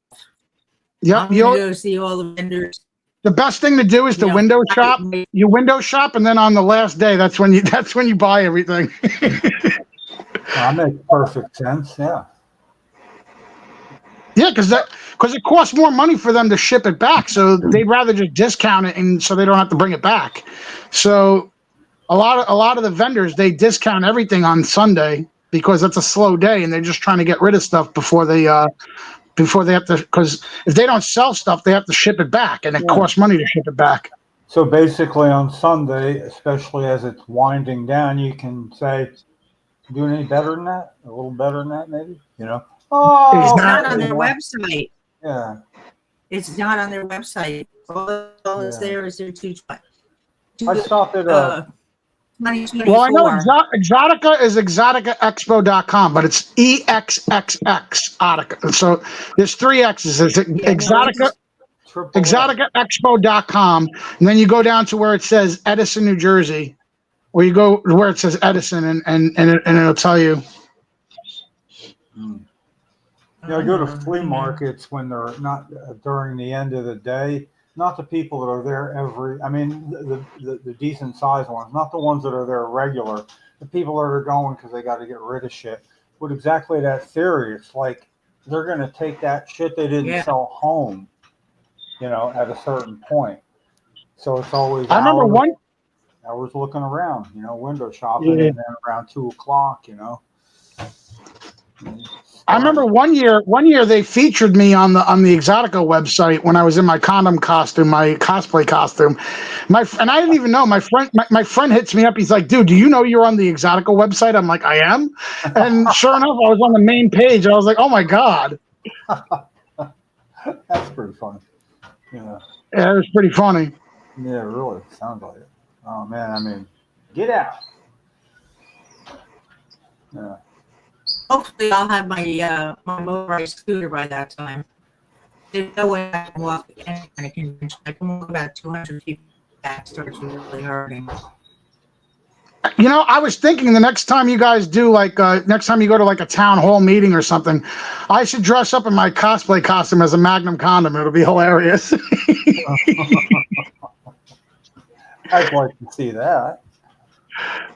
F: Yeah,
G: I'm going to go see all the vendors.
F: The best thing to do is to
G: Yeah.
F: window shop. You window shop, and then on the last day, that's when you buy everything.
D: That makes perfect sense. Yeah.
F: Yeah, because it costs more money for them to ship it back, so they'd rather just discount it, and so they don't have to bring it back. So a lot of the vendors, they discount everything on Sunday because it's a slow day, and they're just trying to get rid of stuff before they have to. Because if they don't sell stuff, they have to ship it back, and it costs money to ship it back.
D: So basically, on Sunday, especially as it's winding down, you can say, "Doing any better than that? A little better than that, maybe?" You know. Oh,
G: It's not on their website.
D: Yeah.
G: It's not on their website. All is there is their 220.
D: I stopped at
G: 2024.
F: Well, I know Exotica is exoticaexpo.com, but it's EXXX Exotica. So there's 3 X's. It's Exotica. ExoticaExpo.com, and then you go down to where it says Edison, New Jersey, where you go where it says Edison, and it'll tell you.
D: I go to flea markets when they're not during the end of the day. Not the people that are there the decent sized ones, not the ones that are there regular. The people that are going because they got to get rid of shit. With exactly that theory, it's like they're going to take that shit they didn't sell home, at a certain point. So it's always
F: I remember
D: hours looking around, window shopping, and then around 2:00,
F: I remember one year they featured me on the Exotica website when I was in my condom costume, my cosplay costume. And I didn't even know. My friend hits me up. He's like, "Dude, do you know you're on the Exotica website?" I'm like, "I am." And sure enough, I was on the main page. I was like, "Oh my God."
D: That's pretty funny. Yeah.
F: Yeah, it was pretty funny.
D: Yeah, really. Sounds like it. Oh man, get out. Yeah.
G: Hopefully, I'll have my my motorized scooter by that time. There's no way I can walk any kind of convention. I can walk about 200 feet back. Starts really hurting.
F: I was thinking the next time you guys do next time you go to a town hall meeting or something, I should dress up in my cosplay costume as a Magnum condom. It'll be hilarious.
D: I'd like to see that.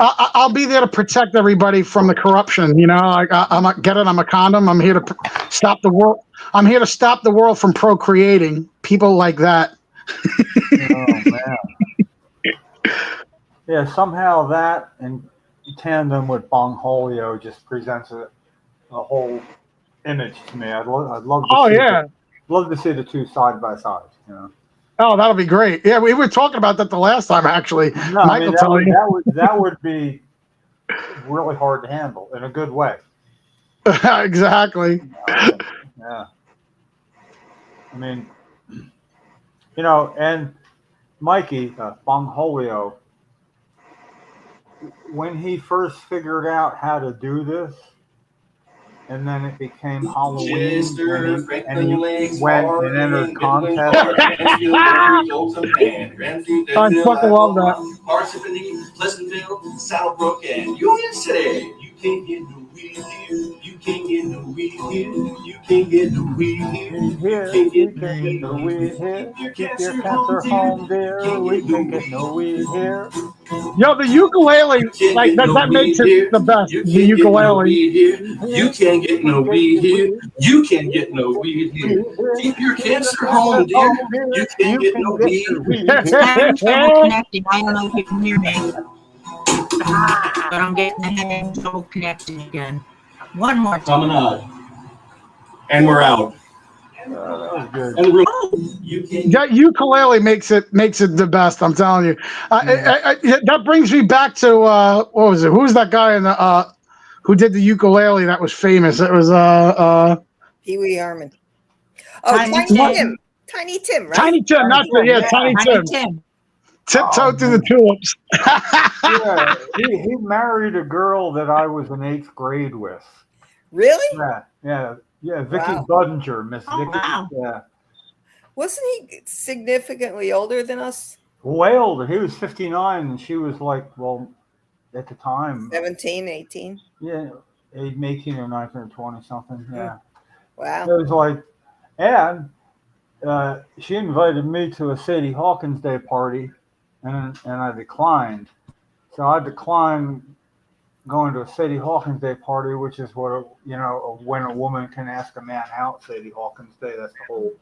F: I'll be there to protect everybody from the corruption. I'm a condom. I'm here to stop the world. I'm here to stop the world from procreating. People like that.
D: Oh man. Yeah, somehow that in tandem with Bongholio just presents a whole image to me. I'd love to love to see the two side by side.
F: Oh, that'll be great. Yeah, we were talking about that the last time, actually.
D: No, that would be really hard to handle in a good way.
F: Exactly.
D: Yeah. And Mikey Bongholio, when he first figured out how to do this, and then it became Halloween, and he went and entered contests.
F: I fucking love that.
A: Pleasantville, Saddlebrook, and Union City. You can't get no weed here. You can't get no weed here. You can't get no weed here. You can't get no weed here.
D: Keep your cancer home, dear. We can't get no weed here.
F: Yo, the ukulele, that makes it the best. The ukulele.
A: You can't get no weed here. You can't get no weed here. Keep your cancer home, dear. You can't get no weed here.
G: I'm trouble connecting. I don't know if you can hear me, but I'm having trouble connecting again. One more time.
A: Coming up. And we're out.
D: That was good.
F: That ukulele makes it the best. I'm telling you. That brings me back to what was it? Who was that guy in the who did the ukulele that was famous? It was
E: Pee Wee Herman. Oh, Tiny Tim. Tiny Tim, right?
F: Tiny Tim, not the Tiny Tim. Tiptoe through the tulips.
D: Yeah, he married a girl that I was in 8th grade with.
E: Really?
D: Yeah, Vicky Budinger, Miss Vicky.
E: Wow.
D: Yeah.
E: Wasn't he significantly older than us?
D: Way older. He was 59, and she was at the time
E: 17, 18.
D: Yeah, 18 or 19 or 20 something. Yeah.
E: Wow.
D: It was and she invited me to a Sadie Hawkins Day party, and I declined. So I declined going to a Sadie Hawkins Day party, which is what when a woman can ask a man out. Sadie Hawkins Day, that's the whole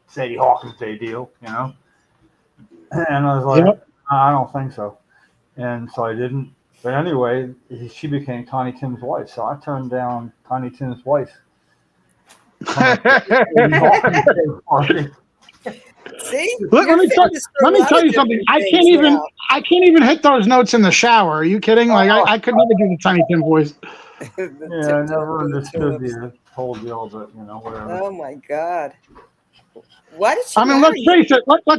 D: Sadie Hawkins Day deal, And I was like, I don't think so, and so I didn't. But anyway, she became Tiny Tim's wife, so I turned down Tiny Tim's wife.
E: See?
F: Let me tell you something. I can't even hit those notes in the shower. Are you kidding? Like I could never do the Tiny Tim voice.
D: Yeah, I never understood the whole deal, but whatever.
E: Oh my God. Why did she?
F: I mean, let's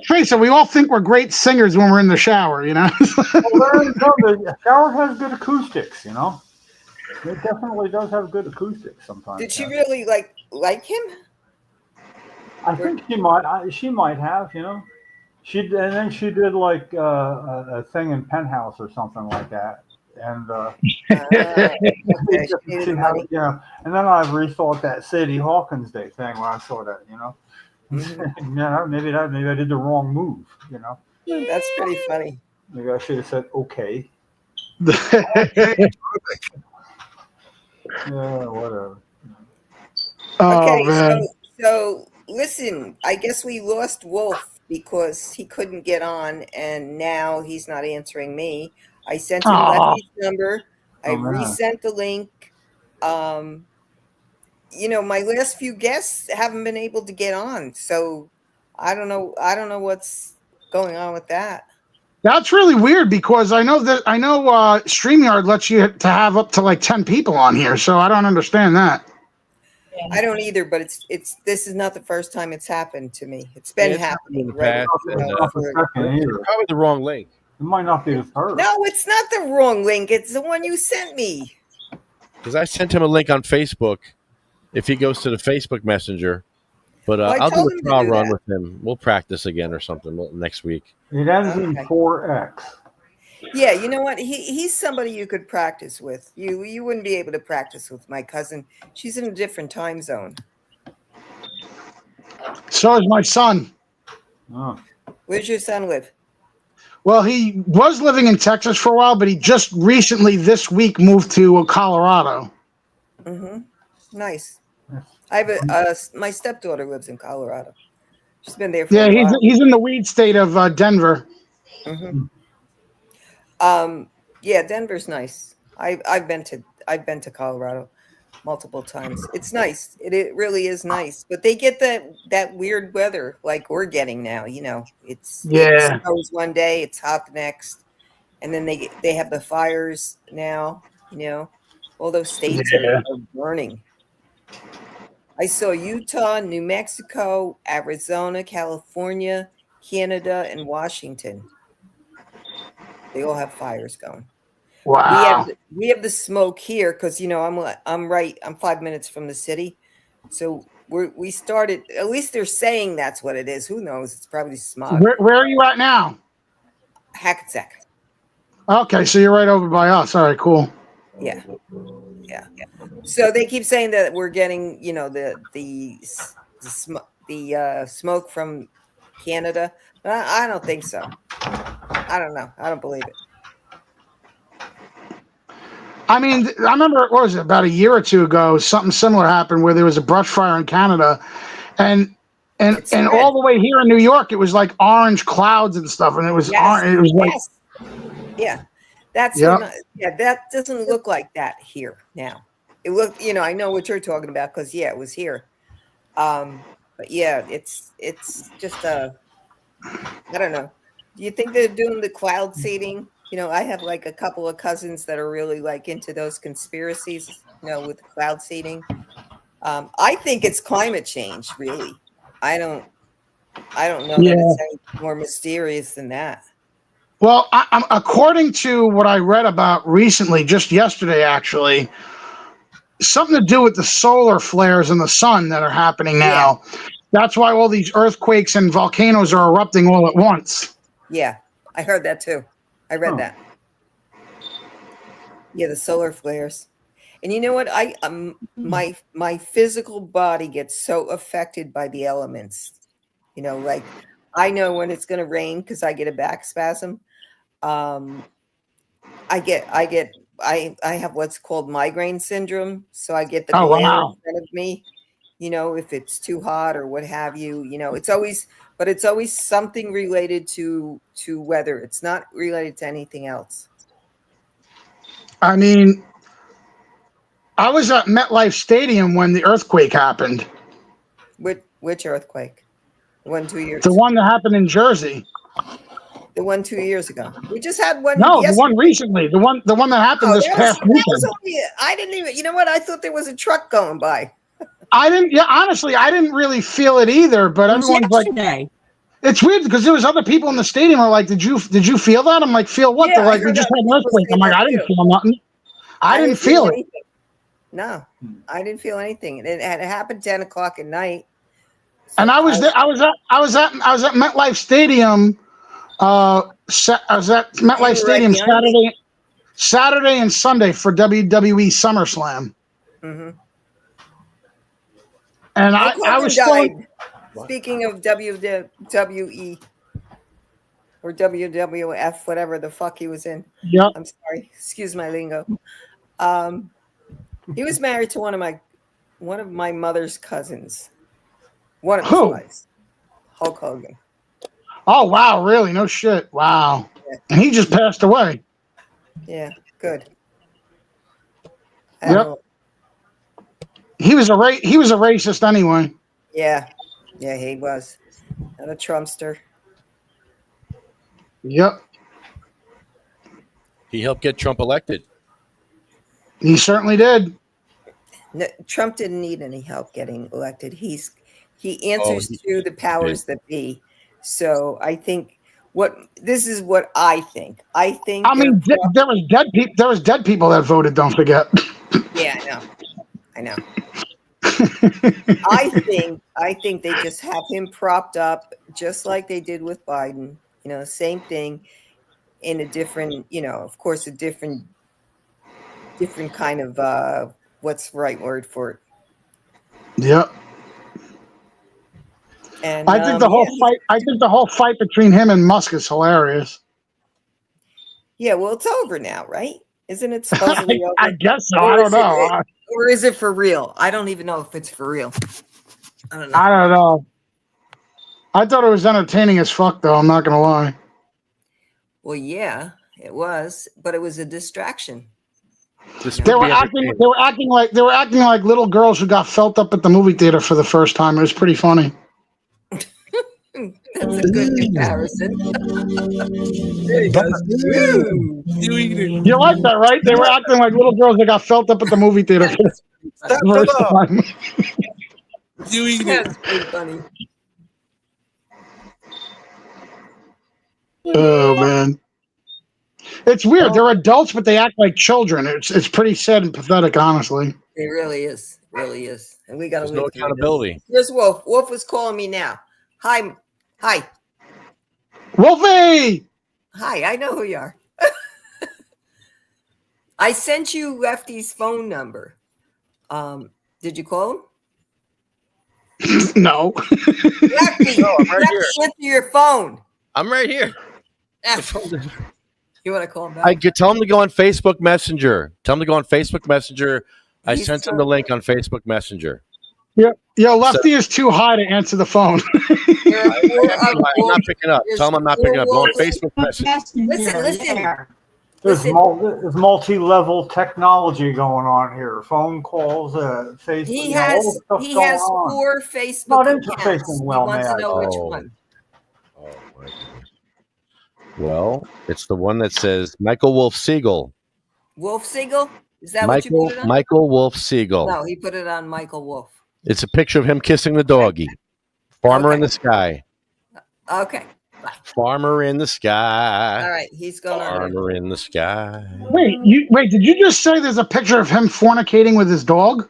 F: face it. We all think we're great singers when we're in the shower,
D: Well, the shower has good acoustics, It definitely does have good acoustics sometimes.
E: Did she really like him?
D: I think she might have, and then she did like a thing in Penthouse or something like that, and and then I rethought that Sadie Hawkins Day thing when I saw that, maybe I did the wrong move,
E: That's pretty funny.
D: Maybe I should have said okay. Yeah, whatever.
E: Okay,
F: man.
E: so listen, I guess we lost Wolf because he couldn't get on, and now he's not answering me. I sent him Lefty's number. I resent the link. My last few guests haven't been able to get on, so I don't know what's going on with that.
F: That's really weird because I know StreamYard lets you to have up to like 10 people on here, so I don't understand that.
E: I don't either, but this is not the first time it's happened to me. It's been happening
K: in the past. Probably the wrong link.
D: It might not be the first.
E: No, it's not the wrong link. It's the one you sent me.
K: Because I sent him a link on Facebook. If he goes to the Facebook Messenger, but I'll do a trial run with him. We'll practice again or something next week.
D: It ends in 4X.
E: Yeah, you know what? He's somebody you could practice with. You wouldn't be able to practice with my cousin. She's in a different time zone.
F: So is my son.
D: Oh.
E: Where's your son live?
F: Well, he was living in Texas for a while, but he just recently this week moved to Colorado.
E: Mm-hmm. Nice. I have my stepdaughter lives in Colorado. She's been there for a while.
F: He's in the weed state of Denver.
E: Mm-hmm. Yeah, Denver's nice. I've been to Colorado multiple times. It's nice. It really is nice. But they get that weird weather like we're getting now. It snows one day, it's hot the next, and then they have the fires now. All those states are burning. I saw Utah, New Mexico, Arizona, California, Canada, and Washington. They all have fires going.
F: Wow.
E: We have the smoke here because I'm 5 minutes from the city, so we started. At least they're saying that's what it is. Who knows? It's probably smog.
F: Where are you at now?
E: Hackensack.
F: Okay, so you're right over by us. All right, cool.
E: Yeah. So they keep saying that we're getting, the smoke from Canada. But I don't think so. I don't know. I don't believe it.
F: I mean, I remember, what was it, about a year or two ago, something similar happened where there was a brush fire in Canada, and all the way here in New York, it was like orange clouds and stuff, and it was orange. It was like,
E: yeah, that doesn't look like that here now. It looked, I know what you're talking about because it was here. But yeah, it's just I don't know. Do you think they're doing the cloud seeding? I have like a couple of cousins that are really like into those conspiracies, with cloud seeding. I think it's climate change, really. I don't know that it's any more mysterious than that.
F: Well, according to what I read about recently, just yesterday, actually, something to do with the solar flares in the sun that are happening now. Yeah. That's why all these earthquakes and volcanoes are erupting all at once.
E: Yeah, I heard that too. I read that. Yeah, the solar flares. And you know what? My physical body gets so affected by the elements. You know, like I know when it's going to rain because I get a back spasm. I have what's called migraine syndrome. So I get the glare in front of me, you know, if it's too hot or what have you, you know, it's always something related to weather. It's not related to anything else.
F: I mean, I was at MetLife Stadium when the earthquake happened.
E: Which earthquake? The one 2 years
F: The
E: ago.
F: one that happened in Jersey.
E: The one 2 years ago. We just had one.
F: No, the one recently. The one that happened this past weekend.
E: I didn't even. You know what? I thought there was a truck going by.
F: I didn't. Yeah, honestly, I didn't really feel it either. But everyone's like, it's weird because there was other people in the stadium who are like, did you feel that? I'm like, feel what?
E: Yeah,
F: They're like, we just had an earthquake. I'm like, I didn't feel nothing. I didn't feel it.
E: No, I didn't feel anything. It happened 10 o'clock at night. So
F: and I was there. I was at MetLife Stadium. I was at MetLife Stadium Saturday and Sunday for WWE SummerSlam.
E: Mm-hmm.
F: And I was still.
E: Speaking of WWE or WWF, whatever the fuck he was in.
F: Yeah.
E: I'm sorry. Excuse my lingo. He was married to one of my mother's cousins. One of his wives. Hulk Hogan.
F: Oh wow, really? No shit. Wow. Yeah. And he just passed away.
E: Yeah, good.
F: Yep. He was a racist anyway.
E: Yeah. Yeah, he was. And a Trumpster.
F: Yep.
K: He helped get Trump elected.
F: He certainly did.
E: No, Trump didn't need any help getting elected. He answers to the powers that be. So I think this is what I think. I mean,
F: there was dead people. There was dead people that voted. Don't forget.
E: Yeah, I know. I think they just have him propped up, just like they did with Biden. You know, same thing in a different. You know, of course, a different kind of what's the right word for it?
F: Yep.
E: And
F: I think the whole fight between him and Musk is hilarious.
E: Yeah, well, it's over now, right? Isn't it supposedly over?
F: I guess so. I don't know.
E: Or is it for real? I don't even know if it's for real. I don't know.
F: I don't know. I thought it was entertaining as fuck, though. I'm not gonna lie.
E: Well, yeah, it was, but it was a distraction.
F: They were acting like little girls who got felt up at the movie theater for the first time. It was pretty funny.
E: That's a good comparison.
F: You like that, right? They were acting like little girls that got felt up at the movie theater for the first time.
E: That's pretty funny.
F: Oh man, it's weird. They're adults, but they act like children. It's pretty sad and pathetic, honestly.
E: It really is. Really is. And we got to
K: no accountability.
E: Here's Wolf. Wolf was calling me now. Hi.
F: Wolfie!
E: Hi, I know who you are. I sent you Lefty's phone number. Did you call him?
F: No.
E: Lefty,
K: no, I'm right here.
E: Answer your phone.
K: I'm right here.
E: You want to call him back?
K: Tell him to go on Facebook Messenger. I sent him the link on Facebook Messenger.
F: Yeah, Lefty is too high to answer the phone.
K: I'm not picking up. Tell him I'm not picking up. Go on Facebook Messenger.
E: Listen.
D: There's multi-level technology going on here. Phone calls, Facebook.
E: He has 4 Facebook accounts. He wants to know which one.
K: Oh my God. Well, it's the one that says Michael Wolf Siegel.
E: Wolf Siegel? Is that what you put it on?
K: Michael Wolf Siegel.
E: No, he put it on Michael Wolf.
K: It's a picture of him kissing the doggy. Farmer in the sky.
E: Okay. Bye.
K: Farmer in the sky.
E: All right, he's going on.
K: Farmer in the sky.
F: Wait, did you just say there's a picture of him fornicating with his dog?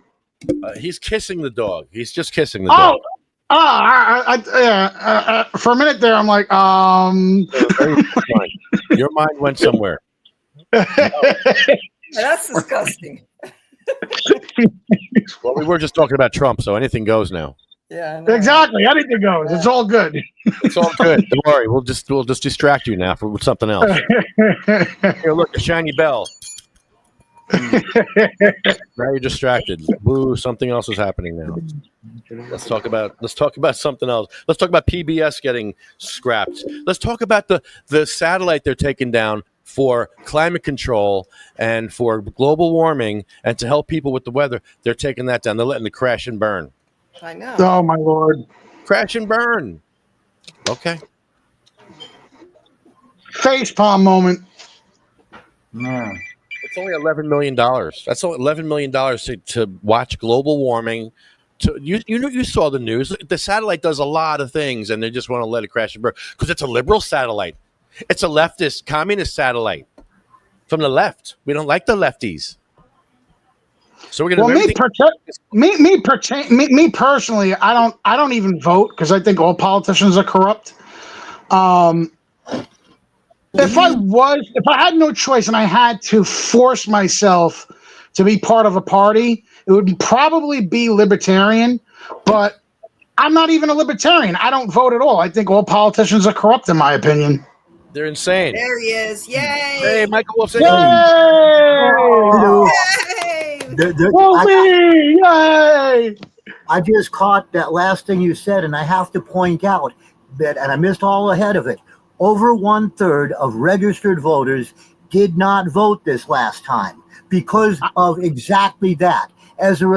K: He's kissing the dog. He's just kissing the dog.
F: For a minute there, I'm like,
K: Your mind went somewhere.
E: That's disgusting.
K: Well, we were just talking about Trump, so anything goes now.
E: Yeah, I know.
F: Exactly. Anything goes. It's all good.
K: It's all good. Don't worry. We'll just distract you now with something else. Here, look, a shiny bell. Now you're distracted. Woo, something else is happening now. Let's talk about something else. Let's talk about PBS getting scrapped. Let's talk about the satellite they're taking down for climate control and for global warming and to help people with the weather. They're taking that down. They're letting it crash and burn.
E: I know.
F: Oh my Lord.
K: Crash and burn. Okay.
F: Facepalm moment.
D: Man.
K: It's only $11 million. That's only $11 million to watch global warming. You saw the news. The satellite does a lot of things, and they just want to let it crash and burn because it's a liberal satellite. It's a leftist, communist satellite from the left. We don't like the lefties, so we're going to.
F: Me personally, I don't even vote because I think all politicians are corrupt. If I had no choice and I had to force myself to be part of a party, it would probably be libertarian, but I'm not even a libertarian. I don't vote at all. I think all politicians are corrupt, in my opinion.
K: They're insane.
E: There he is. Yay!
K: Hey, Michael Wolf.
F: Yay! Yay!
L: I just caught that last thing you said, and I have to point out that, and I missed all ahead of it, over 1/3 of registered voters did not vote this last time because of exactly that. As a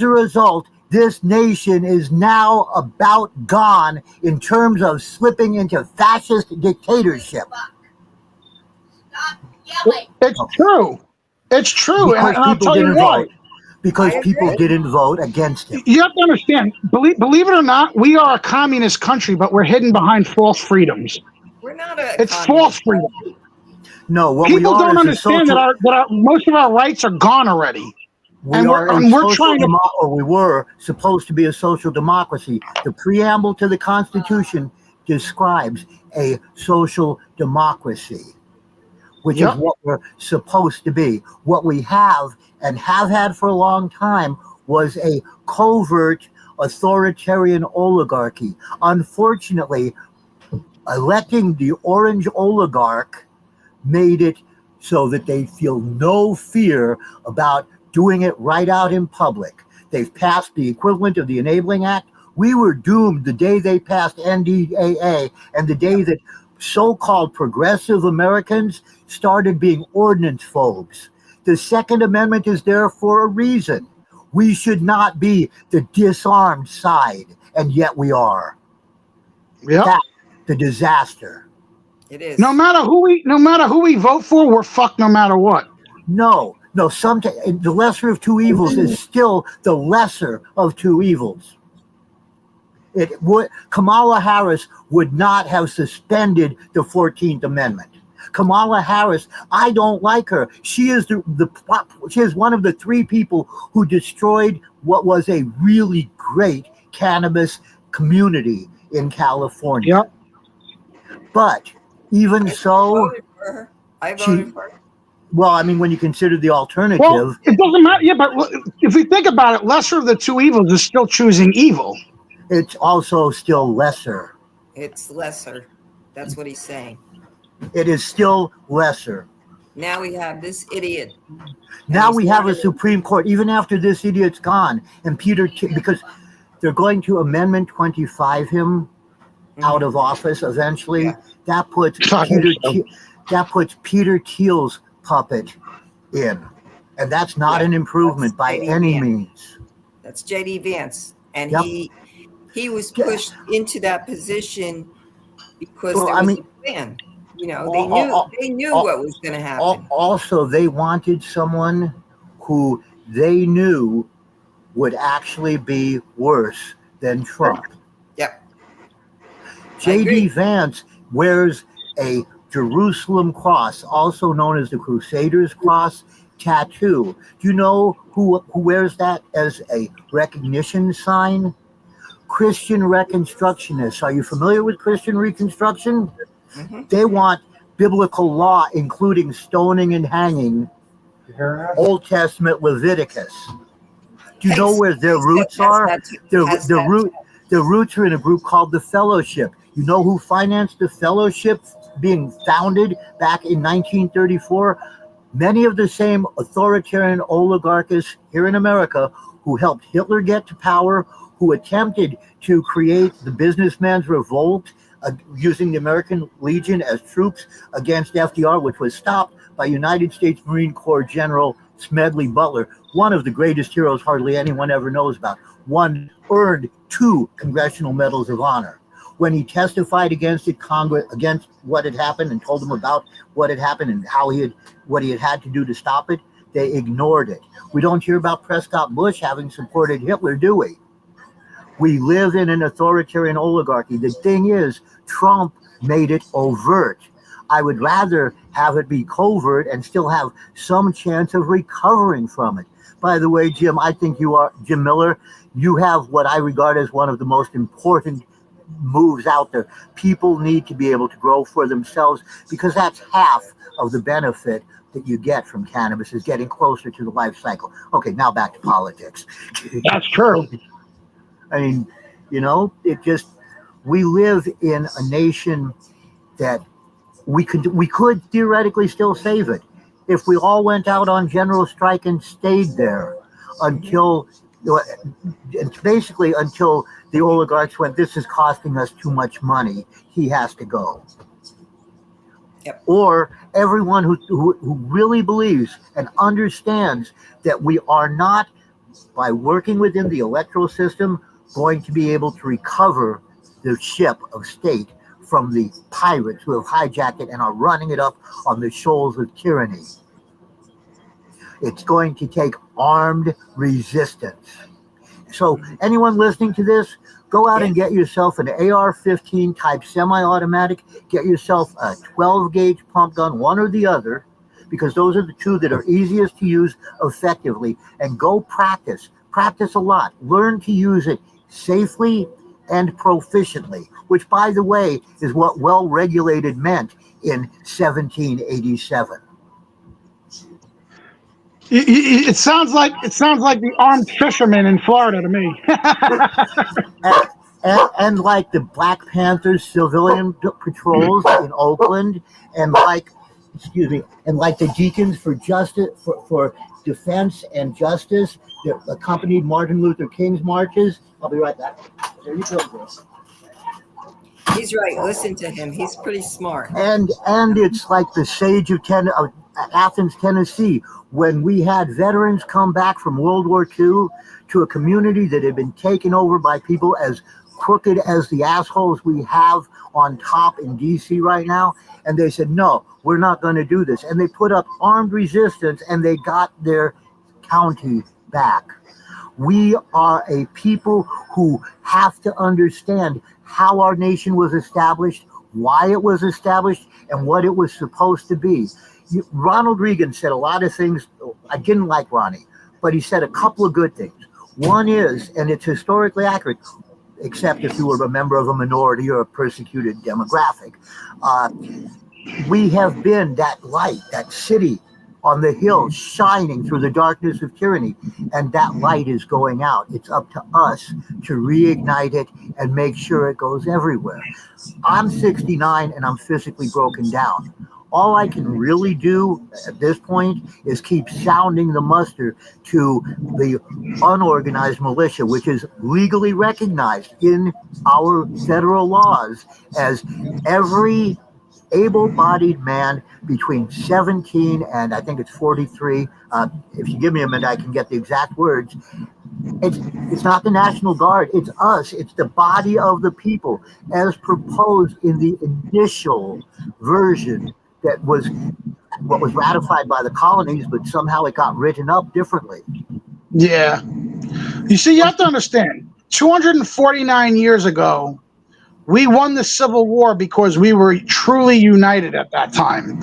L: result, this nation is now about gone in terms of slipping into fascist dictatorship.
F: It's true. It's true.
L: Because people didn't vote. Because people didn't vote against it.
F: You have to understand, believe it or not, we are a communist country, but we're hidden behind false freedoms.
E: We're not a.
F: It's false freedom.
L: No, what
F: people
L: we are
F: don't understand that most of our rights are gone already.
L: We were supposed to be a social democracy. The preamble to the Constitution describes a social democracy, which is what we're supposed to be. What we have and have had for a long time was a covert authoritarian oligarchy. Unfortunately, electing the orange oligarch made it so that they feel no fear about doing it right out in public. They've passed the equivalent of the Enabling Act. We were doomed the day they passed NDAA and the day that so-called progressive Americans started being ordinance phobes. The Second Amendment is there for a reason. We should not be the disarmed side, and yet we are. That's the disaster.
E: It is.
F: No matter who we vote for, we're fucked no matter what.
L: No. Sometimes the lesser of two evils is still the lesser of two evils. Kamala Harris would not have suspended the 14th Amendment. Kamala Harris, I don't like her. She is she is one of the three people who destroyed what was a really great cannabis community in California.
F: Yep.
L: But even so,
E: I voted for her.
L: Well, I mean, when you consider the alternative,
F: well, it doesn't matter. Yeah, but if we think about it, lesser of the two evils is still choosing evil.
L: It's also still lesser.
E: It's lesser. That's what he's saying.
L: It is still lesser.
E: Now we have this idiot.
L: Now we have a Supreme Court, even after this idiot's gone, and because they're going to Amendment 25 him out of office eventually. That puts Peter Thiel's puppet in, and that's not an improvement by any means.
E: That's J.D. Vance, and he was pushed into that position because there was a plan. You know, they knew what was going to happen.
L: Also, they wanted someone who they knew would actually be worse than Trump.
E: Yep.
L: J.D. Vance wears a Jerusalem cross, also known as the Crusaders cross, tattoo. Do you know who wears that as a recognition sign? Christian Reconstructionists. Are you familiar with Christian Reconstruction? Mm-hmm. They want biblical law, including stoning and hanging, Old Testament Leviticus. Do you know where their roots are? Their roots are in a group called the Fellowship. You know who financed the Fellowship being founded back in 1934? Many of the same authoritarian oligarchists here in America who helped Hitler get to power, who attempted to create the businessman's revolt using the American Legion as troops against FDR, which was stopped by United States Marine Corps General Smedley Butler, one of the greatest heroes hardly anyone ever knows about. One earned 2 Congressional Medals of Honor. When he testified against Congress, against what had happened, and told them about what had happened and what he had to do to stop it, they ignored it. We don't hear about Prescott Bush having supported Hitler, do we? We live in an authoritarian oligarchy. The thing is, Trump made it overt. I would rather have it be covert and still have some chance of recovering from it. By the way, Jim, I think Jim Miller, you have what I regard as one of the most important moves out there. People need to be able to grow for themselves, because that's half of the benefit that you get from cannabis, is getting closer to the life cycle. Okay, now back to politics.
F: That's true.
L: I mean, we live in a nation that we could theoretically still save it if we all went out on general strike and stayed there until the oligarchs went, this is costing us too much money, he has to go.
E: Yep.
L: Or everyone who really believes and understands that we are not, by working within the electoral system, going to be able to recover the ship of state from the pirates who have hijacked it and are running it up on the shoals of tyranny. It's going to take armed resistance. So anyone listening to this, go out and get yourself an AR-15 type semi-automatic, get yourself a 12-gauge pump gun, one or the other, because those are the two that are easiest to use effectively, and go practice. Practice a lot. Learn to use it safely and proficiently, which, by the way, is what well-regulated meant in 1787.
F: It sounds like the armed fishermen in Florida to me.
L: and like the Black Panthers civilian patrols in Oakland, and like the Deacons for Justice for Defense and Justice that accompanied Martin Luther King's marches. I'll be right back. There you go, Chris.
E: He's right. Listen to him. He's pretty smart.
L: And it's like the Sage of Athens, Tennessee, when we had veterans come back from World War II to a community that had been taken over by people as crooked as the assholes we have on top in DC right now. And they said, no, we're not going to do this. And they put up armed resistance and they got their county back. We are a people who have to understand how our nation was established, why it was established, and what it was supposed to be. Ronald Reagan said a lot of things. I didn't like Ronnie, but he said a couple of good things. One is, and it's historically accurate, except if you were a member of a minority or a persecuted demographic, we have been that light, that city on the hill shining through the darkness of tyranny, and that light is going out. It's up to us to reignite it and make sure it goes everywhere. I'm 69 and I'm physically broken down. All I can really do at this point is keep sounding the muster to the unorganized militia, which is legally recognized in our federal laws as every able-bodied man between 17 and I think it's 43. If you give me a minute, I can get the exact words. It's not the National Guard. It's us. It's the body of the people as proposed in the initial version that was what was ratified by the colonies, but somehow it got written up differently.
F: Yeah. You see, you have to understand, 249 years ago, we won the Civil War because we were truly united at that time.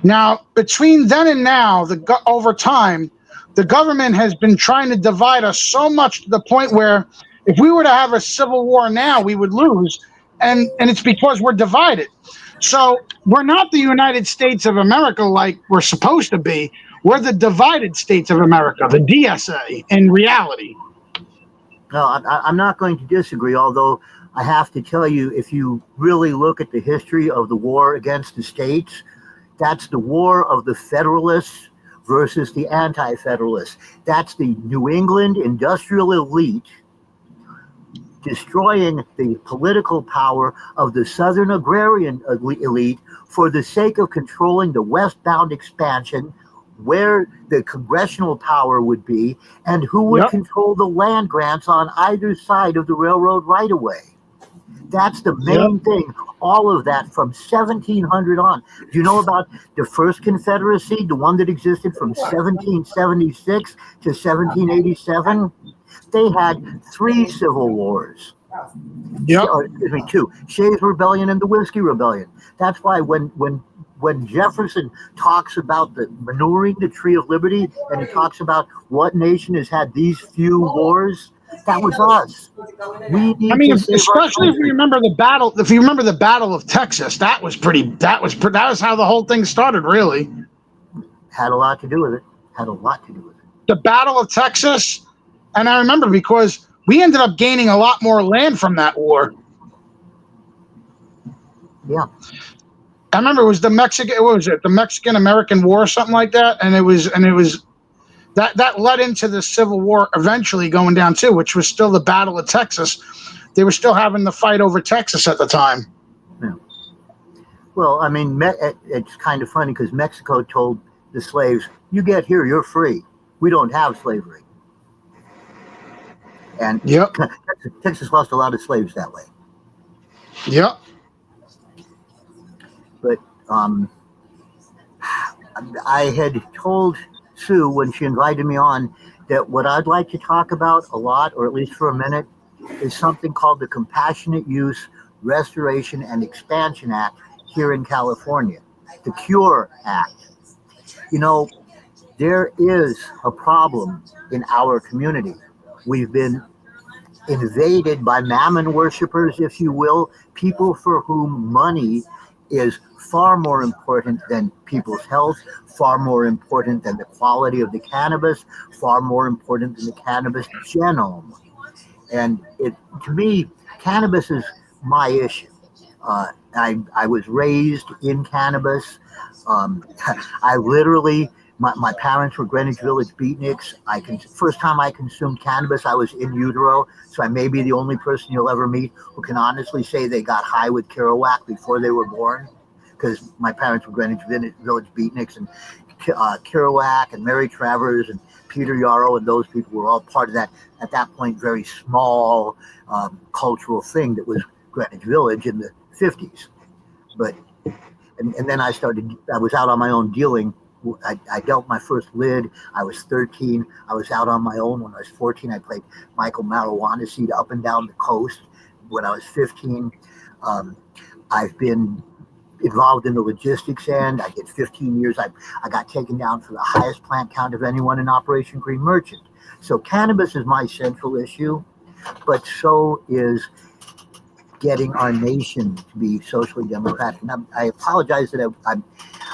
F: Now, between then and now, over time, the government has been trying to divide us so much to the point where if we were to have a civil war now, we would lose. And it's because we're divided. So we're not the United States of America like we're supposed to be. We're the divided states of America, the DSA, in reality.
L: No, I'm not going to disagree, although I have to tell you, if you really look at the history of the war against the states, that's the war of the Federalists versus the Anti-Federalists. That's the New England industrial elite destroying the political power of the Southern agrarian elite for the sake of controlling the westbound expansion, where the congressional power would be, and who would control the land grants on either side of the railroad right-of-way. That's the main thing. All of that from 1700 on. Do you know about the first Confederacy, the one that existed from 1776 to 1787? They had 3 civil wars. Excuse me, 2. Shays' Rebellion and the Whiskey Rebellion. That's why when Jefferson talks about the manuring the Tree of Liberty, and he talks about what nation has had these few wars, that was us.
F: Especially if you remember the battle. If you remember the Battle of Texas, that was how the whole thing started. Really,
L: had a lot to do with it.
F: The Battle of Texas, and I remember because we ended up gaining a lot more land from that war.
L: Yeah.
F: I remember it was the Mexican-American War or something like that, and it was that led into the Civil War eventually going down too, which was still the Battle of Texas. They were still having the fight over Texas at the time.
L: Yeah. Well, I mean, it's kind of funny because Mexico told the slaves, "You get here, you're free. We don't have slavery." And Texas lost a lot of slaves that way.
F: Yep.
L: But I had told Sue when she invited me on that what I'd like to talk about a lot, or at least for a minute, is something called the Compassionate Use, Restoration, and Expansion Act here in California, the CURE Act. You know, there is a problem in our community. We've been invaded by mammon worshipers, if you will, people for whom money is far more important than people's health, far more important than the quality of the cannabis, far more important than the cannabis genome. And to me, cannabis is my issue. I was raised in cannabis. I literally, my parents were Greenwich Village beatniks. First time I consumed cannabis, I was in utero, so I may be the only person you'll ever meet who can honestly say they got high with Kerouac before they were born, because my parents were Greenwich Village beatniks, and Kerouac and Mary Travers and Peter Yarrow and those people were all part of that, at that point, very small cultural thing that was Greenwich Village in the 50s. But, and then I was out on my own dealing. I dealt my first lid. I was 13. I was out on my own when I was 14. I played Michael Marijuana Seed up and down the coast. When I was 15, I've been involved in the logistics end. I did 15 years. I got taken down for the highest plant count of anyone in Operation Green Merchant. So cannabis is my central issue, but so is getting our nation to be socially democratic. And I apologize that I'm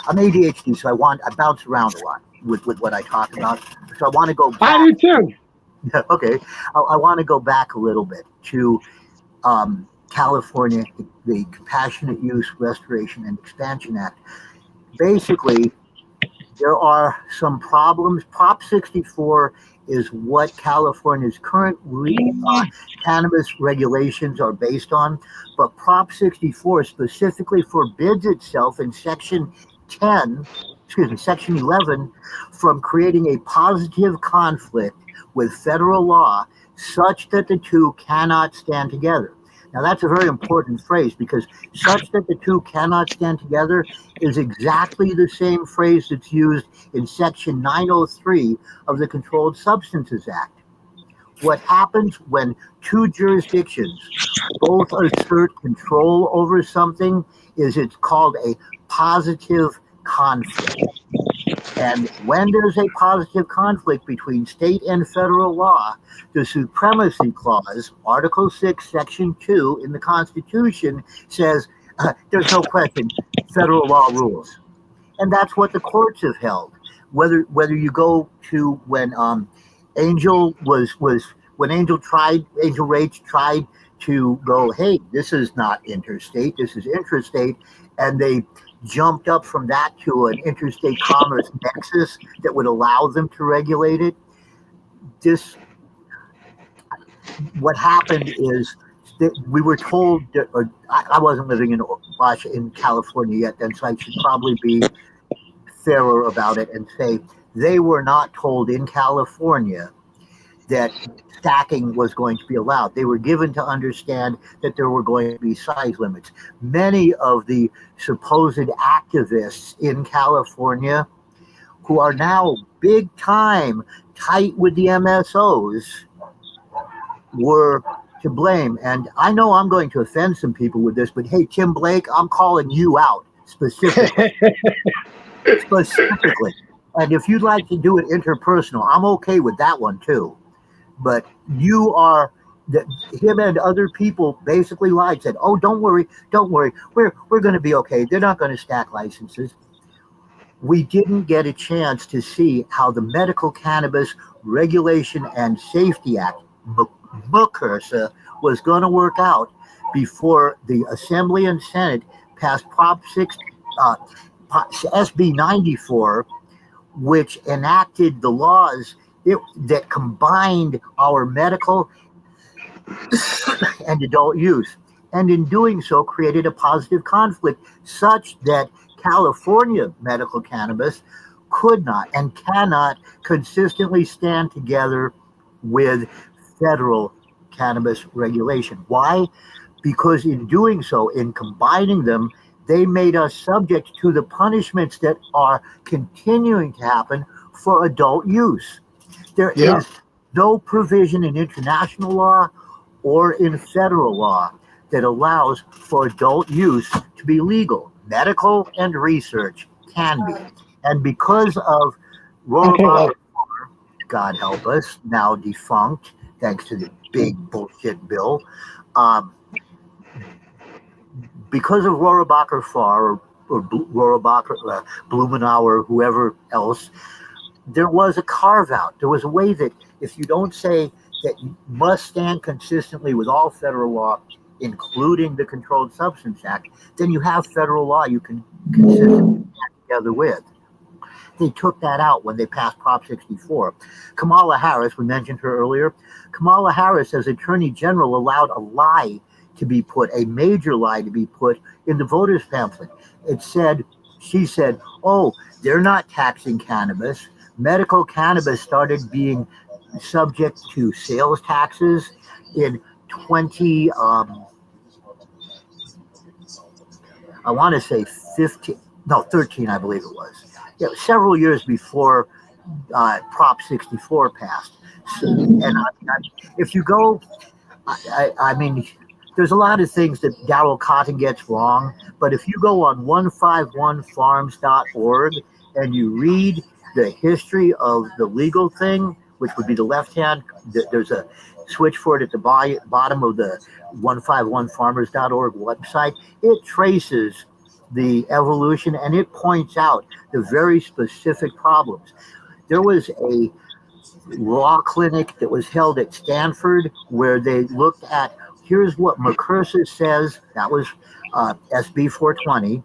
L: ADHD, so I bounce around a lot with what I talk about. So I want to go back.
F: I do too.
L: Okay. I want to go back a little bit to California, the Compassionate Use, Restoration, and Expansion Act. Basically, there are some problems. Prop 64 is what California's current cannabis regulations are based on, but Prop 64 specifically forbids itself in Section 11 from creating a positive conflict with federal law such that the two cannot stand together. Now, that's a very important phrase, because such that the two cannot stand together is exactly the same phrase that's used in Section 903 of the Controlled Substances Act. What happens when two jurisdictions both assert control over something is it's called a positive conflict. And when there's a positive conflict between state and federal law, the Supremacy Clause, Article 6, Section 2 in the Constitution says there's no question, federal law rules. And that's what the courts have held. Whether you go to when Angel was when Angel Rach tried to go, hey, this is not interstate, this is intrastate, and they jumped up from that to an interstate commerce nexus that would allow them to regulate it. What happened is that we were told, or I wasn't living in California yet then, so I should probably be fairer about it and say they were not told in California that stacking was going to be allowed. They were given to understand that there were going to be size limits. Many of the supposed activists in California, who are now big time tight with the MSOs, were to blame. And I know I'm going to offend some people with this, but hey, Tim Blake, I'm calling you out specifically. Specifically. And if you'd like to do it interpersonal, I'm okay with that one too. But him and other people basically lied, said, oh, don't worry, we're going to be okay. They're not going to stack licenses. We didn't get a chance to see how the Medical Cannabis Regulation and Safety Act, MCRSA, was going to work out before the Assembly and Senate passed SB 94, which enacted the laws that combined our medical and adult use, and in doing so created a positive conflict such that California medical cannabis could not and cannot consistently stand together with federal cannabis regulation. Why? Because in doing so, in combining them, they made us subject to the punishments that are continuing to happen for adult use. There is no provision in international law or in federal law that allows for adult use to be legal. Medical and research can be. And because of Rohrabacher, God help us, now defunct, thanks to the big bullshit bill, because of Rohrabacher Farr or Rohrabacher, Blumenauer, whoever else, there was a carve out. There was a way that if you don't say that you must stand consistently with all federal law, including the Controlled Substance Act, then you have federal law you can consistently stand together with. They took that out when they passed Prop 64. Kamala Harris, we mentioned her earlier, Kamala Harris as Attorney General allowed a lie to be put, a major lie to be put in the voters pamphlet. She said, oh, they're not taxing cannabis. Medical cannabis started being subject to sales taxes in 13, I believe it was. Yeah, several years before Prop 64 passed. And if you go, I mean, there's a lot of things that Darrell Cotton gets wrong, but if you go on 151farms.org and you read the history of the legal thing, which would be the left hand, there's a switch for it at the bottom of the 151farmers.org website. It traces the evolution and it points out the very specific problems. There was a law clinic that was held at Stanford where they looked at, here's what MCRSA says, that was SB 420,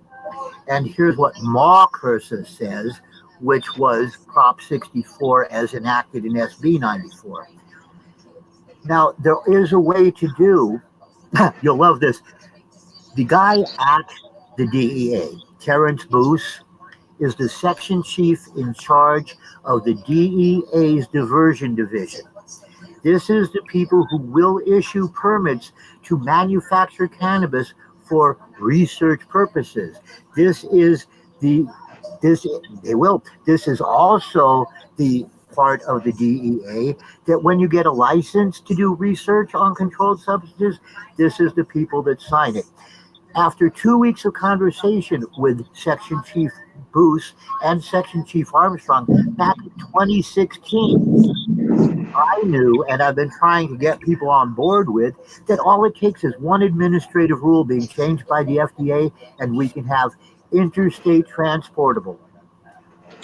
L: and here's what MAWCRSA says, which was Prop 64 as enacted in SB 94. Now, there is a way to do, you'll love this, the guy at the DEA, Terrence Boose, is the section chief in charge of the DEA's diversion division. This is the people who will issue permits to manufacture cannabis for research purposes. This is also the part of the DEA that when you get a license to do research on controlled substances, this is the people that sign it. After 2 weeks of conversation with Section Chief Boose and Section Chief Armstrong back in 2016, I knew, and I've been trying to get people on board with, that all it takes is one administrative rule being changed by the FDA and we can have interstate transportable.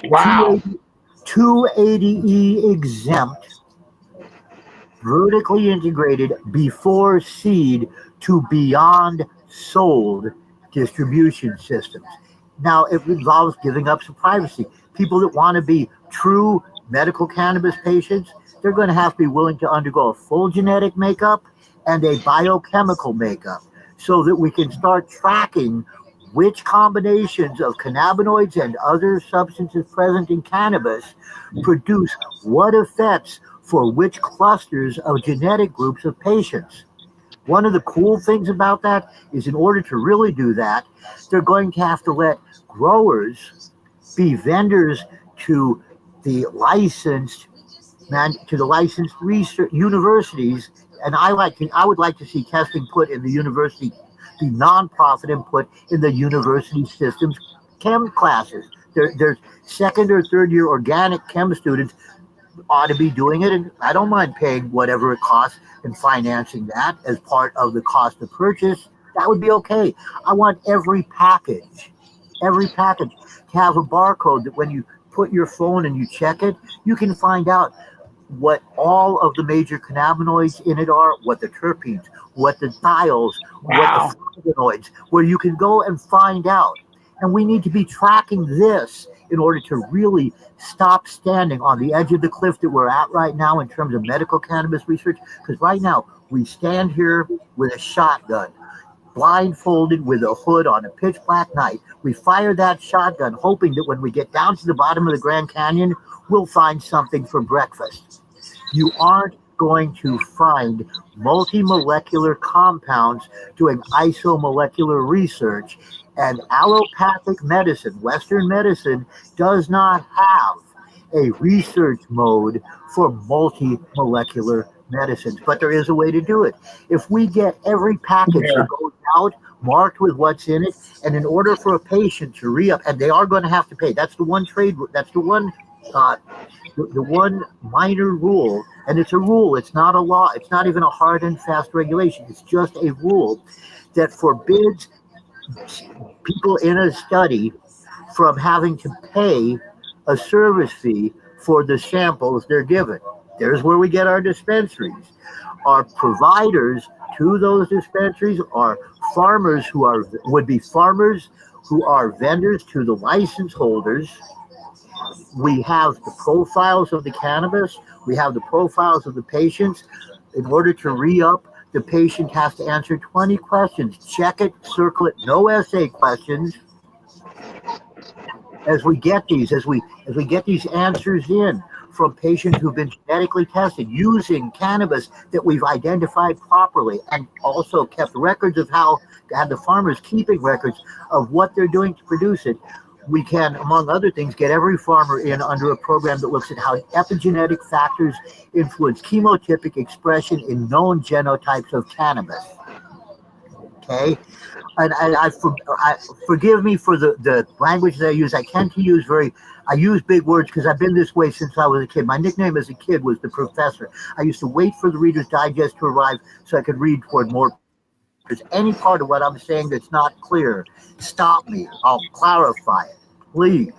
F: Wow.
L: 280E exempt vertically integrated before seed to beyond sold distribution systems. Now, it involves giving up some privacy. People that want to be true medical cannabis patients, they're going to have to be willing to undergo a full genetic makeup and a biochemical makeup so that we can start tracking which combinations of cannabinoids and other substances present in cannabis produce what effects for which clusters of genetic groups of patients. One of the cool things about that is in order to really do that, they're going to have to let growers be vendors to the licensed research universities, and I would like to see testing put in the university, the nonprofit input in the university systems chem classes. There's second or third year organic chem students ought to be doing it, and I don't mind paying whatever it costs and financing that as part of the cost of purchase. That would be okay. I want every package to have a barcode that when you put your phone and you check it, you can find out what all of the major cannabinoids in it are, what the terpenes, what the thiols, what the flavonoids, where you can go and find out. And we need to be tracking this in order to really stop standing on the edge of the cliff that we're at right now in terms of medical cannabis research. Because right now we stand here with a shotgun, blindfolded with a hood on a pitch black night. We fire that shotgun hoping that when we get down to the bottom of the Grand Canyon, we'll find something for breakfast. You aren't going to find multi-molecular compounds doing isomolecular research, and allopathic medicine, Western medicine, does not have a research mode for multi-molecular medicines, but there is a way to do it. If we get every package that goes out marked with what's in it, and in order for a patient to re-up, and they are going to have to pay, that's the one the one minor rule, and it's a rule, it's not a law, it's not even a hard and fast regulation, it's just a rule that forbids people in a study from having to pay a service fee for the samples they're given. There's where we get our dispensaries. Our providers to those dispensaries are farmers would be farmers who are vendors to the license holders. We have the profiles of the cannabis. We have the profiles of the patients. In order to re-up, the patient has to answer 20 questions. Check it, circle it, no essay questions. As we get these answers in from patients who've been genetically tested using cannabis that we've identified properly, and also kept records of how to have the farmers keeping records of what they're doing to produce it, we can, among other things, get every farmer in under a program that looks at how epigenetic factors influence chemotypic expression in known genotypes of cannabis. Okay? And I forgive me for the language that I use. I use big words because I've been this way since I was a kid. My nickname as a kid was the professor. I used to wait for the Reader's Digest to arrive so I could read toward more. If there's any part of what I'm saying that's not clear, stop me. I'll clarify it, please.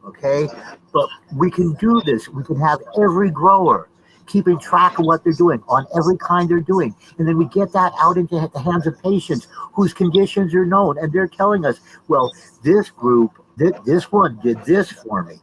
L: Okay? But we can do this. We can have every grower keeping track of what they're doing on every kind they're doing. And then we get that out into the hands of patients whose conditions are known. And they're telling us, well, this group, this one did this for me.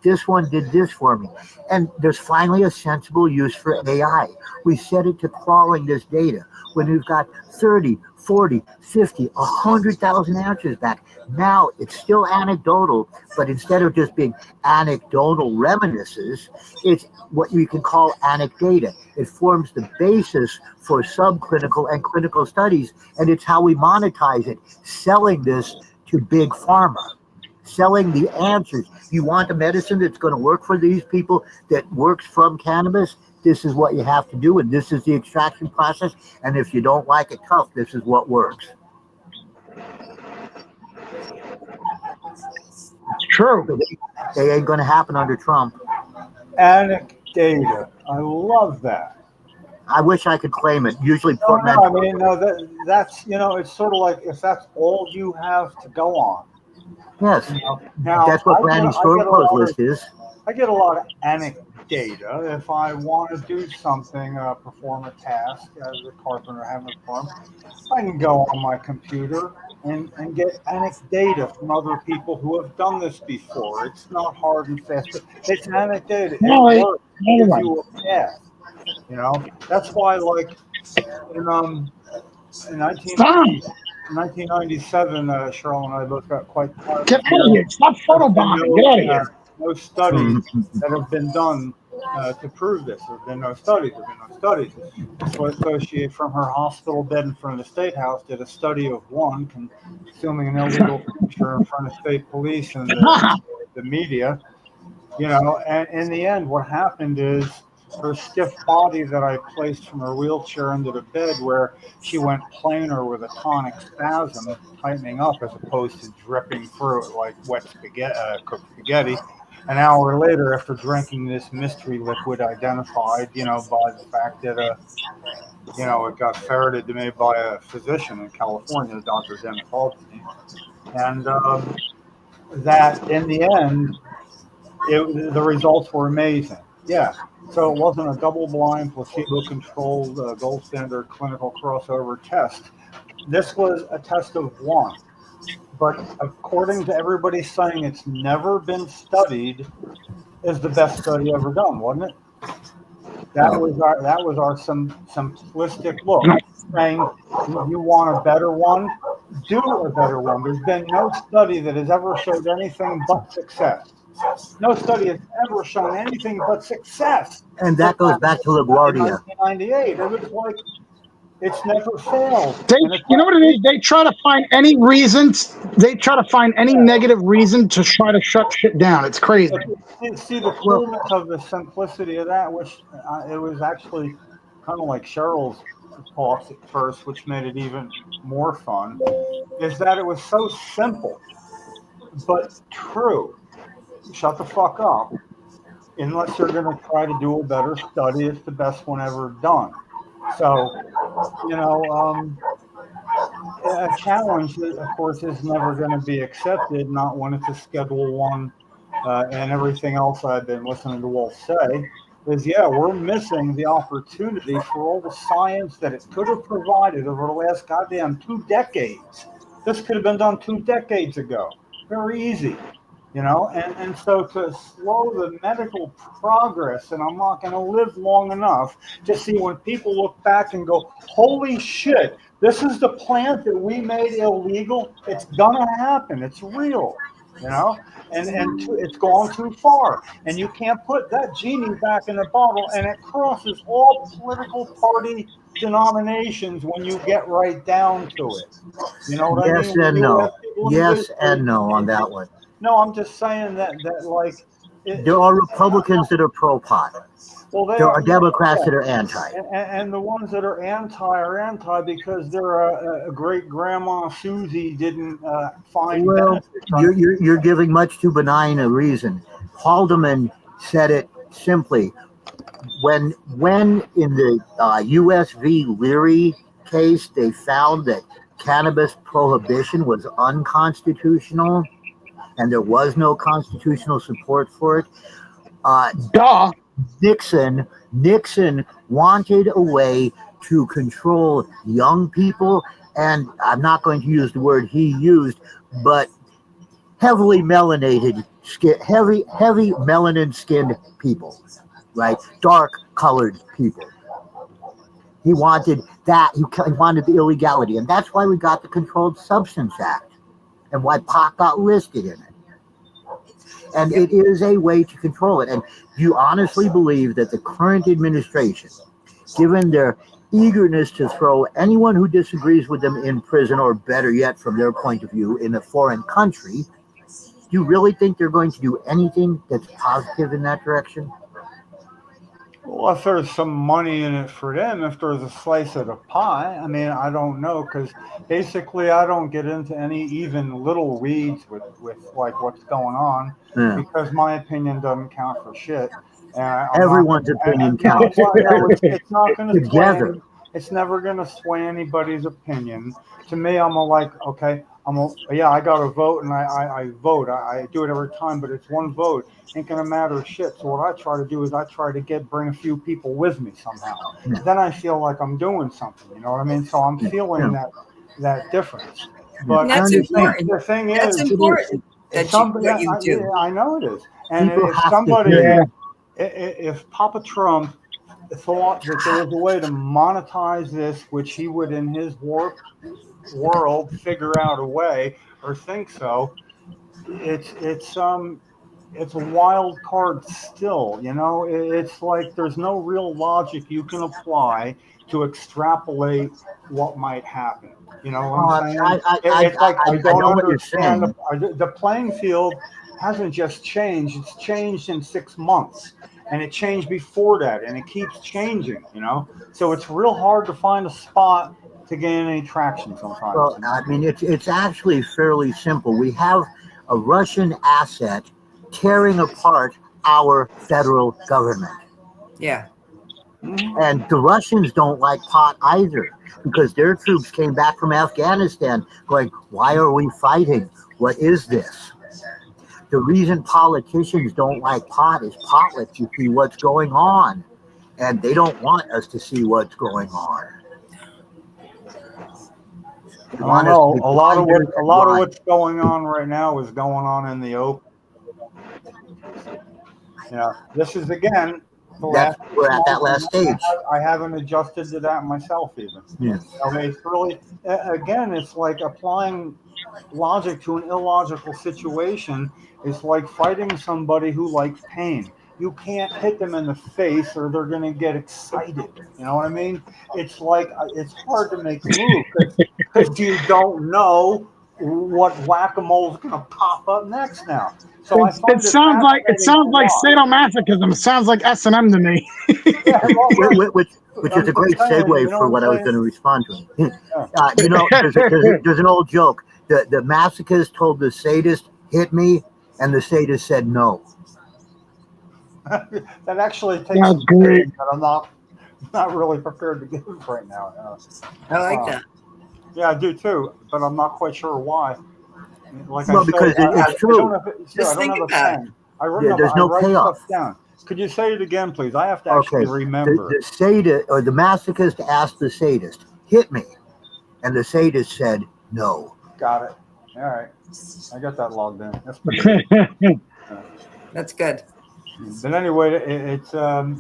L: This one did this for me. And there's finally a sensible use for AI. We set it to crawling this data. When we've got 30, 40, 50, 100,000 answers back. Now it's still anecdotal, but instead of just being anecdotal reminiscences, it's what you can call anecdata. It forms the basis for subclinical and clinical studies, and it's how we monetize it, selling this to big pharma, selling the answers. You want a medicine that's going to work for these people, that works from cannabis? This is what you have to do, and this is the extraction process. And if you don't like it tough, this is what works.
D: It's true.
L: They ain't going to happen under Trump.
D: Anecdata. I love that.
L: I wish I could claim it. Usually,
D: that's it's sort of like if that's all you have to go on.
L: Yes.
D: Now,
L: that's what Brandy's short post list is.
D: I get a lot of anecdotal data. If I want to do something, perform a task as a carpenter having to perform, I can go on my computer and get anecdata from other people who have done this before. It's not hard and fast. It's anecdata. It works. It gives you a path. You know, that's why, like, in 1997, Cheryl and I both got quite tired.
F: Get out of here. Stop photobombing. Get out of here.
D: No studies that have been done to prove this. There have been no studies. So Associate from her hospital bed in front of the State House did a study of one consuming an illegal picture in front of state police and the media. You know, and in the end, what happened is her stiff body that I placed from her wheelchair into the bed, where she went planar with a tonic spasm, tightening up as opposed to dripping through it like wet spaghetti, cooked spaghetti. An hour later, after drinking this mystery liquid identified, you know, by the fact that, you know, it got ferreted to me by a physician in California, Dr. Dennis Albany, and that in the end, the results were amazing. Yeah. So it wasn't a double-blind, placebo-controlled, gold standard clinical crossover test. This was a test of one. But according to everybody saying it's never been studied, is the best study ever done, wasn't it? That was our simplistic look, saying you want a better one, do a better one. There's been no study that has ever showed anything but success. No study has ever shown anything but success.
L: And that goes back to LaGuardia.
D: 1998. It was like, it's never failed.
F: You know what it is? They try to find any reasons. They try to find any negative reason to try to shut shit down. It's crazy.
D: See the coolness of the simplicity of that, which it was actually kind of like Cheryl's talks at first, which made it even more fun, is that it was so simple, but true. Shut the fuck up. Unless you're going to try to do a better study, it's the best one ever done. So, you know, a challenge, of course, is never going to be accepted, not when it's a Schedule 1 and everything else I've been listening to Wolf say, is, yeah, we're missing the opportunity for all the science that it could have provided over the last goddamn 2 decades. This could have been done 2 decades ago. Very easy. You know, and so to slow the medical progress, and I'm not going to live long enough to see when people look back and go, holy shit, this is the plant that we made illegal. It's going to happen. It's real, you know, and it's gone too far. And you can't put that genie back in the bottle, and it crosses all political party denominations when you get right down to it. You know what I mean?
L: Yes and no. Yes and no on that one.
D: No, I'm just saying that like...
L: there are Republicans that are pro-pot.
D: Well,
L: there are Democrats that are anti.
D: And the ones that are anti because their great-grandma Susie didn't find...
L: Well, you're giving much too benign a reason. Haldeman said it simply. When in the U.S. v. Leary case, they found that cannabis prohibition was unconstitutional, and there was no constitutional support for it. Nixon wanted a way to control young people, and I'm not going to use the word he used, but heavily melanated skin, heavy melanin skinned people, right? Dark colored people. He wanted that. He wanted the illegality, and that's why we got the Controlled Substance Act, and why pot got listed in it. And it is a way to control it. And do you honestly believe that the current administration, given their eagerness to throw anyone who disagrees with them in prison, or better yet, from their point of view, in a foreign country, do you really think they're going to do anything that's positive in that direction?
D: Well, if there's some money in it for them, if there's a slice of the pie, I mean, I don't know, because basically I don't get into any even little weeds with like what's going on, because my opinion doesn't count for shit. And
L: everyone's opinion counts.
D: It's not going to sway. It's never going to sway anybody's opinion. To me, I'm like, okay, I got to vote, and I vote. I do it every time, but it's one vote. Ain't gonna matter shit. So what I try to do is I try to bring a few people with me somehow. Then I feel like I'm doing something. You know what I mean? So I'm feeling that difference. But
E: And that's important.
D: The thing
E: That's
D: is,
E: important that you do.
D: I know it is. And
L: People
D: if
L: have to
D: somebody,
L: hear
D: if Papa Trump thought that there was a way to monetize this, which he would in his warped world figure out a way or think so, it's a wild card still. You know, it's like there's no real logic you can apply to extrapolate what might happen. You know what I'm saying? I don't understand. The playing field hasn't just changed; it's changed in 6 months, and it changed before that, and it keeps changing. You know, so it's real hard to find a spot to gain any traction sometimes.
L: Well, I mean, it's actually fairly simple. We have a Russian asset tearing apart our federal government.
E: Yeah.
L: And the Russians don't like pot either, because their troops came back from Afghanistan going, why are we fighting? What is this? The reason politicians don't like pot is pot lets you see what's going on. And they don't want us to see what's going on.
D: I don't know. A lot of what's going on right now is going on in the open. Yeah, this is again.
L: We're at that last stage.
D: I haven't adjusted to that myself even.
L: Yeah.
D: I mean, it's really, again, it's like applying logic to an illogical situation. It's like fighting somebody who likes pain. You can't hit them in the face or they're going to get excited. You know what I mean? It's like, it's hard to make moves because you don't know what whack-a-mole is going to pop up next now. So
F: it sounds like sadomasochism. It sounds like S&M to me.
L: Which is a great segue for what I was going to respond to. You know, there's an old joke. The masochist told the sadist, hit me, and the sadist said no.
D: That actually takes some great. That I'm not really prepared to give right now.
E: I like that.
D: Yeah, I do too, but I'm not quite sure why. Like
L: because it's true.
E: Just think about it.
L: There's no payoff.
D: Down. Could you say it again, please? I have to actually remember.
L: The sadist or the masochist asked the sadist, hit me, and the sadist said no.
D: Got it. All right, I got that logged in. That's pretty good.
E: That's good.
D: But anyway,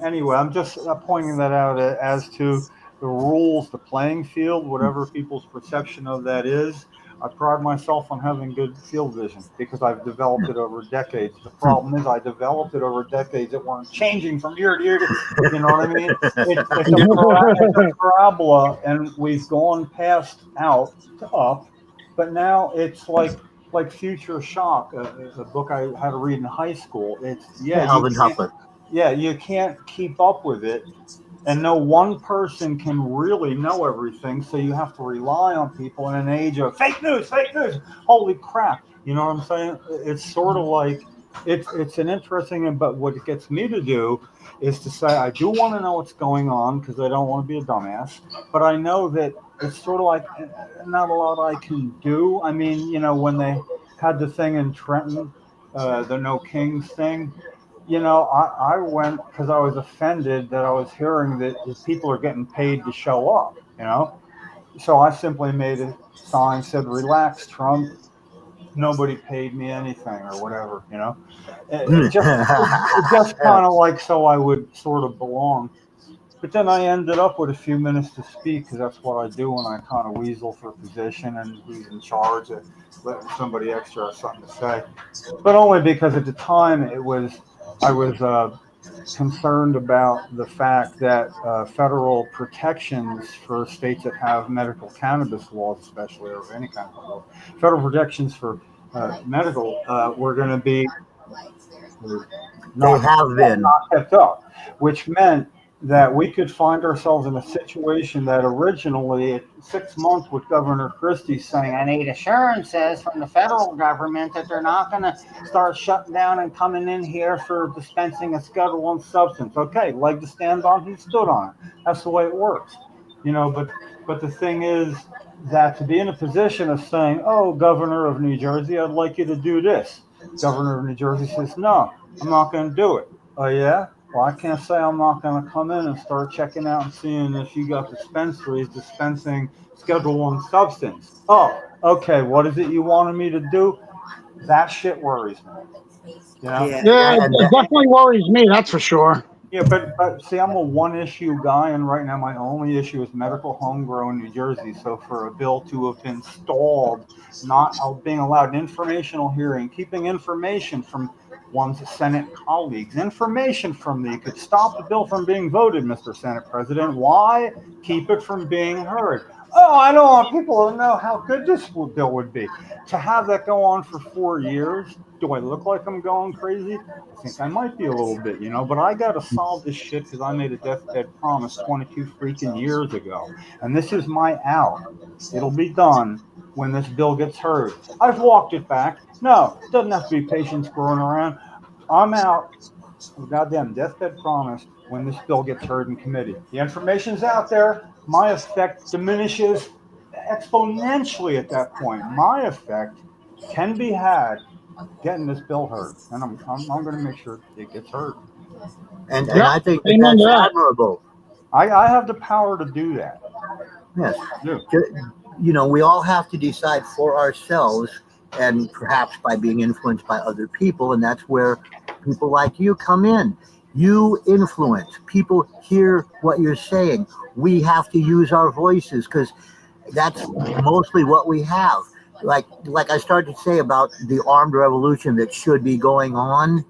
D: anyway. I'm just pointing that out as to the rules, the playing field, whatever people's perception of that is. I pride myself on having good field vision because I've developed it over decades. The problem is I developed it over decades that weren't changing from year to year. You know what I mean? It's a parabola, and we've gone past out to up, but now it's like Future Shock, a book I had to read in high school. It's
L: Alvin Toffler.
D: Yeah, you can't keep up with it. And no one person can really know everything, so you have to rely on people in an age of fake news. Holy crap! You know what I'm saying? It's sort of like it's an interesting. But what it gets me to do is to say I do want to know what's going on because I don't want to be a dumbass. But I know that it's sort of like not a lot I can do. I mean, you know, when they had the thing in Trenton, the No Kings thing. You know, I went because I was offended that I was hearing that people are getting paid to show up, you know. So I simply made a sign, said, relax, Trump. Nobody paid me anything or whatever, you know. It just kind of like so I would sort of belong. But then I ended up with a few minutes to speak because that's what I do when I kind of weasel for position and who's in charge of letting somebody extra have something to say. But only because at the time I was concerned about the fact that federal protections for states that have medical cannabis laws, especially, or any kind of law, federal protections for medical were going to be not kept up, which meant that we could find ourselves in a situation that originally at 6 months with Governor Christie saying, I need assurances from the federal government that they're not going to start shutting down and coming in here for dispensing a Schedule I substance. Okay, leg to stand on, he stood on it. That's the way it works. You know, but the thing is, that to be in a position of saying, "Oh, Governor of New Jersey, I'd like you to do this." Governor of New Jersey says, "No, I'm not going to do it." Oh yeah? Well, I can't say I'm not going to come in and start checking out and seeing if you got dispensaries dispensing Schedule I substance. Oh, okay. What is it you wanted me to do? That shit worries me. You know?
F: Yeah, it definitely worries me. That's for sure.
D: Yeah, but see, I'm a one-issue guy, and right now my only issue is medical homegrown New Jersey. So for a bill to have been stalled, not being allowed an informational hearing, keeping information from one's Senate colleagues, information from me could stop the bill from being voted, Mr. Senate President. Why keep it from being heard? Oh, I don't want people to know how good this bill would be. To have that go on for 4 years, do I look like I'm going crazy? I think I might be a little bit, but I got to solve this shit because I made a deathbed promise 22 freaking years ago. And this is my out. It'll be done when this bill gets heard. I've walked it back. No, it doesn't have to be patience growing around. I'm out. Goddamn deathbed promise when this bill gets heard in committee. The information's out there. My effect diminishes exponentially at that point. My effect can be had getting this bill heard, and I'm going to make sure it gets heard.
L: And I think that's admirable.
D: I have the power to do that.
L: Yes.
D: Yeah.
L: We all have to decide for ourselves, and perhaps by being influenced by other people, and that's where people like you come in. You influence. People hear what you're saying. We have to use our voices because that's mostly what we have. Like I started to say about the armed revolution that should be going on.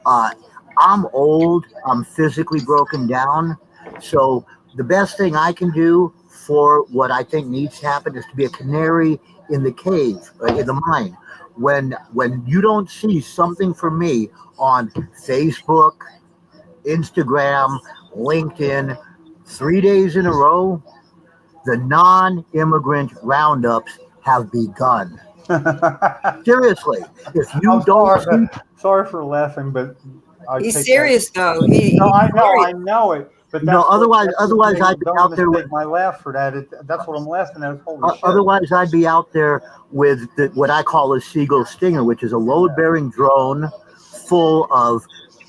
L: I'm old. I'm physically broken down. So the best thing I can do for what I think needs to happen is to be a canary in the cave, in the mine. When you don't see something from me on Facebook, Instagram, LinkedIn, 3 days in a row, the non-immigrant roundups have begun. Seriously, if you don't...
D: Sorry for laughing, but...
E: He's serious, though.
D: I know it. But
L: otherwise I'd be out there with
D: my laugh for that. That's what I'm laughing at. Holy shit.
L: Otherwise, I'd be out there with what I call a Seagull Stinger, which is a load-bearing drone full of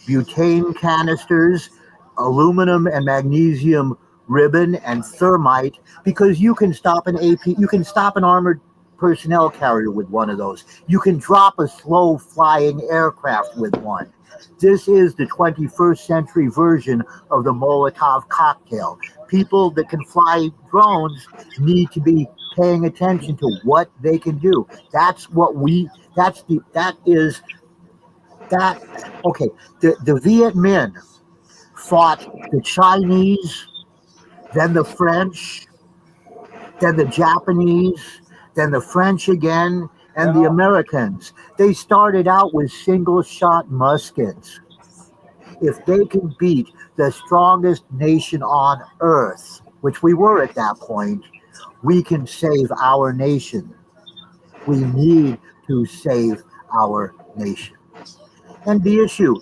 L: butane canisters, aluminum and magnesium ribbon, and thermite, because you can stop an armored personnel carrier with one of those. You can drop a slow-flying aircraft with one. This is the 21st century version of the Molotov cocktail. People that can fly drones need to be paying attention to what they can do. The Viet Minh fought the Chinese, then the French, then the Japanese, then the French again, and the Americans. They started out with single-shot muskets. If they can beat the strongest nation on earth, which we were at that point, we can save our nation. We need to save our nation. And the issue,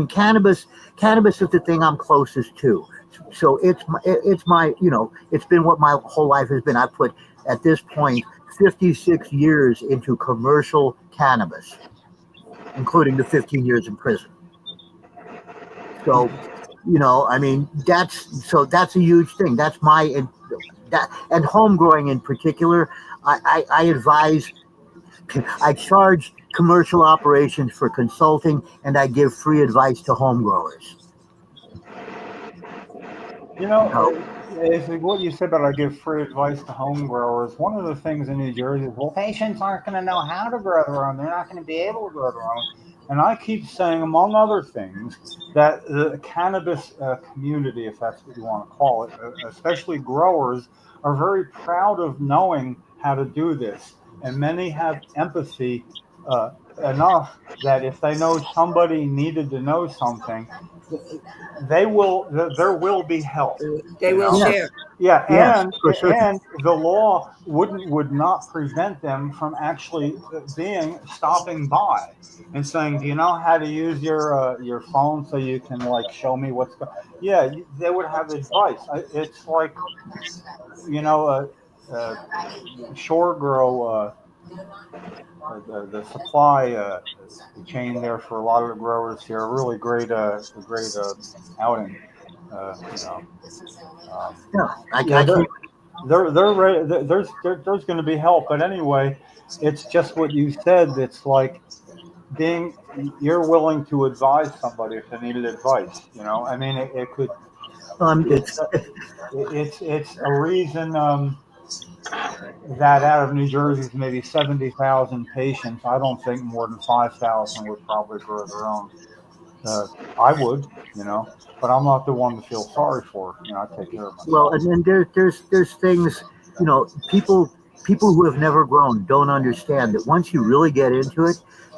L: cannabis is the thing I'm closest to. So it's been what my whole life has been. I put, at this point, 56 years into commercial cannabis, including the 15 years in prison. So, that's a huge thing. That's and home growing in particular, I advise, I charge commercial operations for consulting, and I give free advice to home growers.
D: What you said about I give free advice to home growers, one of the things in New Jersey is, patients aren't going to know how to grow their own. They're not going to be able to grow their own. And I keep saying, among other things, that the cannabis community, if that's what you want to call it, especially growers, are very proud of knowing how to do this. And many have empathy enough that if they know somebody needed to know something, there will be help.
E: They will share.
D: Yeah,
L: yes,
D: and the law would not prevent them from actually stopping by and saying, "Do you know how to use your phone so you can show me what's going?" Yeah, they would have advice. It's like Shore Grow, the supply chain there for a lot of the growers here, a really great outing. There's going to be help, but anyway, it's just what you said. It's like you're willing to advise somebody if they needed advice. I mean, it could. It's a reason that out of New Jersey's maybe 70,000 patients, I don't think more than 5,000 would probably grow their own. I would, but I'm not the one to feel sorry for. I take care of myself.
L: Well, and then there's things, people who have never grown don't understand that once you really get into it,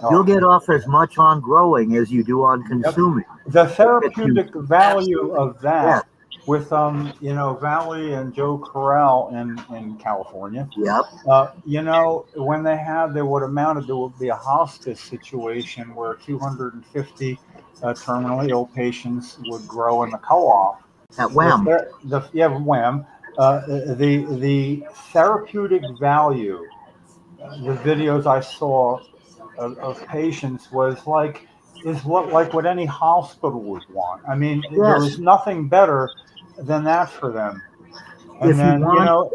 L: you'll get off as much on growing as you do on consuming.
D: The therapeutic value of that with Valley and Joe Corral in California. When they had what amounted to be a hospice situation where 250 terminally ill patients would grow in the co-op.
L: At WHAM.
D: WHAM. The therapeutic value, the videos I saw of patients was like what any hospital would want. I mean, there was nothing better than that for them. And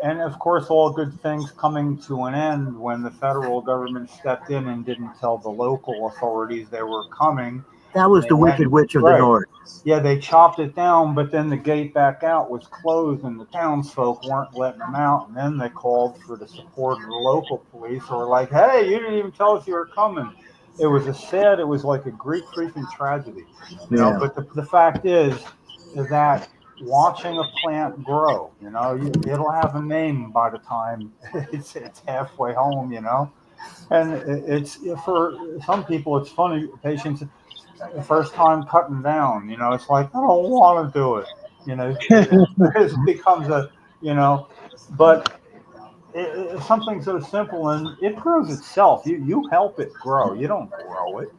D: and of course, all good things coming to an end when the federal government stepped in and didn't tell the local authorities they were coming.
L: That was the Wicked Witch of the North.
D: Yeah, they chopped it down, but then the gate back out was closed and the townsfolk weren't letting them out. And then they called for the support of the local police who were like, hey, you didn't even tell us you were coming. It was it was like a Greek freaking tragedy. But the fact is that watching a plant grow, it'll have a name by the time it's halfway home, And it's, for some people, it's funny, patients, the first time cutting down, it's like, I don't want to do it, it becomes but it's something so simple and it grows itself. You help it grow. You don't grow it.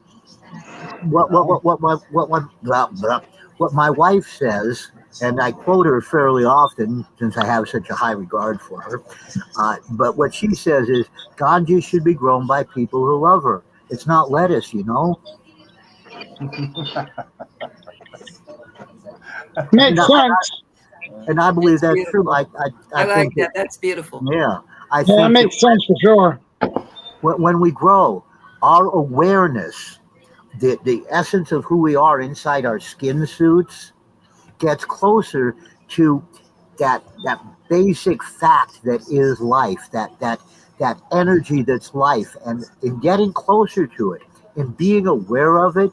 L: What my wife says, and I quote her fairly often since I have such a high regard for her, but what she says is ganja should be grown by people who love her. It's not lettuce,
F: Makes sense.
L: And I believe that's true. I
E: like that. That's beautiful.
L: Yeah. I
F: think that makes sense for sure.
L: When we grow, our awareness, the essence of who we are inside our skin suits, gets closer to that basic fact that is life, that energy that's life. And in getting closer to it, in being aware of it,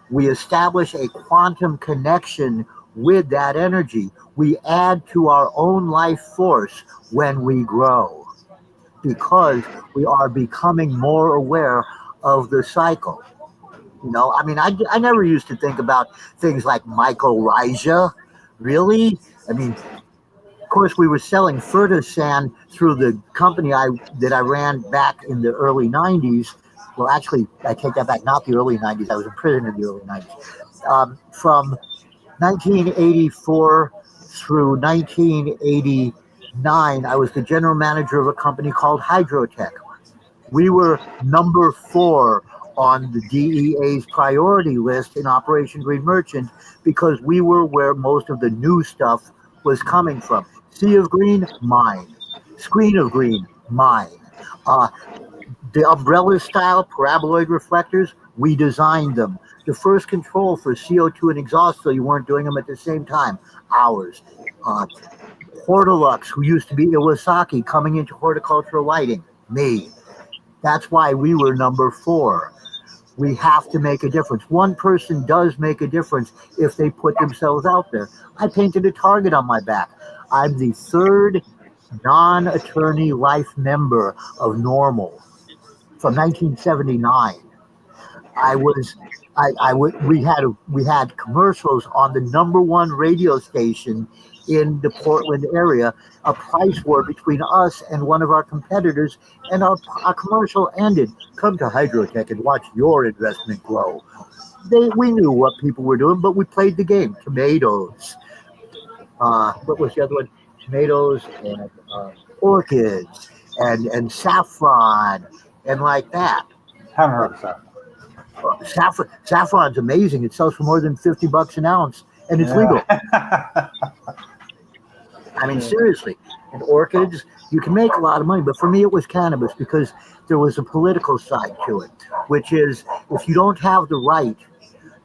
L: we establish a quantum connection with that energy. We add to our own life force when we grow, because we are becoming more aware of the cycle. I mean, I never used to think about things like mycorrhiza. Really? I mean, of course, we were selling Fertisand through the company that I ran back in the early 90s. Well, actually, I take that back, not the early 90s. I was in prison in the early 90s. From 1984 through 1989, I was the general manager of a company called Hydrotech. We were number 4 on the DEA's priority list in Operation Green Merchant because we were where most of the new stuff was coming from. Sea of Green, mine. Screen of Green, mine. The umbrella style paraboloid reflectors, we designed them. The first control for CO2 and exhaust, so you weren't doing them at the same time, ours. Hortilux, who used to be Iwasaki, coming into horticultural lighting, me. That's why we were number 4. We have to make a difference. One person does make a difference if they put themselves out there. I painted a target on my back. I'm the 3rd non-attorney life member of NORML from 1979. We had commercials on the #1 radio station in the Portland area, a price war between us and one of our competitors, and our commercial ended. Come to Hydrotech and watch your investment grow. We knew what people were doing, but we played the game. Tomatoes. What was the other one? Tomatoes and orchids and saffron and like that.
D: Haven't heard of saffron.
L: Saffron's amazing. It sells for more than $50 an ounce, and it's legal. I mean, seriously. And orchids, you can make a lot of money. But for me, it was cannabis because there was a political side to it, which is if you don't have the right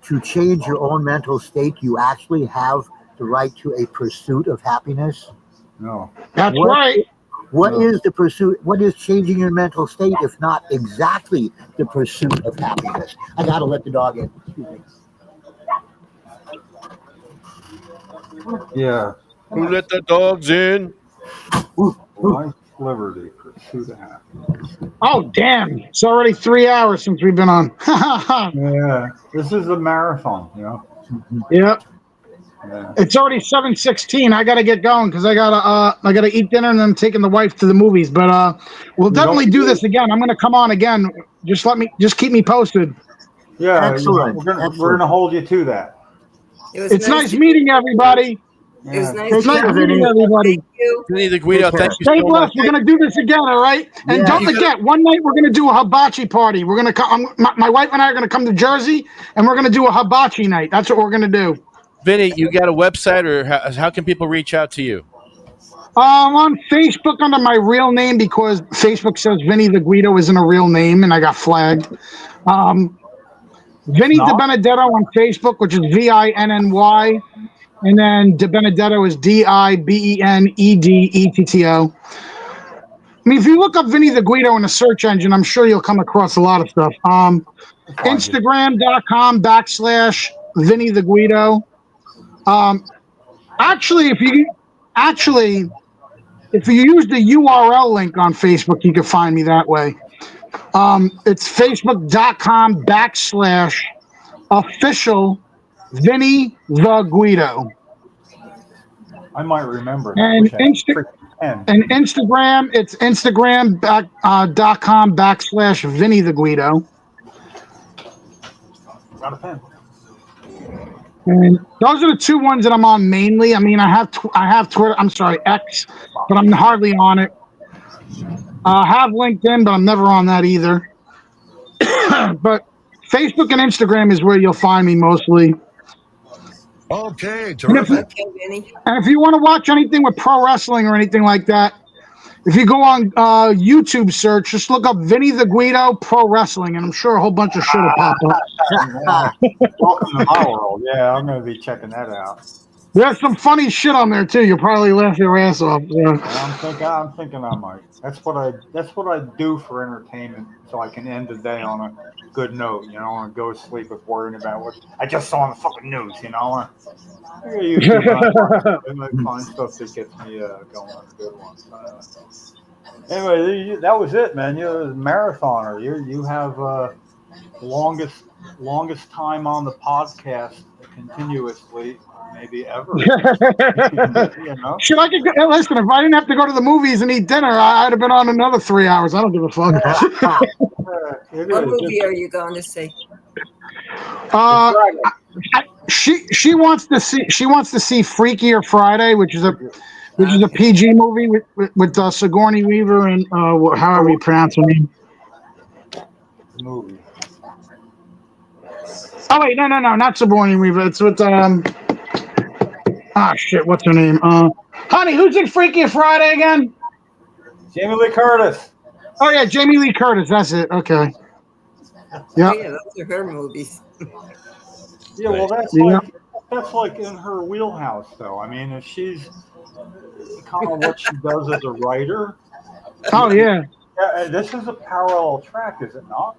L: to change your own mental state, you actually have the right to a pursuit of happiness.
D: No.
F: That's right.
L: What is the pursuit? What is changing your mental state if not exactly the pursuit of happiness? I gotta let the dog in. Excuse me.
D: Yeah.
K: Who let the dogs in?
D: Life, liberty, pursuit of happiness.
F: Oh, damn. It's already 3 hours since we've been on.
D: Yeah. This is a marathon, you know?
F: Yep.
D: Yeah.
F: It's already 7:16. I gotta get going because I gotta eat dinner and then I'm taking the wife to the movies. But we'll definitely do this again. I'm gonna come on again. Just keep me posted.
D: Yeah.
L: Excellent.
D: We're gonna hold you to that.
F: It's nice meeting everybody.
E: It was nice.
F: It's nice meeting everybody.
E: Thank you.
K: Vinny the Guido, thank you
F: Stay
K: so
F: blessed.
K: much.
F: We're gonna do this again, all right? And
L: Yeah.
F: don't forget, one night we're gonna do a hibachi party. We're gonna come. My wife and I are gonna come to Jersey, and we're gonna do a hibachi night. That's what we're gonna do.
K: Vinny, you got a website, or how can people reach out to you?
F: On Facebook under my real name because Facebook says Vinny the Guido isn't a real name, and I got flagged. Vinny
D: No?
F: De Benedetto on Facebook, which is VINNY, and then De Benedetto is DIBENEDETTO. I mean, if you look up Vinny the Guido in the search engine, I'm sure you'll come across a lot of stuff. Instagram.com/Vinny the Guido. Actually, if you use the URL link on Facebook, you can find me that way. It's facebook.com/official Vinny the Guido.
D: I might remember.
F: And Instagram, it's Instagram.com/Vinny the Guido.
D: Got a pen.
F: And those are the two ones that I'm on mainly. I mean, I have Twitter. I'm sorry, X, but I'm hardly on it. I have LinkedIn, but I'm never on that either. But Facebook and Instagram is where you'll find me mostly.
J: Okay, terrific.
E: Okay, Vinny.
F: And if you want to watch anything with pro wrestling or anything like that, if you go on YouTube search, just look up Vinny the Guido Pro Wrestling, and I'm sure a whole bunch of shit will pop up.
D: Welcome to my world. Yeah, I'm gonna be checking that out.
F: There's some funny shit on there too. You'll probably laugh your ass off. Yeah.
D: I'm thinking I might. That's what I do for entertainment, so I can end the day on a good note. You know, I want to go to sleep with worrying about what I just saw on the fucking news. You know, I find stuff that gets me going on a good one. Anyway, that was it, man. You're a marathoner. You have longest time on the podcast continuously. Maybe ever. You know?
F: Listen, if I didn't have to go to the movies and eat dinner, I'd have been on another 3 hours. I don't give a fuck.
E: What movie are you going to see?
F: She wants to see Freakier Friday, which is a PG movie with Sigourney Weaver and however you pronounce her name.
D: Movie.
F: Oh wait, no, not Sigourney Weaver. It's with shit, what's her name? Honey, who's in Freaky Friday again?
D: Jamie Lee Curtis.
F: Oh yeah, Jamie Lee Curtis. That's it. Okay.
E: Yeah, those are her movies.
D: Yeah, well, that's like in her wheelhouse, though. I mean, if she's kind of what she does as a writer.
F: Oh yeah.
D: Yeah, this is a parallel track, is it not?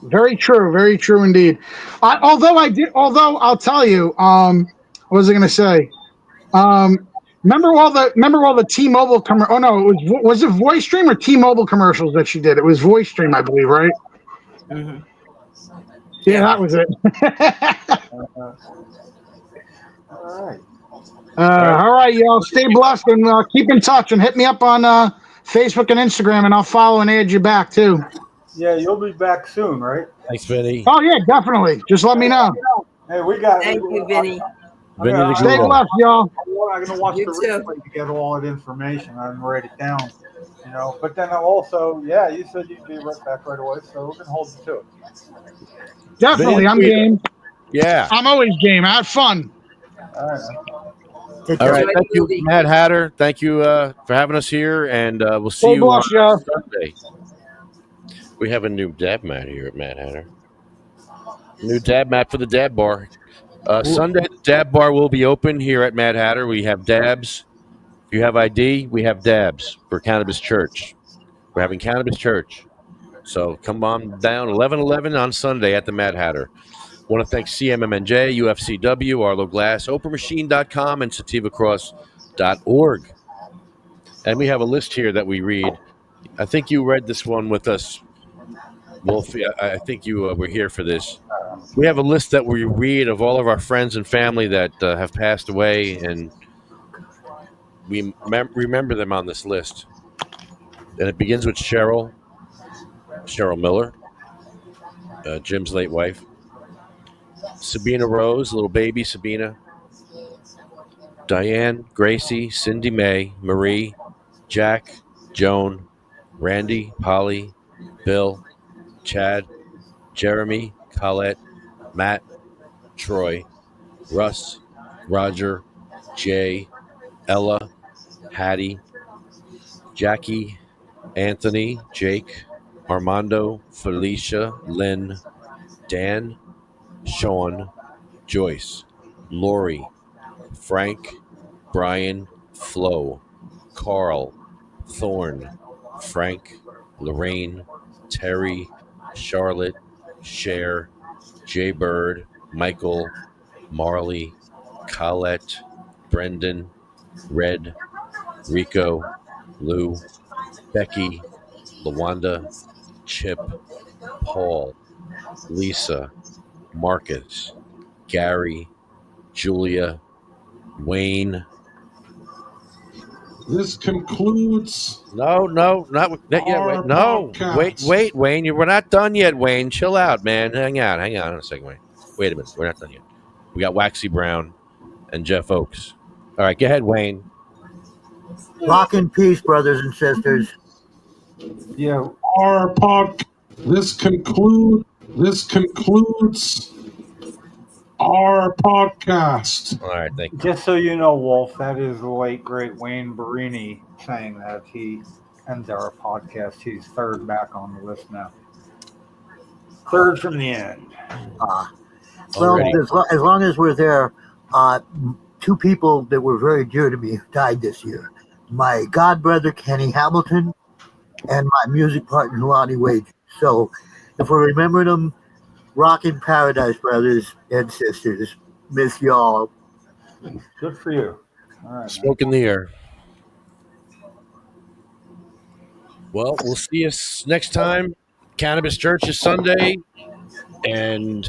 F: Very true indeed. Although I'll tell you, what was I going to say? Remember all the T-Mobile commercials? Oh no, was it VoiceStream or T-Mobile commercials that she did? It was VoiceStream, I believe, right?
E: Mm-hmm.
F: Yeah, that was it.
D: All right.
F: All right, y'all. Stay blessed and keep in touch and hit me up on Facebook and Instagram, and I'll follow and add you back too.
D: Yeah, you'll be back soon, right?
K: Thanks, Vinny.
F: Oh yeah, definitely. Just let me know.
D: Hey, we got.
E: Thank you, Vinny.
F: Stay blessed, y'all.
D: I want I'm gonna watch
E: You
D: the
E: too.
D: replay to get all that information. I didn't write it down, you know. But then I'm also, yeah, you said you'd be right back right away, so we're gonna hold you to it.
F: Definitely, I'm
K: Vince,
F: game.
K: Yeah.
F: I'm always game. I had fun.
D: All right.
K: All right. Thank you, Mad Hatter. Thank you for having us here, and we'll see
F: Go
K: you on
F: Boss, yeah.
K: Sunday. We have a new dab mat here at Mad Hatter. New dab mat for the dab bar. Sunday, the dab bar will be open here at Mad Hatter. We have dabs. If you have ID, we have dabs for Cannabis Church. We're having Cannabis Church. So come on down, 11:11 on Sunday at the Mad Hatter. Want to thank CMMNJ, UFCW, Arlo Glass, OprahMachine.com, and SativaCross.org. And we have a list here that we read. I think you read this one with us, Wolf. I think you were here for this. We have a list that we read of all of our friends and family that have passed away, and we remember them on this list. And it begins with Cheryl Miller, Jim's late wife. Sabina Rose, little baby Sabina. Diane, Gracie, Cindy Mae, Marie, Jack, Joan, Randy, Polly, Bill, Chad, Jeremy, Colette, Matt, Troy, Russ, Roger, Jay, Ella, Hattie, Jackie, Anthony, Jake, Armando, Felicia, Lynn, Dan, Sean, Joyce, Lori, Frank, Brian, Flo, Carl, Thorne, Frank, Lorraine, Terry, Charlotte, Cher, Jay Bird, Michael, Marley, Colette, Brendan, Red, Rico, Lou, Becky, Lawanda, Chip, Paul, Lisa, Marcus, Gary, Julia, Wayne.
J: This concludes.
K: No, not yet. Wait, no, wait, Wayne. We're not done yet, Wayne. Chill out, man. Hang on a second, Wayne. Wait a minute. We're not done yet. We got Waxy Brown and Jeff Oakes. All right, go ahead, Wayne.
L: Rock in peace, brothers and sisters.
D: Yeah.
J: Our podcast. This concludes our podcast.
K: All right, thank you.
D: Just so you know, Wolf, that is the late great Wayne Barini saying that he ends our podcast. He's third back on the list now. Third from the end.
L: Well, as long as we're there, two people that were very dear to me died this year. My godbrother, Kenny Hamilton, and my music partner, Lonnie Wade. So if we're remembering them, rockin' paradise, brothers and sisters. Miss y'all.
D: Good for you. All right.
K: Smoke in the air. Well, we'll see you next time. Cannabis Church is Sunday. And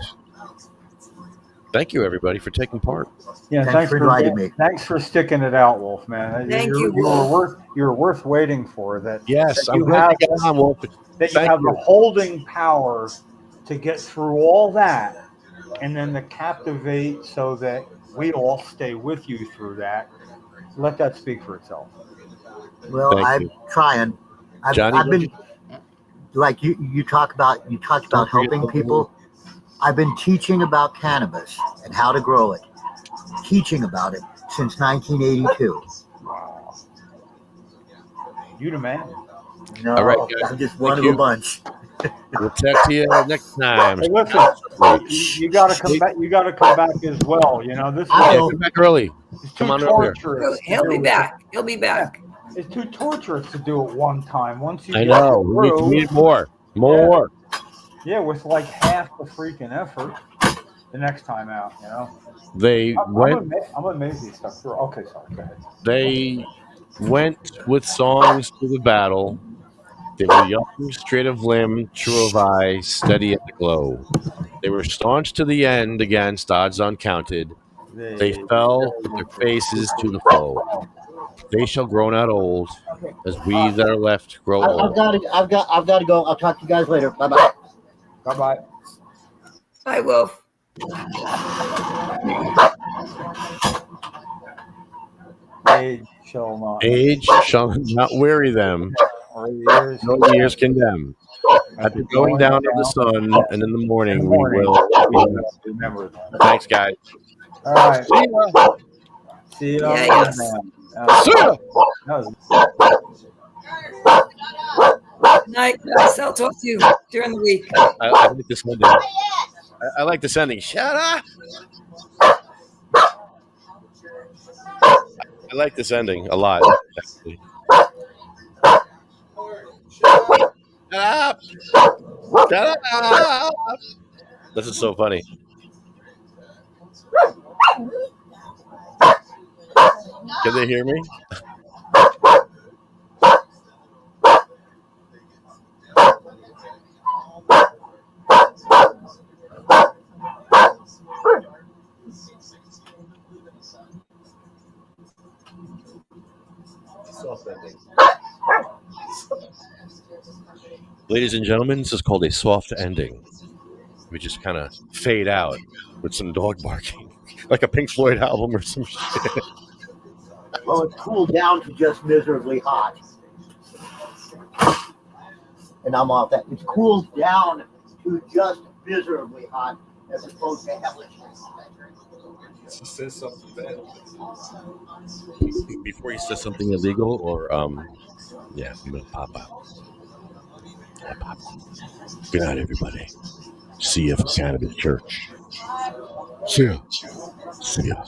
K: thank you, everybody, for taking part.
D: Yeah,
L: Thanks for inviting me.
D: Thanks for sticking it out, Wolf, man.
E: Thank you,
D: You were worth waiting for. That.
K: Yes,
D: that
K: I'm
D: you
K: glad
D: have,
K: you got on, Wolf.
D: that you
K: Thank
D: have
K: you.
D: the holding power to get through all that, and then to captivate so that we all stay with you through that. Let that speak for itself.
L: Well,
K: Thank
L: I'm
K: you.
L: trying.
K: Johnny,
L: I've been like you talked about helping people. I've been teaching about cannabis and how to grow it. Teaching about it since 1982.
D: Wow. You the man.
L: No,
K: All right, guys.
L: I'm just one
K: Thank
L: of
K: you.
L: a bunch.
K: We'll talk to you next time.
D: Hey, listen, you got to come back. You got to come back as well. You know this.
L: I
K: Yeah,
L: know.
K: come back early.
D: It's
K: Come
D: too
K: on over here.
D: torturous.
E: He'll be back. He'll be back.
D: It's too torturous to do it one time. Once you
K: I
D: get
K: know. We
D: through,
K: need more. More.
D: yeah, with like half the freaking effort the next time out. You know.
K: They went.
D: I'm amazed he stuck through. Okay, sorry. Go ahead.
K: They went with songs to the battle. They were young, straight of limb, true of eye, steady at the glow. They were staunch to the end against odds uncounted. They fell with their faces to the foe. They shall grow not old, as we that are left grow
L: I've
K: old.
L: got to go. I'll talk to you guys later. Bye bye.
D: Bye bye.
E: Bye, Wolf.
D: Age shall not.
K: Age shall not weary them. No years condemn. At the going down of the sun and in the morning, we will
D: remember that.
K: Thanks, guys.
D: All right. See you.
E: Yes.
K: See ya.
E: Good night, guys. I'll talk to you during the week.
K: I like this ending. I like this ending. Shut up. I like this ending a lot. Actually. Shut up. Shut up. This is so funny. Can they hear me? Ladies and gentlemen, this is called a soft ending. We just kind of fade out with some dog barking, like a Pink Floyd album or some shit.
L: Well, it cooled down to just miserably hot. And I'm off that. It's cooled down to just miserably hot as opposed to hellish.
B: She says something bad.
K: Before he says something illegal, or yeah, I'm gonna pop out. Yeah, pop. Good night, everybody. See you from Cannabis Church. See ya. See ya.